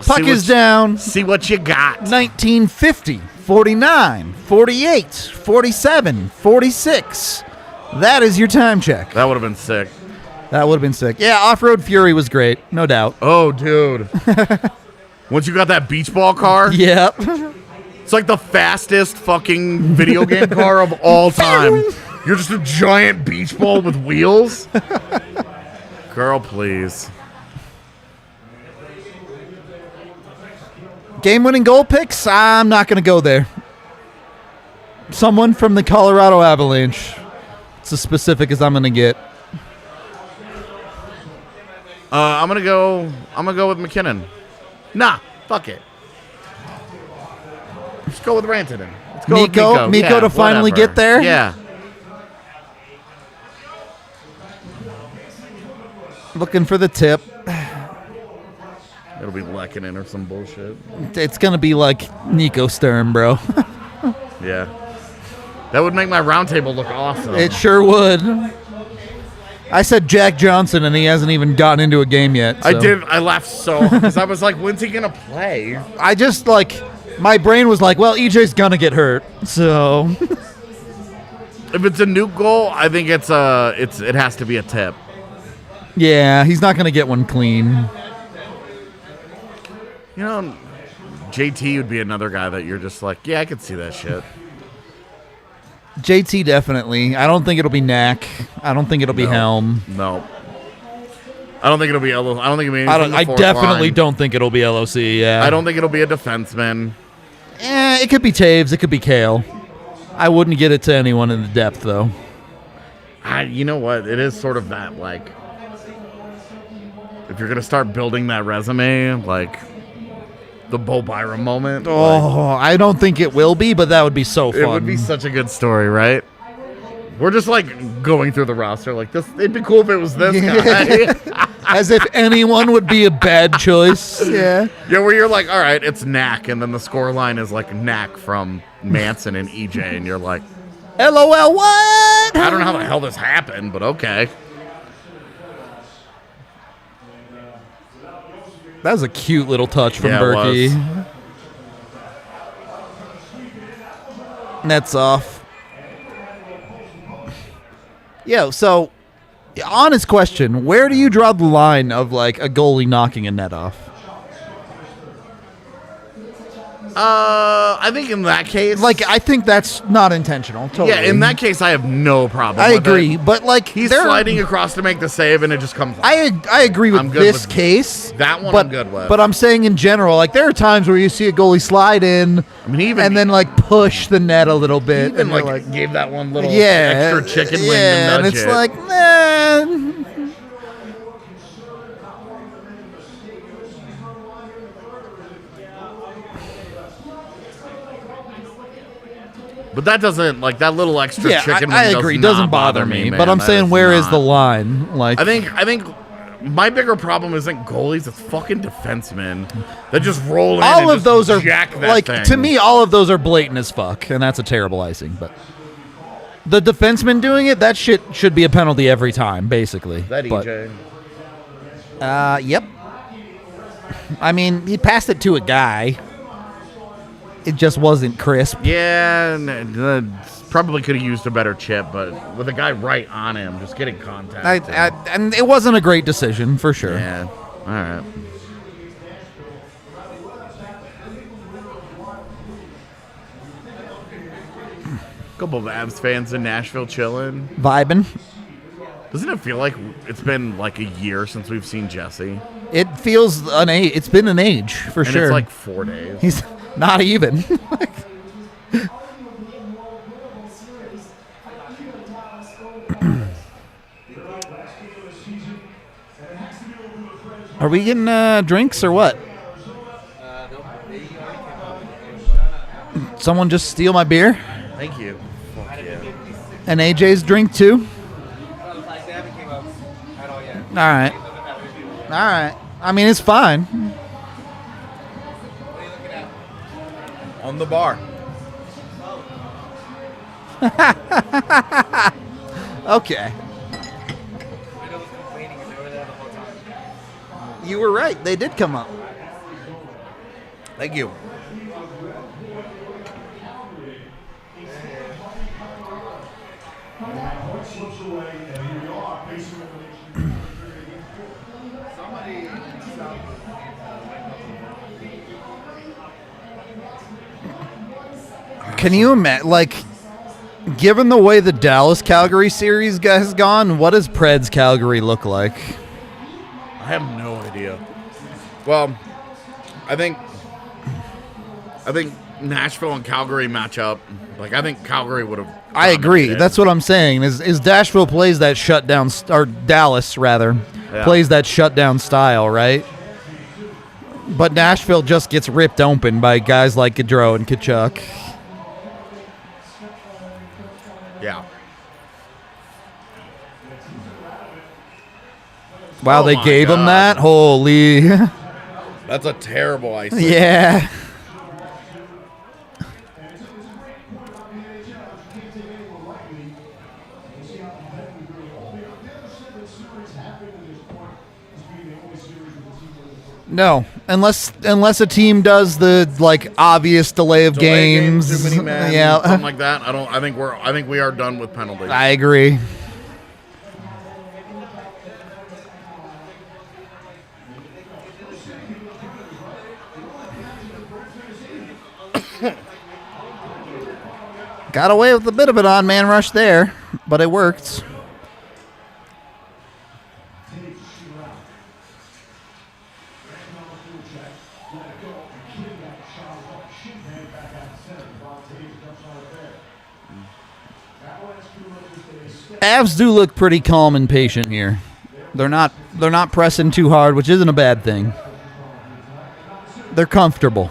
Puck is down. See what you got. 1950, 49, 48, 47, 46. That is your time check. That would have been sick. That would have been sick. Yeah, Off-Road Fury was great, no doubt. Oh, dude. Once you got that beach ball car, Yep. it's like the fastest fucking video game car of all time. You're just a giant beach ball with wheels. Girl, please. Game-winning goal picks? I'm not going to go there. Someone from the Colorado Avalanche. It's as specific as I'm going to get. I'm gonna go with McKinnon. Nah, fuck it. Let's go with Rantanen. Let's go with Nico? Nico. Nico Yeah, to finally whatever. get there? Yeah. Looking for the tip. It'll be Lehkonen or some bullshit. It's going to be like Nico Sturm, bro. Yeah. That would make my roundtable look awesome. It sure would. I said Jack Johnson, and he hasn't even gotten into a game yet. I so. did. I laughed so because I was like, when's he gonna play? I just, like, my brain was like, well, EJ's going to get hurt. So, If it's a nuke goal, I think it has to be a tip. yeah, he's not going to get one clean. You know, JT would be another guy that you're just like, yeah, I could see that shit. JT definitely. I don't think it'll be Knack. I don't think it'll be Helm. No. I don't think it'll be I don't think it'll be anything I definitely don't think it'll be LOC, yeah. I don't think it'll be a defenseman. It could be Taves. It could be Kale. I wouldn't get it to anyone in the depth, though. You know what? It is sort of that, like, if you're going to start building that resume, like, the Bo Byram moment. Oh, I don't think it will be, but that would be so fun. It would be such a good story, right? We're just, like, going through the roster like this. It'd be cool if it was this guy. As if anyone would be a bad choice. Yeah. Yeah, where you're like, all right, it's Knack, and then the score line is, like, Knack from Manson and EJ, and you're like, LOL, what? I don't know how the hell this happened, but okay. That was a cute little touch from Yeah, it Berkey. was. Nets off. Yo, so honest question, where do you draw the line of like a goalie knocking a net off? I think in that case, Like, I think that's not intentional. Totally. yeah, in that case, I have no problem. I with agree, it. but like He's there- sliding across to make the save, and it just comes off. I agree with I'm good this with case. that one but, I'm good with. But I'm saying in general, like there are times where you see a goalie slide in, I mean, even and then like push the net a little bit, even and you're like gave that one little yeah, extra chicken wing yeah, to and nudge it's it. like, man. But that doesn't like that little extra Yeah, chicken wing. I agree. Does Doesn't not bother me, man. but I'm That saying, where is not. the line? Like, I think my bigger problem isn't goalies. It's fucking defensemen that just roll in. all and of just those are jack that like thing. to me, all of those are blatant as fuck, and that's a terrible icing. But the defenseman doing it, that shit should be a penalty every time, basically. That But, EJ. yep. I mean, he passed it to a guy. It just wasn't crisp. Yeah, probably could have used a better chip, but with a guy right on him, just getting contact. And it wasn't a great decision for sure. Yeah. All right. Couple of Avs fans in Nashville chilling. Vibing. Doesn't it feel like it's been like a year since we've seen Jesse? It feels an age. It's been an age for And sure. it's like 4 days. He's not even. Are we getting drinks or what? Someone just steal my beer? Thank you. Fuck yeah. And AJ's drink too? All right. All right. I mean, it's fine. On the bar. Okay. You were right. They did come up. Thank you. Can you imagine, like, given the way the Dallas-Calgary series has gone, what does Preds-Calgary look like? I have no idea. Well, I think Nashville and Calgary match up. Like, I think Calgary would have. I agree. That's what I'm saying. Is Nashville plays that shutdown, or Dallas rather, plays that shutdown style, right? But Nashville just gets ripped open by guys like Gaudreau and Kachuk. Yeah. Wow, Oh they my gave him God. that? Holy. That's a terrible icing. Yeah. No, unless a team does the like obvious delay of Delay games. too many men, Yeah. something like that. I think we are done with penalties. I agree. Got away with a bit of an odd man rush there, but it worked. Avs do look pretty calm and patient here. They're not pressing too hard, which isn't a bad thing. They're comfortable.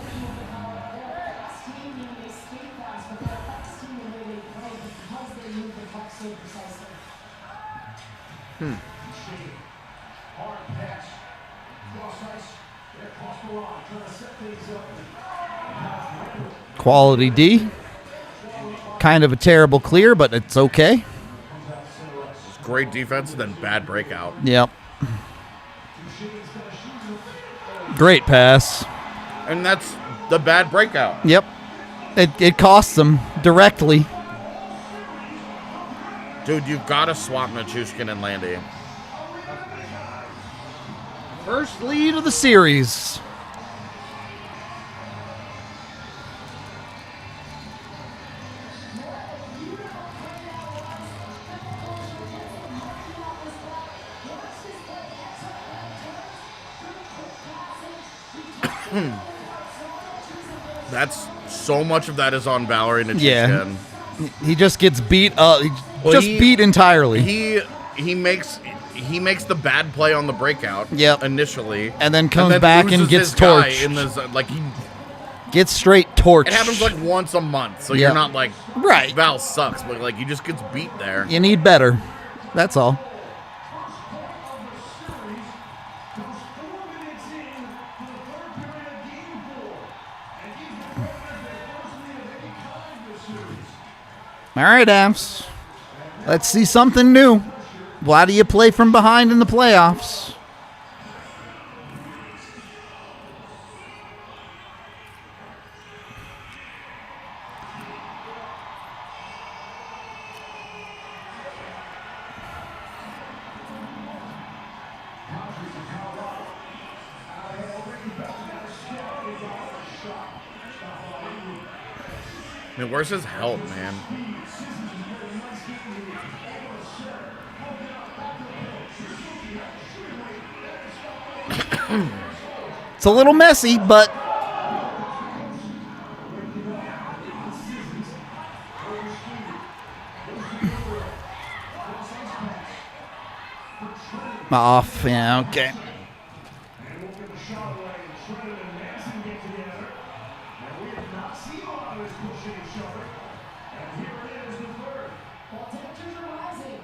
Quality D. Kind of a terrible clear, but it's okay. It's great defense and then bad breakout. Yep. Great pass. And that's the bad breakout. Yep. It costs them directly. Dude, you've got to swap Nichushkin and Landy. First lead of the series. That's so much of that is on Valerie Nichushkin. Yeah. He just gets beat He- beat entirely. He makes the bad play on the breakout. Yep. Initially, And then comes back and loses gets his guy torched. in this, Gets straight torched. it happens like once a month, so Yep. you're not like Right. Val sucks, but like he just gets beat there. You need better. That's all. All right, Avs. Let's see something new. Why do you play from behind in the playoffs? I mean, where's his help, man? It's a little messy, but off. Yeah, okay. Temperatures are rising.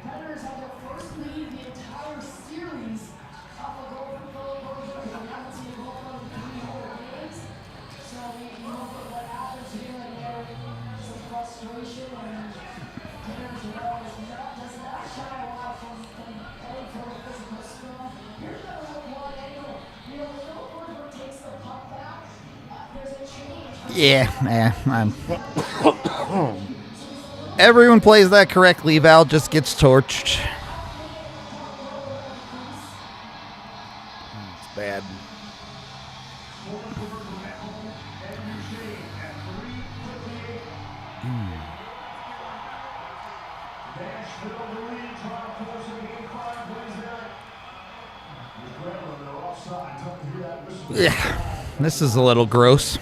Predators have their first lead of the entire series. Off a goal from Philip Berger. We haven't seen a goal from 3 whole games. So we look at what happens here and there. Some frustration and Predators does not shy away from playing for a physical scrum. Here's another look one angle. Philip Berger takes the puck back. There's a change. Everyone plays that correctly. Val just gets torched. It's bad. Yeah, this is a little gross.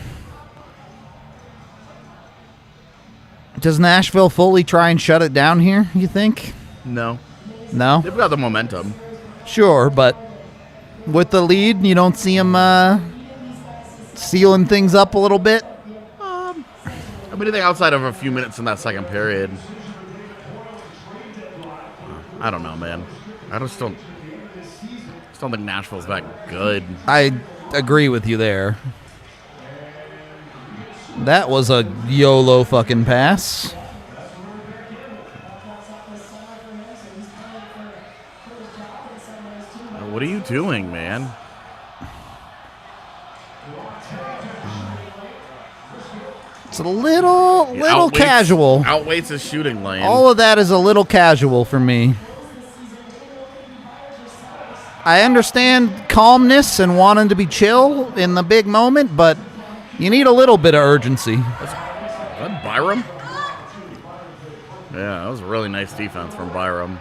Does Nashville fully try and shut it down here, you think? No, No? they've got the momentum. Sure, but with the lead, you don't see them sealing things up a little bit? I mean, anything outside of a few minutes in that second period. I don't know, man. I just don't think Nashville's that good. I agree with you there. That was a YOLO fucking pass. What are you doing, man? It's a little casual. Outweights his shooting lane. All of that is a little casual for me. I understand calmness and wanting to be chill in the big moment, but you need a little bit of urgency. Was that Byram? Yeah, that was a really nice defense from Byram.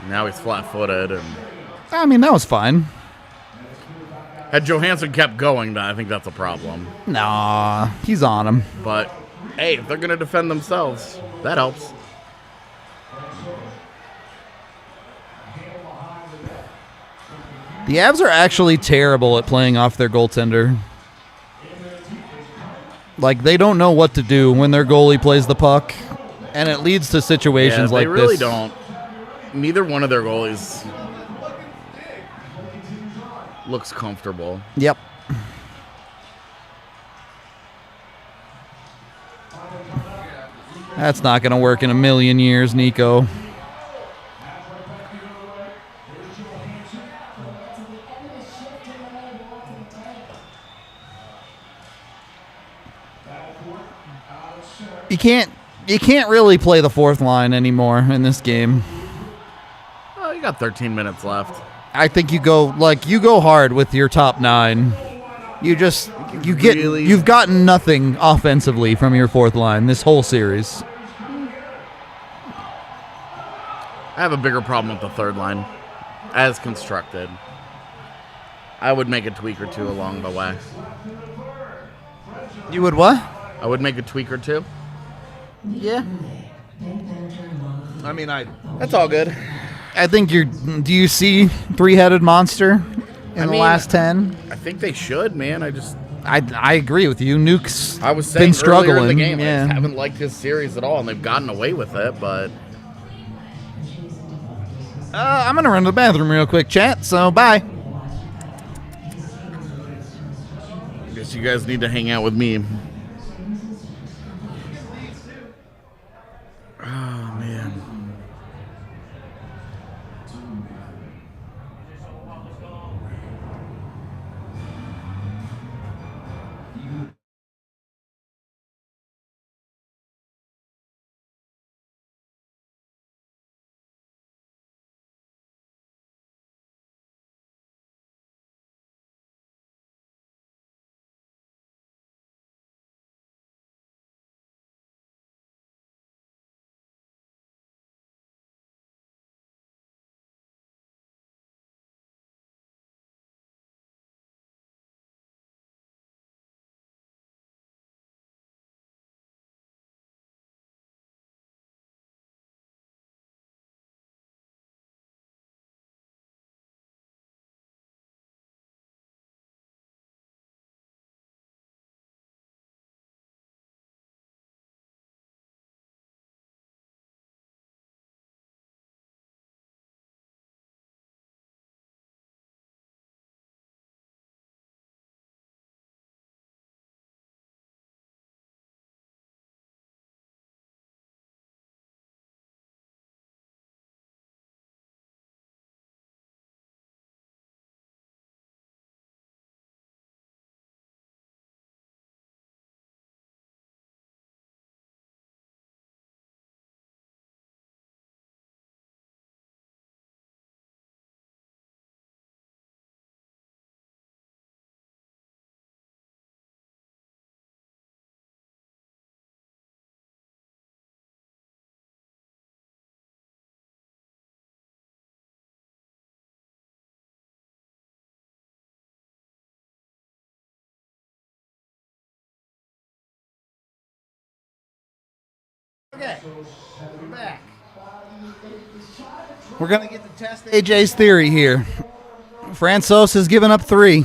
Now he's flat-footed, and I mean, that was fine. had Johansson kept going, then I think that's a problem. Nah, he's on him. But hey, if they're gonna defend themselves, that helps. The Avs are actually terrible at playing off their goaltender. Like, they don't know what to do when their goalie plays the puck, and it leads to situations like this. They really don't. Neither one of their goalies looks comfortable. Yep. That's not going to work in a million years, Nico. You can't really play the fourth line anymore in this game. Oh, you got 13 minutes left. I think you go hard with your top 9. You've gotten nothing offensively from your fourth line this whole series. I have a bigger problem with the third line as constructed. I would make a tweak or two along the way. You would what? I would make a tweak or two. Yeah. I mean, That's all good. I think do you see three-headed monster in the last 10? I think they should, man. I agree with you. Nuke's I was saying been struggling. earlier in the game, I Yeah. just haven't liked his series at all, and they've gotten away with it, but I'm going to run to the bathroom real quick, chat, so bye. I guess you guys need to hang out with me. Oh, man. Okay, we're back. We're going to get to test AJ's theory here. Francouz has given up 3.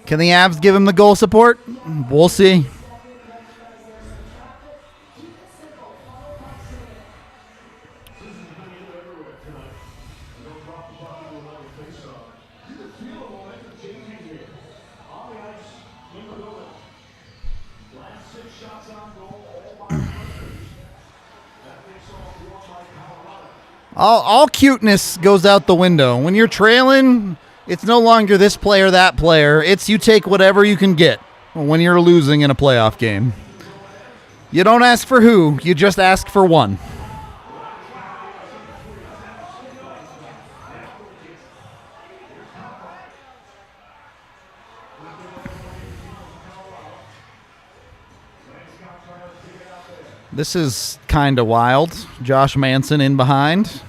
Can the Avs give him the goal support? We'll see. All cuteness goes out the window. When you're trailing, it's no longer this player, that player. It's you take whatever you can get when you're losing in a playoff game. You don't ask for who, you just ask for one. This is kind of wild. Josh Manson in behind.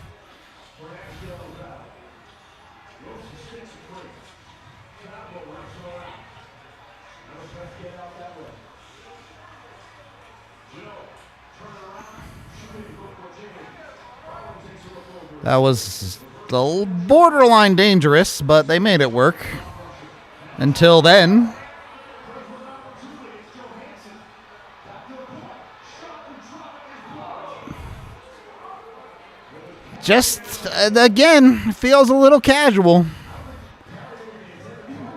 That was the borderline dangerous, but they made it work. Until then. Just, again, feels a little casual.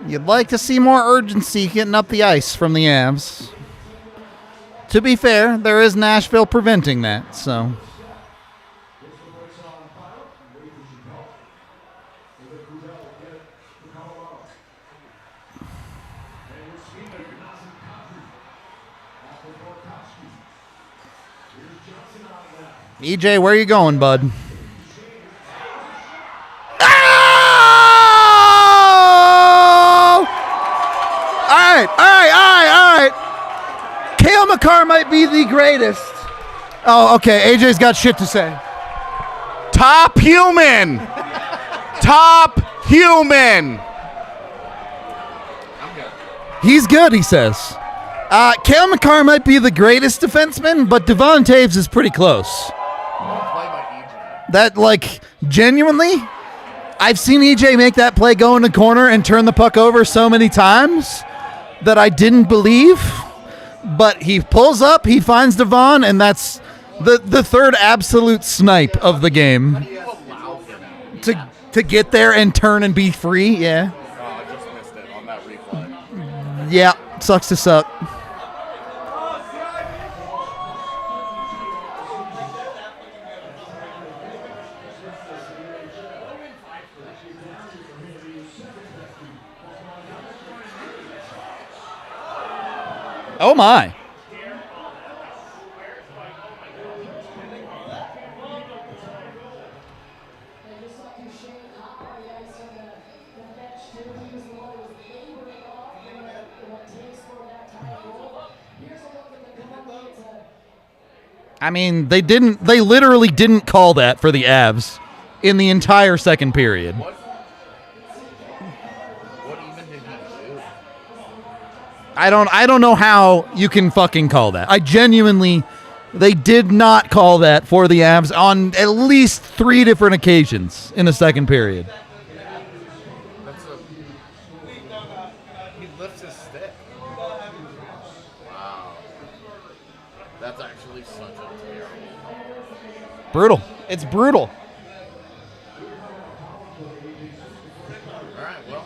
You'd like to see more urgency getting up the ice from the Avs. To be fair, there is Nashville preventing that, so. EJ, where you going, bud? Oh! All right. Cale Makar might be the greatest. Oh, okay. AJ's got shit to say. Top human. Top human. He's good, he says. Cale Makar might be the greatest defenseman, but Devon Taves is pretty close. That, like, genuinely, I've seen EJ make that play go in the corner and turn the puck over so many times that I didn't believe. But he pulls up, he finds Devon, and that's the third absolute snipe of the game. To get there and turn and be free, yeah. Oh, I just missed it on that replay. Yeah, sucks to suck. Oh my. I mean, they literally didn't call that for the Avs in the entire second period. What even did he do? I don't know how you can fucking call that. They did not call that for the Avs on at least 3 different occasions in the second period. He lifts his stick. Wow. That's actually such a terrible. Brutal. It's brutal. All right, well.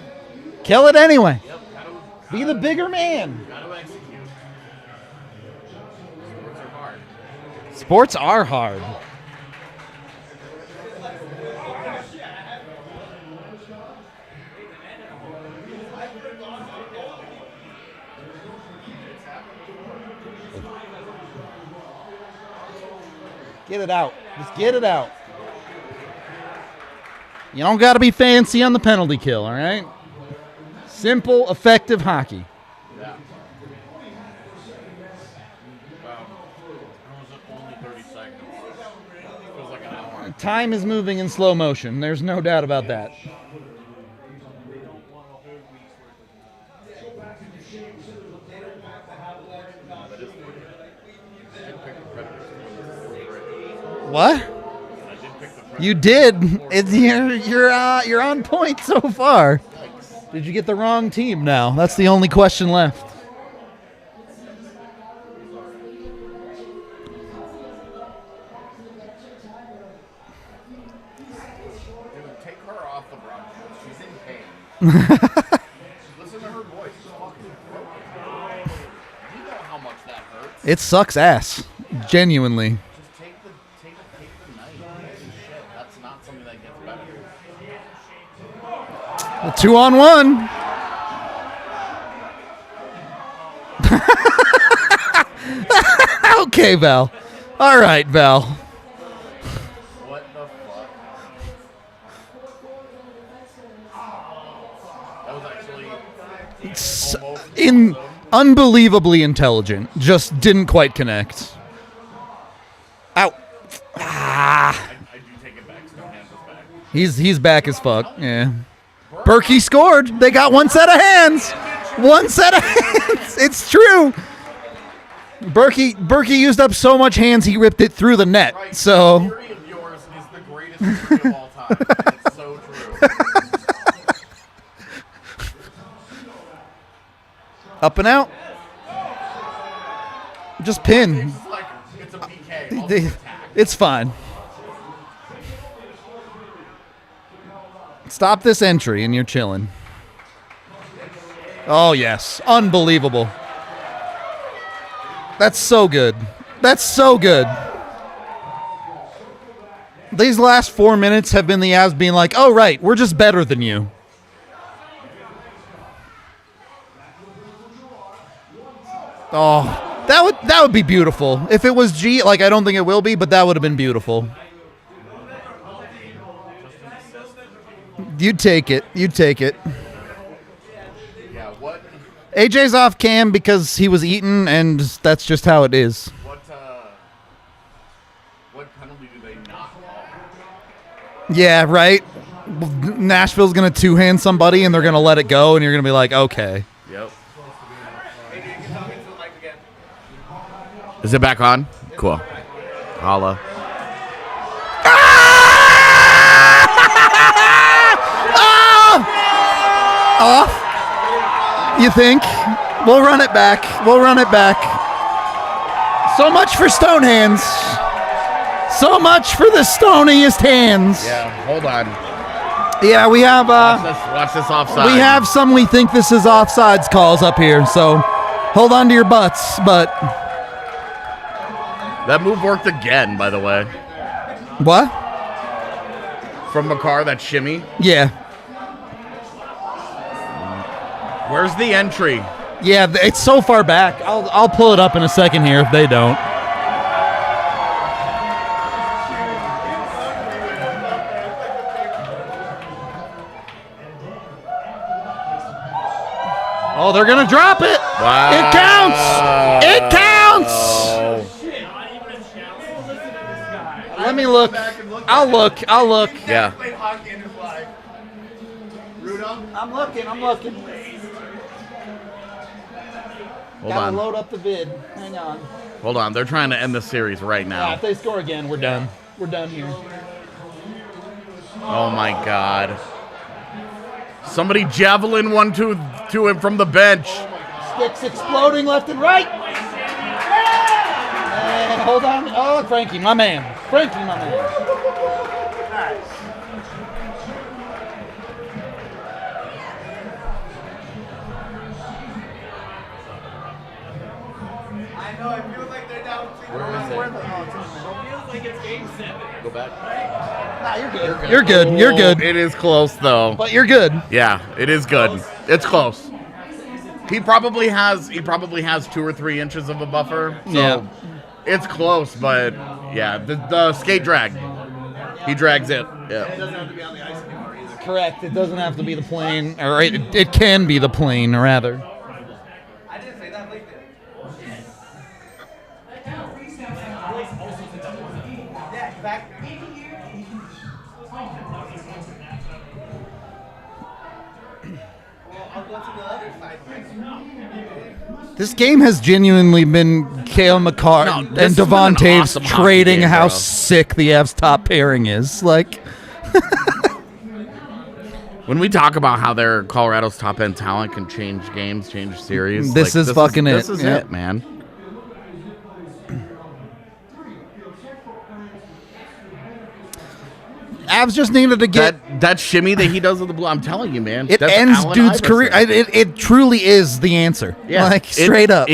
Kill it anyway. Yep. Be the bigger man. Gotta execute. Sports are hard. Sports are hard. Get it out. Just get it out. You don't got to be fancy on the penalty kill, all right? Simple, effective hockey. Yeah. Wow. How was it only 30 seconds? Feels like an hour. Time is moving in slow motion. There's no doubt about that. What? You did. You're on point so far. Did you get the wrong team now? That's the only question left. Dude, take her off the broadcast. She's in pain. Listen to her voice. She's fucking broken. You know how much that hurts. It sucks ass. Genuinely. Just take the night. Shit, that's not something that gets better. 2-on-1. Okay, Val. All right, Val. What the fuck? That was actually almost Unbelievably intelligent. Just didn't quite connect. Ow. Ah. I do take it back. Stone hands us back. He's back as fuck. Yeah. Berkey scored. They got one set of hands. One set of hands. It's true. Berkey used up so much hands he ripped it through the net. Right. So. The theory of yours is the greatest theory of all time. It's so true. Up and out. Just pin. It's like it's a PK. I'll just attack. It's fine. Stop this entry and you're chilling. Oh, yes. Unbelievable. That's so good. That's so good. These last 4 minutes have been the Avs being like, oh, right, we're just better than you. Oh, That would be beautiful. If it was G, like I don't think it will be, but that would have been beautiful. You'd take it. You'd take it. Yeah, what AJ's off cam because he was eaten, and that's just how it is. what penalty do they not call? Yeah, right? Nashville's going to two-hand somebody, and they're going to let it go, and you're going to be like, okay. Yep. Is it back on? Cool. Holla. Off? You think? We'll run it back. We'll run it back. So much for stone hands. So much for the stoniest hands. Yeah, hold on. Yeah, we have Watch this offside. we have some we think this is offsides calls up here, so hold on to your butts, but That move worked again, by the way. what? From Makar, that shimmy. Yeah. Where's the entry? Yeah, it's so far back. I'll pull it up in a second here if they don't. Oh, they're going to drop it. Wow. It counts. It counts. Let me look. I'll look. Yeah. Played hockey in his life. Rudolph? I'm looking. Hold Gotta on. load up the vid. Hang on. Hold on. They're trying to end the series right Yeah, now. if they score again, we're done. We're done here. Oh my God. Somebody javelin one to him from the bench. Sticks exploding left and right. And hold on. Oh, Frankie, my man. I know, it feels like they're down 2-1. Where is it? It feels like it's game 7. Go back. Nah, you're good. You're good. You're good. It is close though. But you're good. Yeah, it is good. It's close. He probably has 2 or 3 inches of a buffer. So Yeah. it's close, but yeah, the skate drag. He drags it. Yeah. It doesn't have to be on the ice anymore either. Correct. It doesn't have to be the plane, or it can be the plane, rather. I didn't say that like that. Yeah, back. Well, I'll go to the other side. This game has genuinely been Cale Makar No, and this has been Devon an Taves awesome hockey trading game, how bro. sick the Avs top pairing is. Like, When we talk about how their Colorado's top end talent can change games, change series, This is fucking it. This is Yeah. it, man. Avs just needed to get. That shimmy that he does with the blue, I'm telling you, man. It that's ends Allen dude's Iverson. career. It truly is the answer. Yeah, Like, straight up.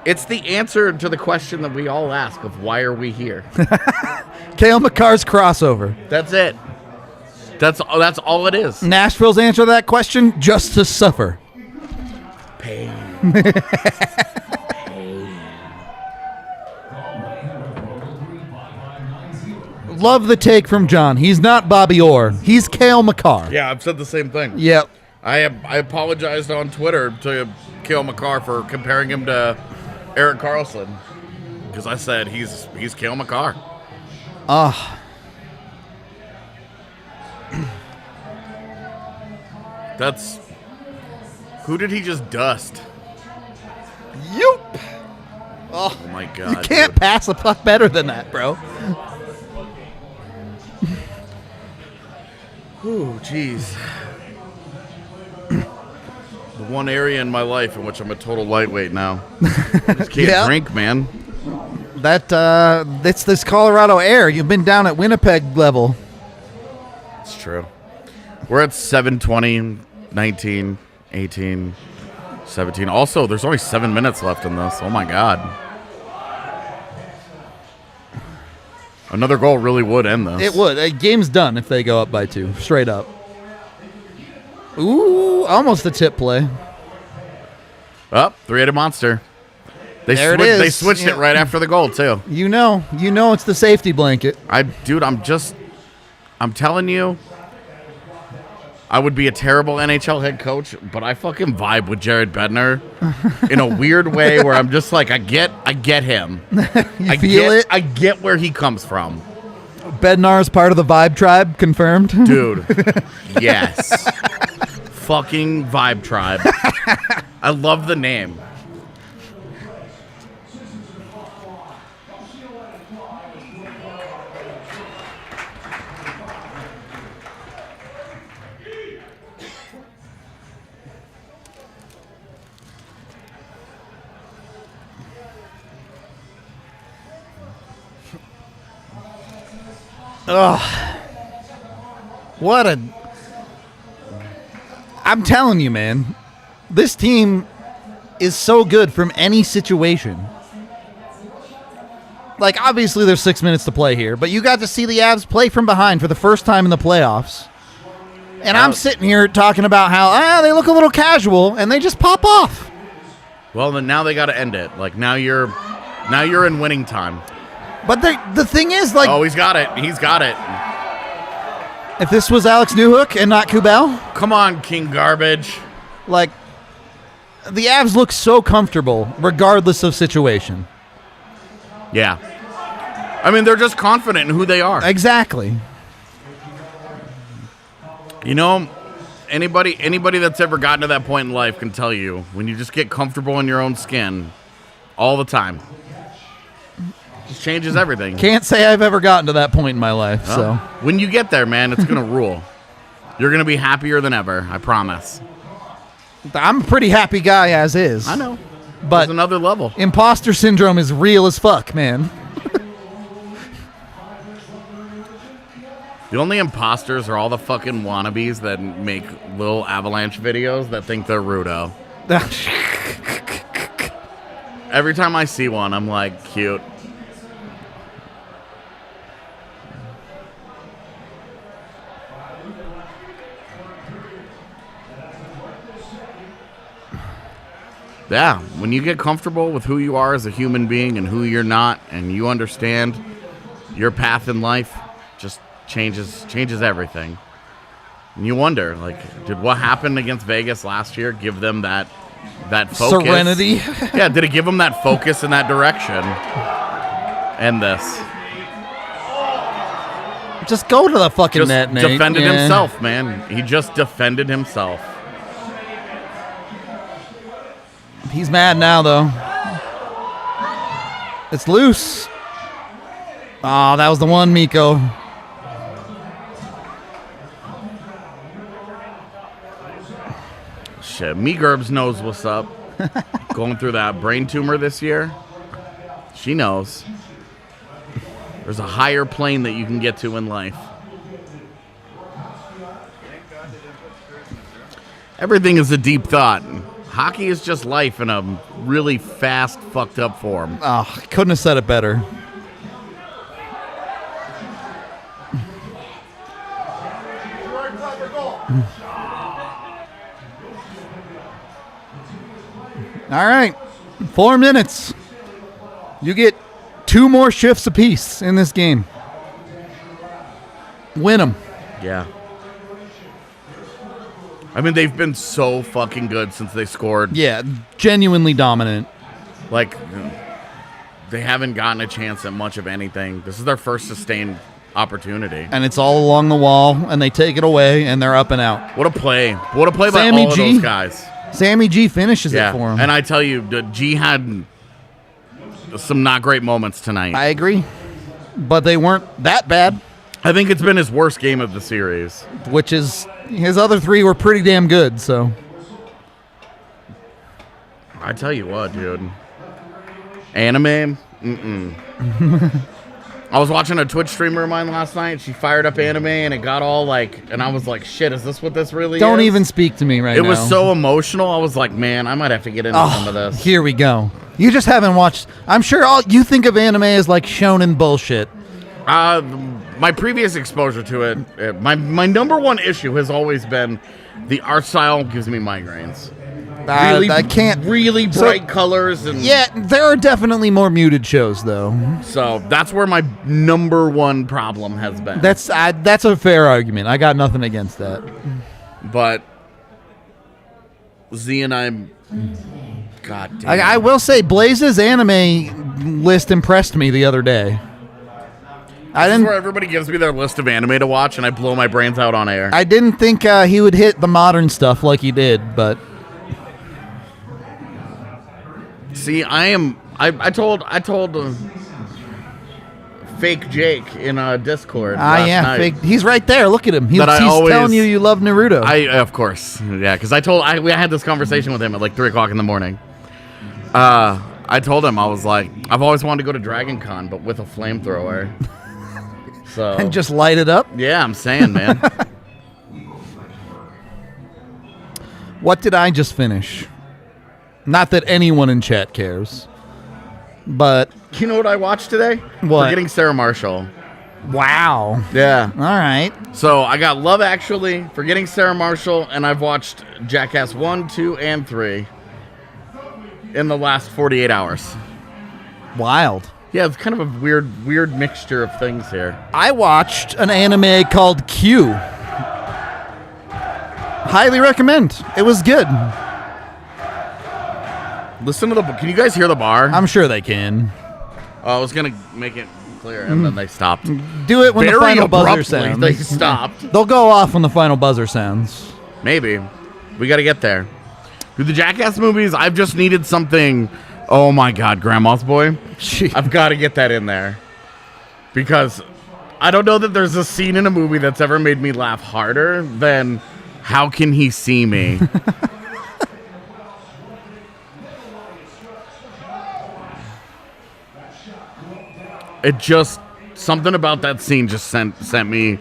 It's the answer to the question that we all ask of why are we here? Cale Makar's crossover. That's it. That's all it is. Nashville's answer to that question: just to suffer. Pain. Love the take from John. He's not Bobby Orr. He's Cale Makar. Yeah, I've said the same thing. Yep. I apologized on Twitter to Cale Makar for comparing him to Erik Karlsson because I said he's Cale Makar. That's who did he just dust? Yup. Oh my god! You can't dude. pass a puck better than that, bro. Ooh, jeez. The one area in my life in which I'm a total lightweight now. I just can't Yeah. drink, man. It's this Colorado air. You've been down at Winnipeg level. It's true. We're at 7:20, 19, 18, 17. Also, there's only 7 minutes left in this. Oh my god. Another goal really would end this. It would. Game's done if they go up by 2. Straight up. Ooh, almost a tip play. Up, 3-headed monster. There it is. They switched it right after the goal too. You know it's the safety blanket. Dude, I'm telling you, I would be a terrible NHL head coach, but I fucking vibe with Jared Bednar in a weird way where I'm just like, I get him. You feel it? I get where he comes from. Bednar is part of the Vibe Tribe, confirmed. Dude, yes. Fucking Vibe Tribe. I love the name. I'm telling you, man, this team is so good from any situation. Like, obviously there's 6 minutes to play here, but you got to see the Avs play from behind for the first time in the playoffs. And I'm sitting here talking about how they look a little casual, and they just pop off. Well, then now they got to end it. Like, now you're in winning time. But the thing is, like... Oh, he's got it. He's got it. If this was Alex Newhook and not Kubel... Come on, King Garbage. Like, the Avs look so comfortable regardless of situation. Yeah. I mean, they're just confident in who they are. Exactly. You know, anybody that's ever gotten to that point in life can tell you, when you just get comfortable in your own skin all the time, just changes everything. Can't say I've ever gotten to that point in my life. Well, So when you get there, man, it's going to rule. You're going to be happier than ever, I promise. I'm a pretty happy guy as is. I know. But there's another level. Imposter syndrome is real as fuck, man. The only imposters are all the fucking wannabes that make little Avalanche videos that think they're Rudo. Every time I see one, I'm like, cute. Yeah, when you get comfortable with who you are as a human being and who you're not, and you understand your path in life, just changes everything. And you wonder, like, did what happened against Vegas last year give them that focus? Serenity. Yeah, did it give them that focus in that direction? And this. Just go to the fucking Just net, Nate. defended Yeah. himself, man. He just defended himself. He's mad now, though. It's loose. Oh, that was the one, Mikko. Shit, Me Gerbs knows what's up. Going through that brain tumor this year. She knows. There's a higher plane that you can get to in life. Everything is a deep thought. Hockey is just life in a really fast, fucked up form. Oh, couldn't have said it better. All right, 4 minutes. You get 2 more shifts apiece in this game. Win them. Yeah. I mean, they've been so fucking good since they scored. Yeah, genuinely dominant. Like, they haven't gotten a chance at much of anything. This is their first sustained opportunity. And it's all along the wall, and they take it away, and they're up and out. What a play. What a play by Sammy all of G. those guys. Sammy G finishes it for him. And I tell you, G had some not great moments tonight. I agree. But they weren't that bad. I think it's been his worst game of the series. Which is, his other 3 were pretty damn good, so. I tell you what, dude. Anime? Mm-mm. I was watching a Twitch streamer of mine last night. She fired up anime, and it got all like, and I was like, shit, is this what this really is? Don't even speak to me right now. It was so emotional. I was like, man, I might have to get into some of this. Here we go. You just haven't watched. I'm sure all you think of anime as like shonen bullshit. My previous exposure to it, my number one issue has always been the art style gives me migraines. I can't. Really bright colors. And Yeah, there are definitely more muted shows, though. So that's where my number one problem has been. That's a fair argument. I got nothing against that. But Z and I'm... God damn. I will say, Blaze's anime list impressed me the other day. This is where everybody gives me their list of anime to watch, and I blow my brains out on air. I didn't think he would hit the modern stuff like he did, but see, I told fake Jake in Discord. last night fake. He's right there. Look at him. He's always- telling you love Naruto. Of course, yeah, because we had this conversation with him at like 3 o'clock in the morning. I told him, I was like, I've always wanted to go to Dragon Con, but with a flamethrower. So and just light it up. yeah, I'm saying, man. What did I just finish? Not that anyone in chat cares, but You know what I watched today? What? Forgetting Sarah Marshall. wow. Yeah. All right. So I got Love Actually, Forgetting Sarah Marshall, and I've watched Jackass 1, 2, and 3 in the last 48 hours. Wild. Yeah, it's kind of a weird mixture of things here. I watched an anime called Q. Highly recommend. It was good. Listen to can you guys hear the bar? I'm sure they can. I was going to make it clear, and then they stopped. Do it when the Very final buzzer abruptly, sounds. they stopped. They'll go off when the final buzzer sounds. Maybe. We got to get there. Through the Jackass movies, I've just needed something. Oh my God, Grandma's Boy. Gee. I've got to get that in there. Because I don't know that there's a scene in a movie that's ever made me laugh harder than How Can He See Me? It just, something about that scene just sent me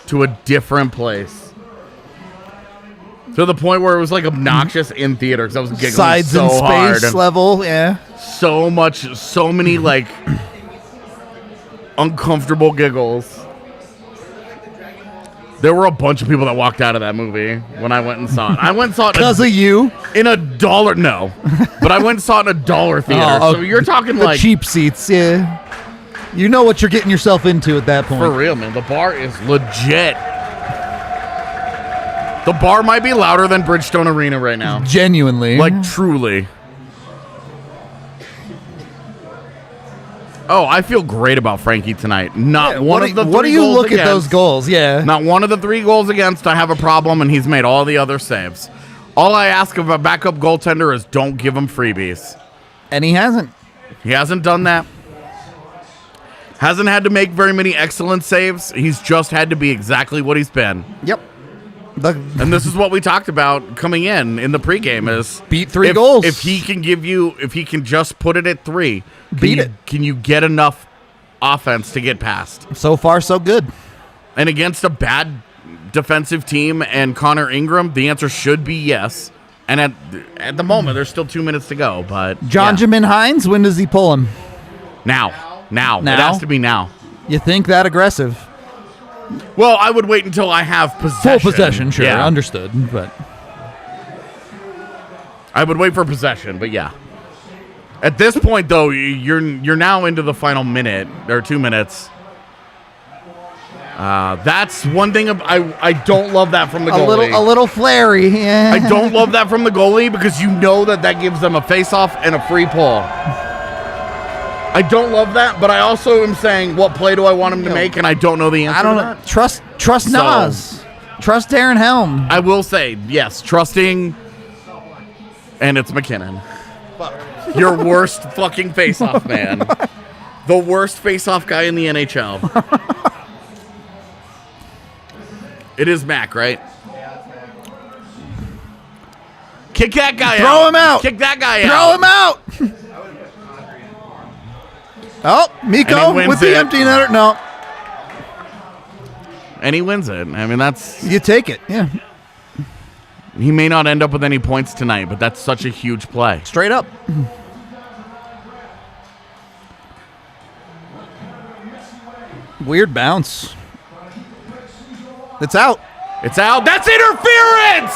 to a different place. To the point where it was like obnoxious in theater because I was giggling Sides so in space hard. level, yeah. So many like uncomfortable giggles. There were a bunch of people that walked out of that movie when I went and saw it. I went and saw it Because of you? in $1. No, but I went and saw it in $1 theater. So you're talking the like cheap seats, yeah. You know what you're getting yourself into at that point. for real, man. The bar is legit. The bar might be louder than Bridgestone Arena right now. Genuinely. Like, truly. Oh, I feel great about Frankie tonight. Not one of the three What do you goals look at those against. goals? Yeah. Not one of the 3 goals against. I have a problem, and he's made all the other saves. All I ask of a backup goaltender is don't give him freebies. And he hasn't. He hasn't done that. Hasn't had to make very many excellent saves. He's just had to be exactly what he's been. Yep. And this is what we talked about coming in the pregame is Beat 3 if, goals. If he can just put it at 3, Beat it. Can you get enough offense to get past? So far, so good. And against a bad defensive team and Connor Ingram, the answer should be yes. And at the moment, there's still 2 minutes to go. But Jonjamin Hines, when does he pull him? Now. It Now? has to be now. You think that aggressive? Well, I would wait until I have possession. Full possession, sure. Yeah. Understood. But I would wait for possession, but yeah. At this point, though, you're now into the final minute or 2 minutes. That's one thing I don't love that from the goalie. a little flary. Yeah. I don't love that from the goalie because you know that gives them a face-off and a free pull. I don't love that, but I also am saying what play do I want him to make, and I don't know the answer. I don't to know. that. Trust Nas. Trust Darren Helm. I will say yes, trusting, and it's McKinnon. Your worst fucking face-off man. The worst face-off guy in the NHL. It is Mac, right? Kick that guy out. Throw him out. Kick that guy Throw out. him out. Oh, Miko And he wins with the it. empty netter. No, And he wins it. I mean, that's... you take it. Yeah, He may not end up with any points tonight, but that's such a huge play. straight up. Weird bounce. It's out. It's out. That's interference!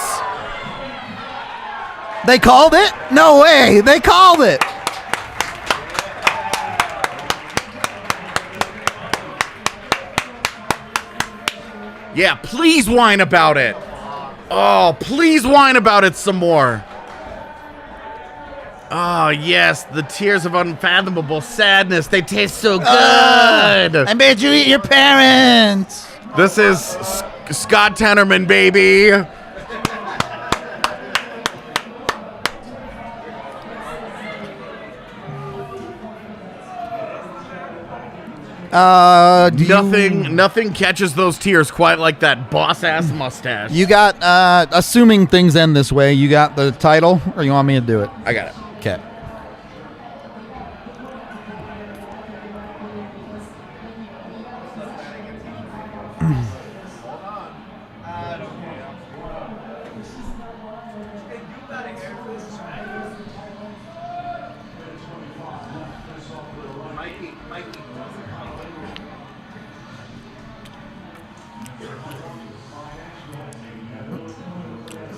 They called it? No way. They called it. Yeah, please whine about it. Oh, please whine about it some more. Oh, yes, the tears of unfathomable sadness. They taste so good. I made you eat your parents. This is Scott Tenorman, baby. Nothing catches those tears quite like that boss-ass mustache. You got, assuming things end this way, you got the title, or you want me to do it? I got it. Okay.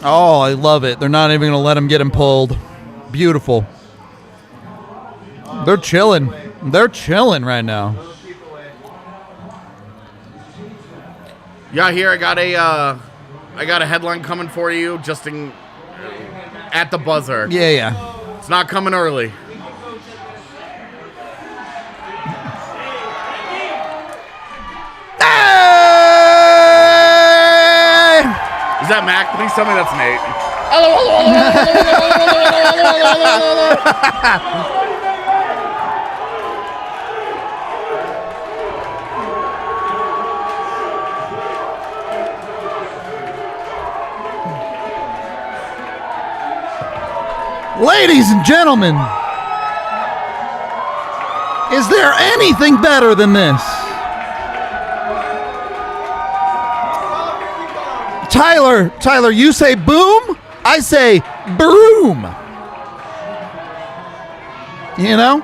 Oh, I love it. They're not even going to let him get him pulled. Beautiful. They're chilling. They're chilling right now. Yeah, here I got a headline coming for you just at the buzzer. Yeah. It's not coming early. Is that Mac? Please tell me that's Nate. Ladies and gentlemen, is there anything better than this? Tyler, you say boom, I say broom. You know?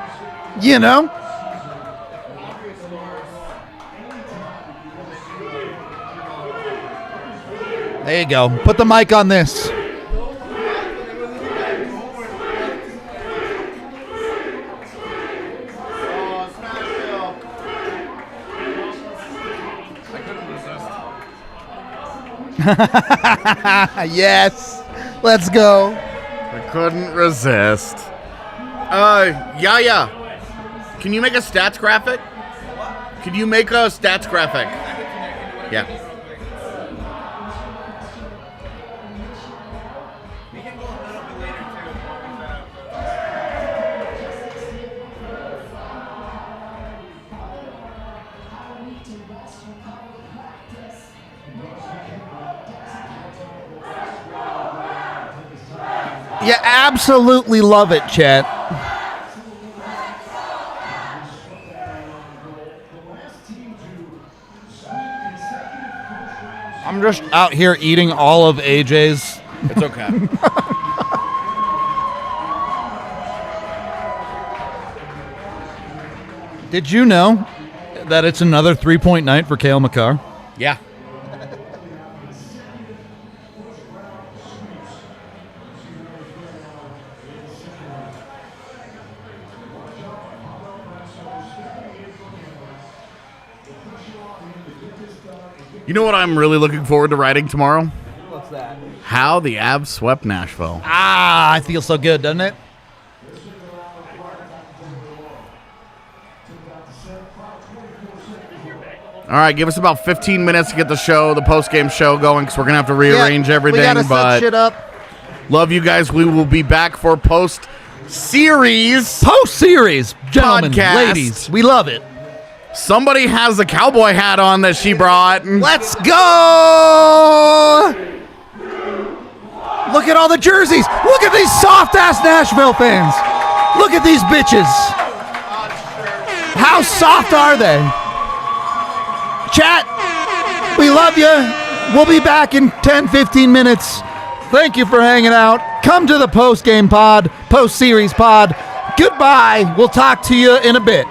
There you go. Put the mic on this. Yes, let's go. I couldn't resist. Yeah. Can you make a stats graphic? Can you make a stats graphic? Yeah. You absolutely love it, chat. I'm just out here eating all of AJ's. It's okay. Did you know that it's another 3-point night for Cale Makar? Yeah. You know what I'm really looking forward to writing tomorrow? What's that? How the Avs swept Nashville. Ah, I feel so good, doesn't it? All right, give us about 15 minutes to get the post-game show going, because we're going to have to rearrange everything. We gotta but set shit up. Love you guys. We will be back for post-series. Post-series, gentlemen, podcast. ladies, we love it. Somebody has a cowboy hat on that she brought. Let's go! Look at all the jerseys. Look at these soft-ass Nashville fans. Look at these bitches. How soft are they? Chat, we love you. We'll be back in 10, 15 minutes. Thank you for hanging out. Come to the post-game pod, post-series pod. Goodbye. We'll talk to you in a bit.